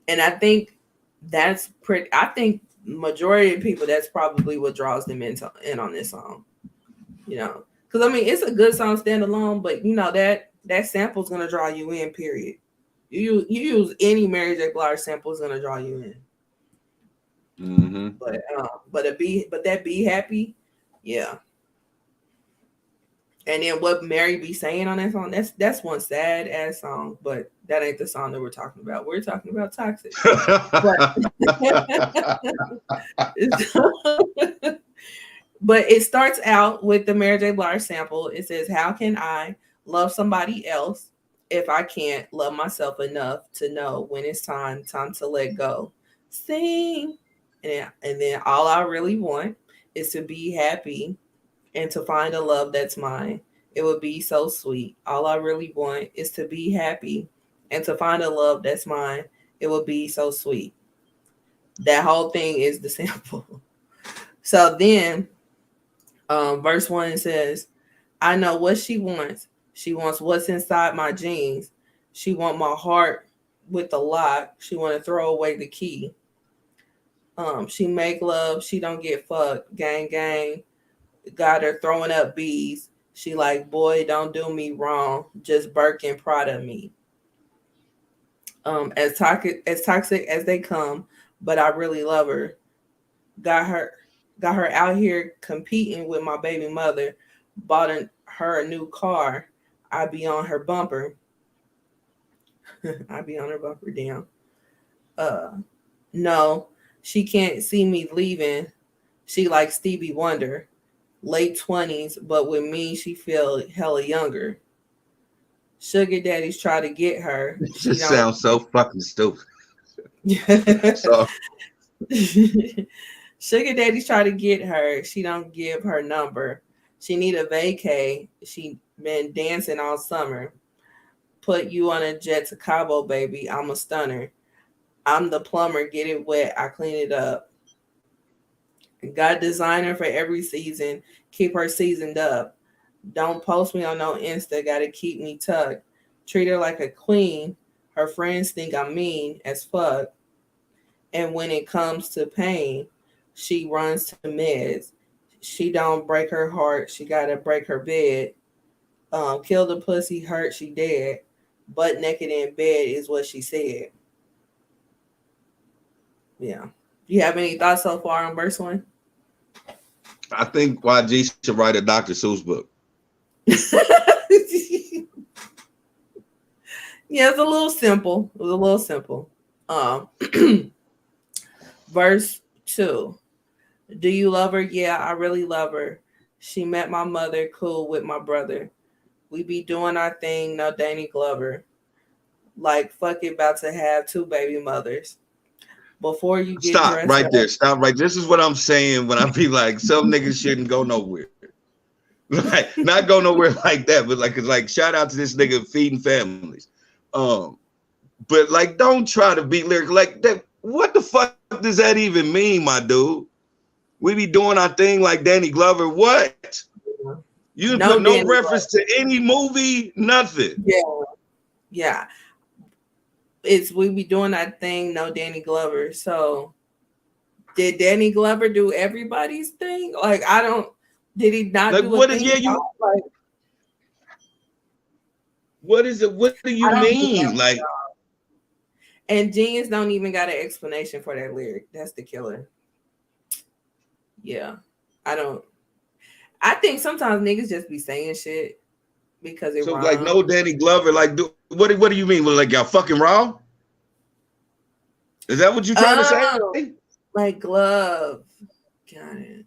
And I think that's pretty. I think majority of people, that's probably what draws them in on this song. You know, because I mean it's a good song standalone, but you know that sample is gonna draw you in. Period. You use any Mary J. Blige sample is gonna draw you in. Mm-hmm. But that Be Happy, yeah. And then what Mary be saying on that song, that's one sad ass song, but that ain't the song that we're talking about. We're talking about Toxic. But it starts out with the Mary J. Blige sample. It says, "How can I love somebody else if I can't love myself enough to know when it's time to let go? Sing." And then all I really want is to be happy and to find a love that's mine. It would be so sweet. All I really want is to be happy and to find a love that's mine. It would be so sweet. That whole thing is the sample. So then verse 1 says, "I know what she wants. She wants what's inside my jeans. She want my heart with the lock. She want to throw away the key. She make love. She don't get fucked. Gang, gang. Got her throwing up bees. She like, boy, don't do me wrong. Just Birkin proud of me." As toxic as they come, but I really love her. Got her got her out here competing with my baby mother. Her a new car. I be on her bumper. I be on her bumper down. Uh no, she can't see me leaving. She like Stevie Wonder, late 20s, but with me she feel hella younger. Sugar daddies try to get her. This She just don't. sounds so fucking stupid. So Sugar daddies try to get her. She don't give her number. She need a vacay. She been dancing all summer. Put you on a jet to Cabo, baby. I'm a stunner. I'm the plumber. Get it wet. I clean it up. Got designer for every season. Keep her seasoned up. Don't post me on no Insta. Gotta keep me tucked. Treat her like a queen. Her friends think I'm mean as fuck. And when it comes to pain, she runs to meds. She don't break her heart. She gotta break her bed. Kill the pussy, hurt, she dead. Butt naked in bed is what she said. Yeah. You have any thoughts so far on verse one? I think YG should write a Dr. Seuss book. Yeah, it's a little simple. It was a little simple. Um, verse 2. Do you love her? Yeah, I really love her. She met my mother, cool with my brother. We be doing our thing, no Danny Glover. Like, fuck it, about to have two baby mothers. Before you get Stop dressed right up. there. Stop right. This is what I'm saying when I be like, some niggas shouldn't go nowhere. Like, not go nowhere like that, but like, it's like, shout out to this nigga feeding families. Um, but like, don't try to be lyrical like that. What the fuck does that even mean, my dude? We be doing our thing like Danny Glover. What? You didn't No put no Danny reference Glover. to any movie, nothing. Yeah. Yeah. It's we be doing that thing, no Danny Glover. So did Danny Glover do everybody's thing? Like I don't did he not Like, do a what is thing? yeah, you Like what is it? What do you I don't get mean? that. Like, And Genius don't even got an explanation for that lyric. That's the killer. Yeah. I think sometimes niggas just be saying shit because it so like rhymes. no Danny Glover, like what do you mean? Well, like y'all fucking raw? Is that what you trying to Oh, say? like glove. Got it.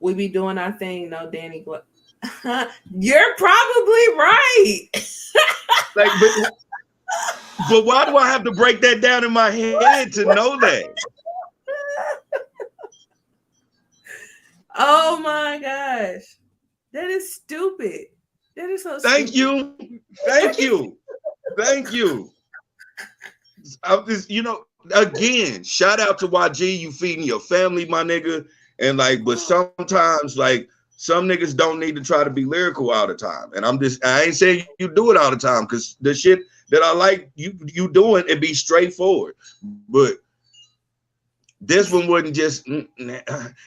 We be doing our thing, no Danny Glove. You're probably right. Like, but why do I have to break that down in my head to know that? Oh my gosh. That is stupid. That is so Thank stupid. you. Thank you. Thank you. I'm just, again, shout out to YG, you feeding your family, my nigga. And like, but sometimes like some niggas don't need to try to be lyrical all the time. And I ain't saying you do it all the time because the shit that I like you doing it be straightforward. But this one wouldn't just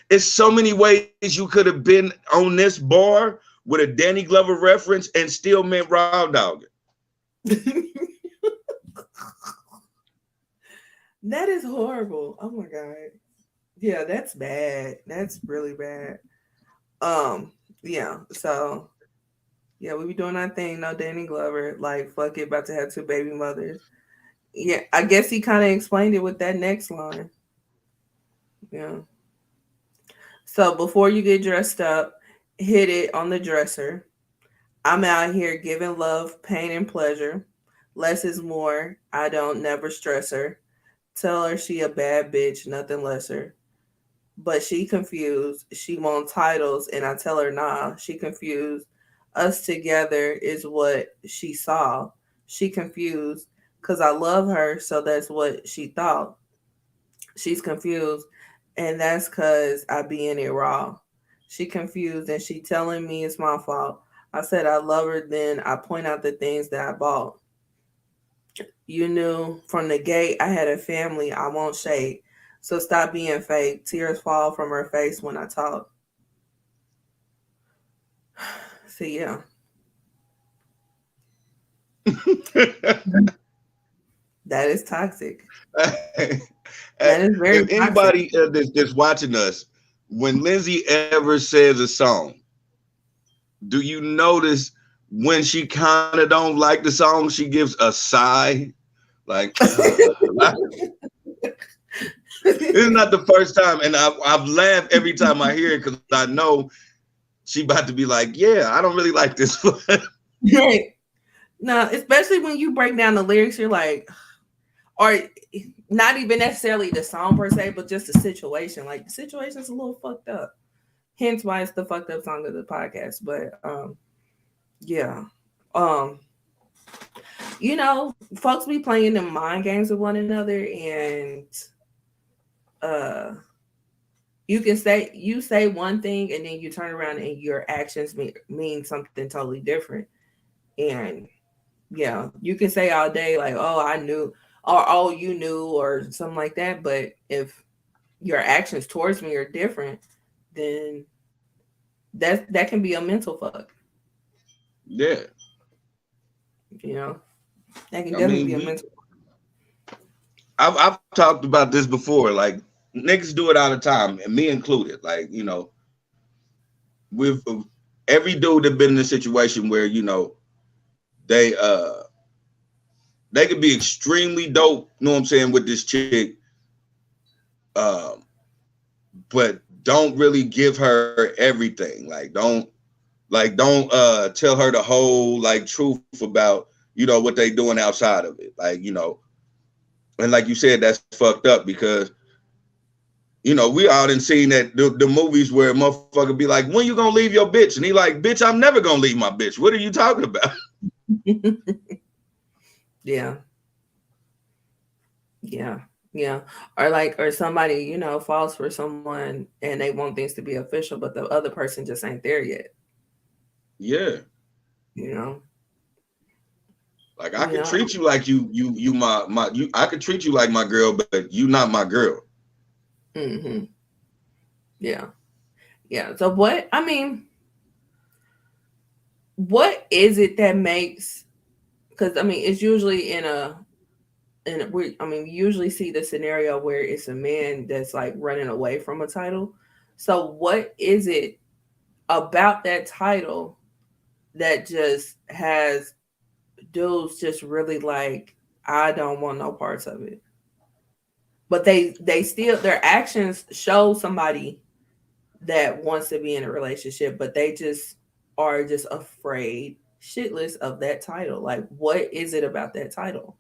it's so many ways you could have been on this bar with a Danny Glover reference and still meant raw dog. That is horrible. Oh my god. Yeah, that's bad. That's really bad. Yeah. So yeah, we be doing our thing. No Danny Glover. Like fuck it, about to have two baby mothers. Yeah, I guess he kind of explained it with that next line. Yeah. So before you get dressed up, hit it on the dresser. I'm out here giving love, pain, and pleasure. Less is more. I don't never stress her. Tell her she a bad bitch, nothing lesser. But she confused. She want titles, and I tell her nah. She confused. Us together is what she saw. She confused because I love her, so that's what she thought. She's confused, and that's because I be in it raw. She confused, and she telling me it's my fault. I said I love her, then I point out the things that I bought. You knew from the gate I had a family I won't shade. So stop being fake. Tears fall from her face when I talk. So yeah. That is toxic. If That is very toxic. anybody that's watching us, when Lindsay ever says a song, do you notice when she kind of don't like the song, she gives a sigh? Like, this is not the first time, and I've laughed every time I hear it because I know she about to be like, yeah, I don't really like this. Right. No, especially when you break down the lyrics, you're like, or not even necessarily the song per se, but just the situation. Like the situation's a little fucked up. Hence why it's the fucked up song of the podcast. But yeah. Um, folks be playing them mind games with one another, and uh you say one thing and then you turn around and your actions mean something totally different. And yeah, you can say all day like, oh, I knew, or oh, you knew, or something like that, but if your actions towards me are different, then that can be a mental fuck. Yeah, you know that can I definitely mean, be a mental. I've talked about this before. Like niggas do it all the time, and me included. Like with every dude that been in a situation where they they could be extremely dope. You know what I'm saying with this chick, um, but don't really give her everything. Don't tell her the whole like truth about what they doing outside of it. And like you said, that's fucked up because we all done seen that the movies where a motherfucker be like, when you gonna leave your bitch? And he like, bitch, I'm never gonna leave my bitch. What are you talking about? Yeah. Yeah. Yeah. Or somebody, falls for someone and they want things to be official, but the other person just ain't there yet. Yeah. You know? Like I could treat you like you I could treat you like my girl, but you not my girl. Mm-hmm. Yeah. Yeah. So what is it that makes, because it's usually we usually see the scenario where it's a man that's like running away from a title. So what is it about that title that just has dudes just really like, I don't want no parts of it? But they still, their actions show somebody that wants to be in a relationship, but they just are just afraid shitless of that title. Like, what is it about that title?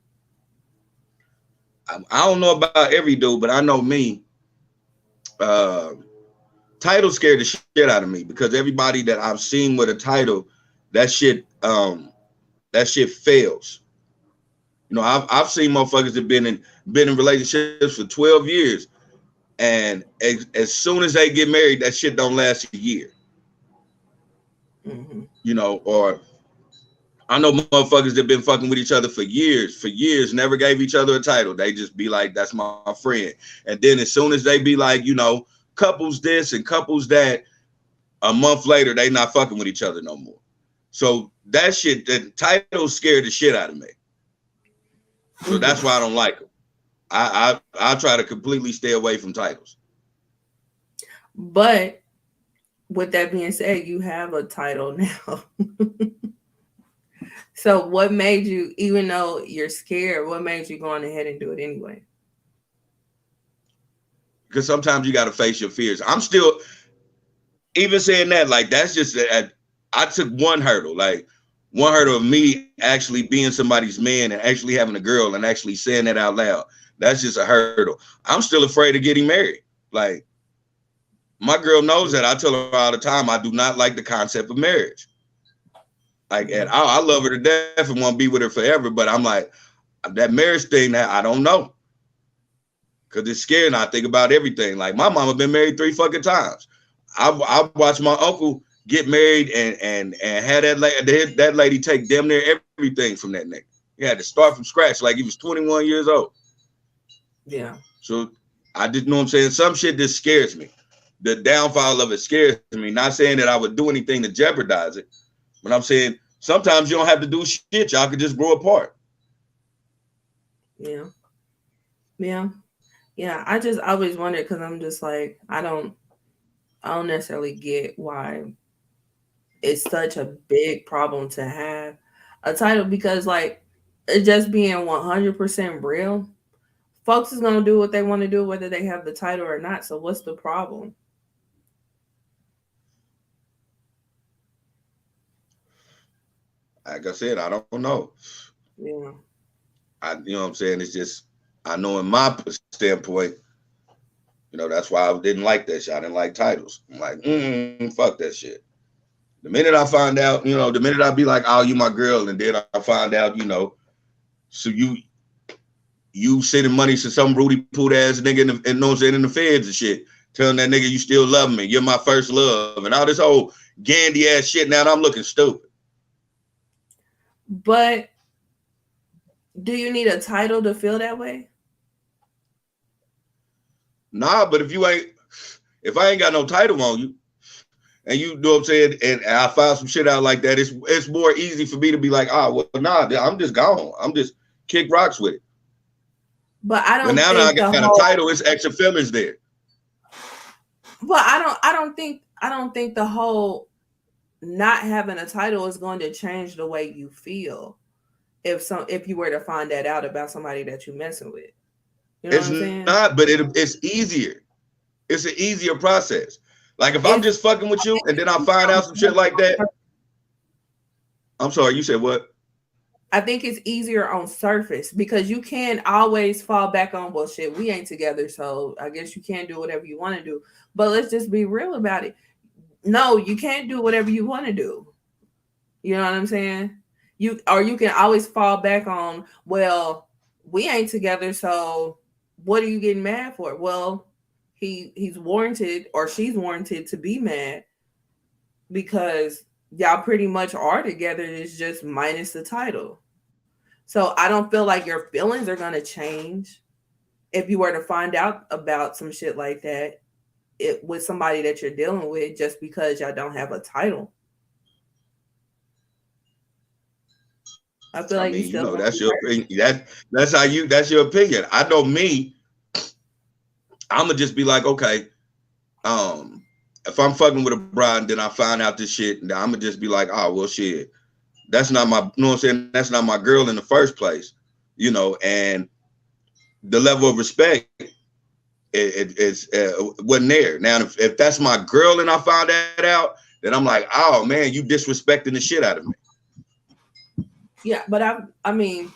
I don't know about every dude, but I know me. Title scared the shit out of me because everybody that I've seen with a title, that shit fails. I've seen motherfuckers that been in relationships for 12 years, and as soon as they get married, that shit don't last a year. Mm-hmm. Or I know motherfuckers that been fucking with each other for years, never gave each other a title. They just be like, that's my friend. And then as soon as they be like, couples this and couples that, a month later, they not fucking with each other no more. So that shit, the title scared the shit out of me. So that's why I don't like them. I try to completely stay away from titles. But with that being said, you have a title now. So what made you, even though you're scared, what made you go on ahead and do it anyway? Because sometimes you got to face your fears. I'm still, even saying that, like, that's just, I took one hurdle of me actually being somebody's man and actually having a girl and actually saying that out loud. That's just a hurdle. I'm still afraid of getting married. Like, my girl knows that. I tell her all the time, I do not like the concept of marriage. Like, and I love her to death and want to be with her forever. But I'm like, that marriage thing, that I don't know. Because it's scary and I think about everything. Like, my mama been married 3 fucking times. I watched my uncle get married and had that lady take damn near everything from that nigga. He had to start from scratch like he was 21 years old. Yeah. So I just know what I'm saying. Some shit just scares me. The downfall of it scares me. Not saying that I would do anything to jeopardize it, but I'm saying sometimes you don't have to do shit. Y'all could just grow apart. Yeah. Yeah. Yeah. I just always wondered because I'm just like, I don't necessarily get why it's such a big problem to have a title because like it just being 100% real, folks is gonna do what they want to do whether they have the title or not. So what's the problem? Like I said, I don't know. Yeah. You know what I'm saying? It's just, I know in my standpoint, that's why I didn't like that shit. I didn't like titles. I'm like, fuck that shit. The minute I find out, the minute I be like, oh, you my girl, and then I find out, so you sending money to some Rudy Poot ass nigga in the feds and shit, telling that nigga you still love me, you're my first love, and all this whole Gandhi ass shit. Now I'm looking stupid. But do you need a title to feel that way? Nah, but if I ain't got no title on you, and you know what I'm saying, and I found some shit out like that, it's more easy for me to be like, well, nah, I'm just gone. I'm just kick rocks with it. But I don't. But now that I got a title, it's extra feelings there. But I don't think the whole not having a title is going to change the way you feel if you were to find that out about somebody that you're messing with. You know It's what I'm saying? not, but it's easier. It's an easier process. Like if I'm just fucking with you and then I find out some shit like that. I'm sorry, you said what? I think it's easier on surface because you can always fall back on, well, shit, we ain't together, so I guess you can't do whatever you want to do. But let's just be real about it. No, you can't do whatever you want to do. You know what I'm saying? You can always fall back on, well, we ain't together, so what are you getting mad for? Well, he's warranted or she's warranted to be mad because y'all pretty much are together. It's just minus the title. So I don't feel like your feelings are gonna change if you were to find out about some shit like that with somebody that you're dealing with just because y'all don't have a title. I feel like you still that's your opinion. That's your opinion. I know me. I'm gonna just be like, okay, if I'm fucking with a bride, then I find out this shit, and I'm gonna just be like, oh well, shit, that's not my, you know what I'm saying? That's not my girl in the first place, and the level of respect wasn't there. Now, if that's my girl and I found that out, then I'm like, oh man, you disrespecting the shit out of me. Yeah, but I mean,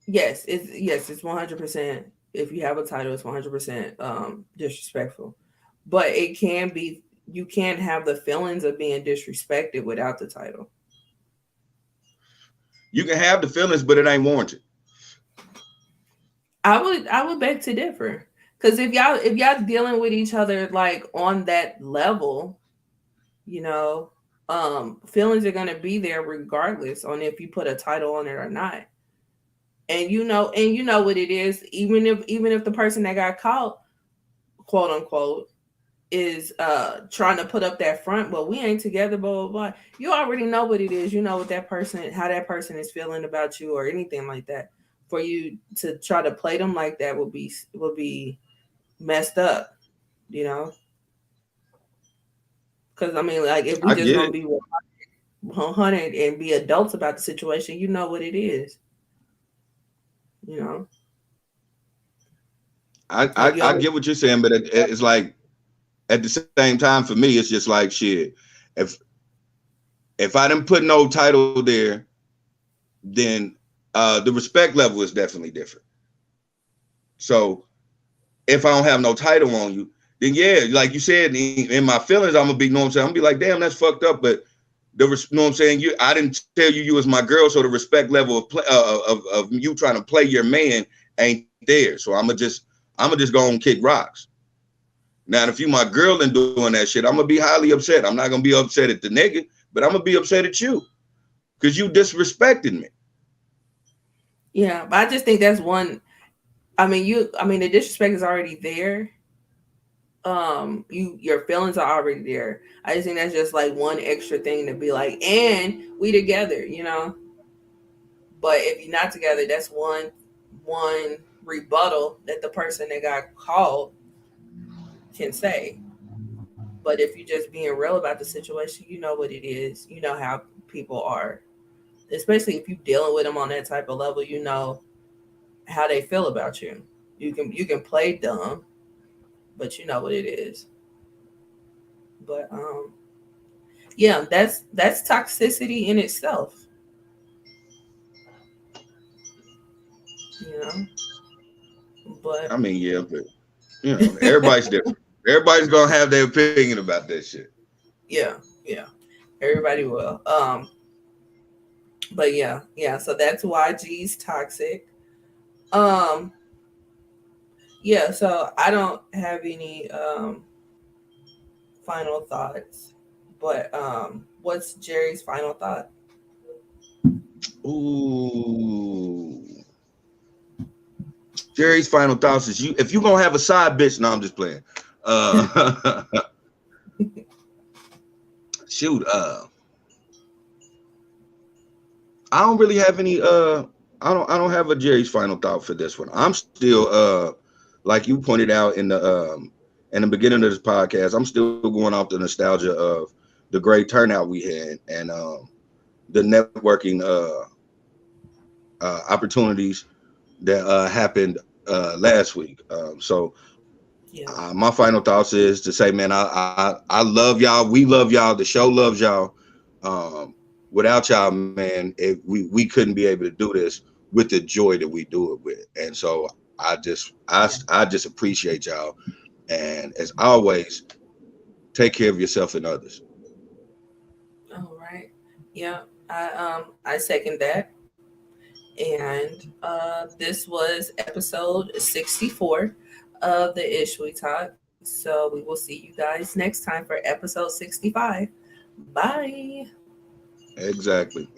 yes, it's 100%. If you have a title, it's 100% disrespectful. But it can be, you can't have the feelings of being disrespected without the title. You can have the feelings, but it ain't warranted. I would beg to differ. Because if y'all dealing with each other like on that level, feelings are gonna be there regardless on if you put a title on it or not. And you know what it is, even if the person that got caught, quote unquote, is trying to put up that front, well, we ain't together, blah blah blah. You already know what it is. You know what how that person is feeling about you or anything like that. For you to try to play them like that would be messed up, Because I mean, like if we just gonna be 100 and be adults about the situation, you know what it is. I get what you're saying, but it's like at the same time for me, it's just like shit. If I didn't put no title there, then the respect level is definitely different. So if I don't have no title on you, then yeah, like you said, in my feelings, I'm gonna be, I'm gonna be like, damn, that's fucked up. But know what I'm saying? I didn't tell you was my girl, so the respect level of you trying to play your man ain't there. So I'm gonna just go and kick rocks. Now, if you my girl and doing that shit, I'm gonna be highly upset. I'm not gonna be upset at the nigga, but I'm gonna be upset at you because you disrespected me. Yeah, but I just think that's one. I mean, the disrespect is already there. your feelings are already there. I just think that's just like one extra thing to be like, and we together, you know. But if you're not together, that's one rebuttal that the person that got called can say. But if you're just being real about the situation, you know what it is. You know how people are, especially if you're dealing with them on that type of level. You know how they feel about you. You can play dumb, but you know what it is. But yeah, that's toxicity in itself. You know, but I mean, yeah, but everybody's different. Everybody's gonna have their opinion about that shit. yeah, yeah, everybody will. But yeah. So that's why G's toxic. Um, yeah. So I don't have any final thoughts. But what's Jerry's final thought? Ooh. Jerry's final thoughts is if you gonna have a side bitch, no, I'm just playing. Uh shoot, I don't really have any I don't have a Jerry's final thought for this one. I'm still like you pointed out in the beginning of this podcast, I'm still going off the nostalgia of the great turnout we had and the networking opportunities that happened last week. So Yeah. my final thoughts is to say, man, I love y'all. We love y'all. The show loves y'all. Um, Without y'all, man, we couldn't be able to do this with the joy that we do it with. And so I just appreciate y'all. And as always, take care of yourself and others. All right. Yeah. I second that. And this was episode 64 of the Ish We Talk. So we will see you guys next time for episode 65. Bye. Exactly.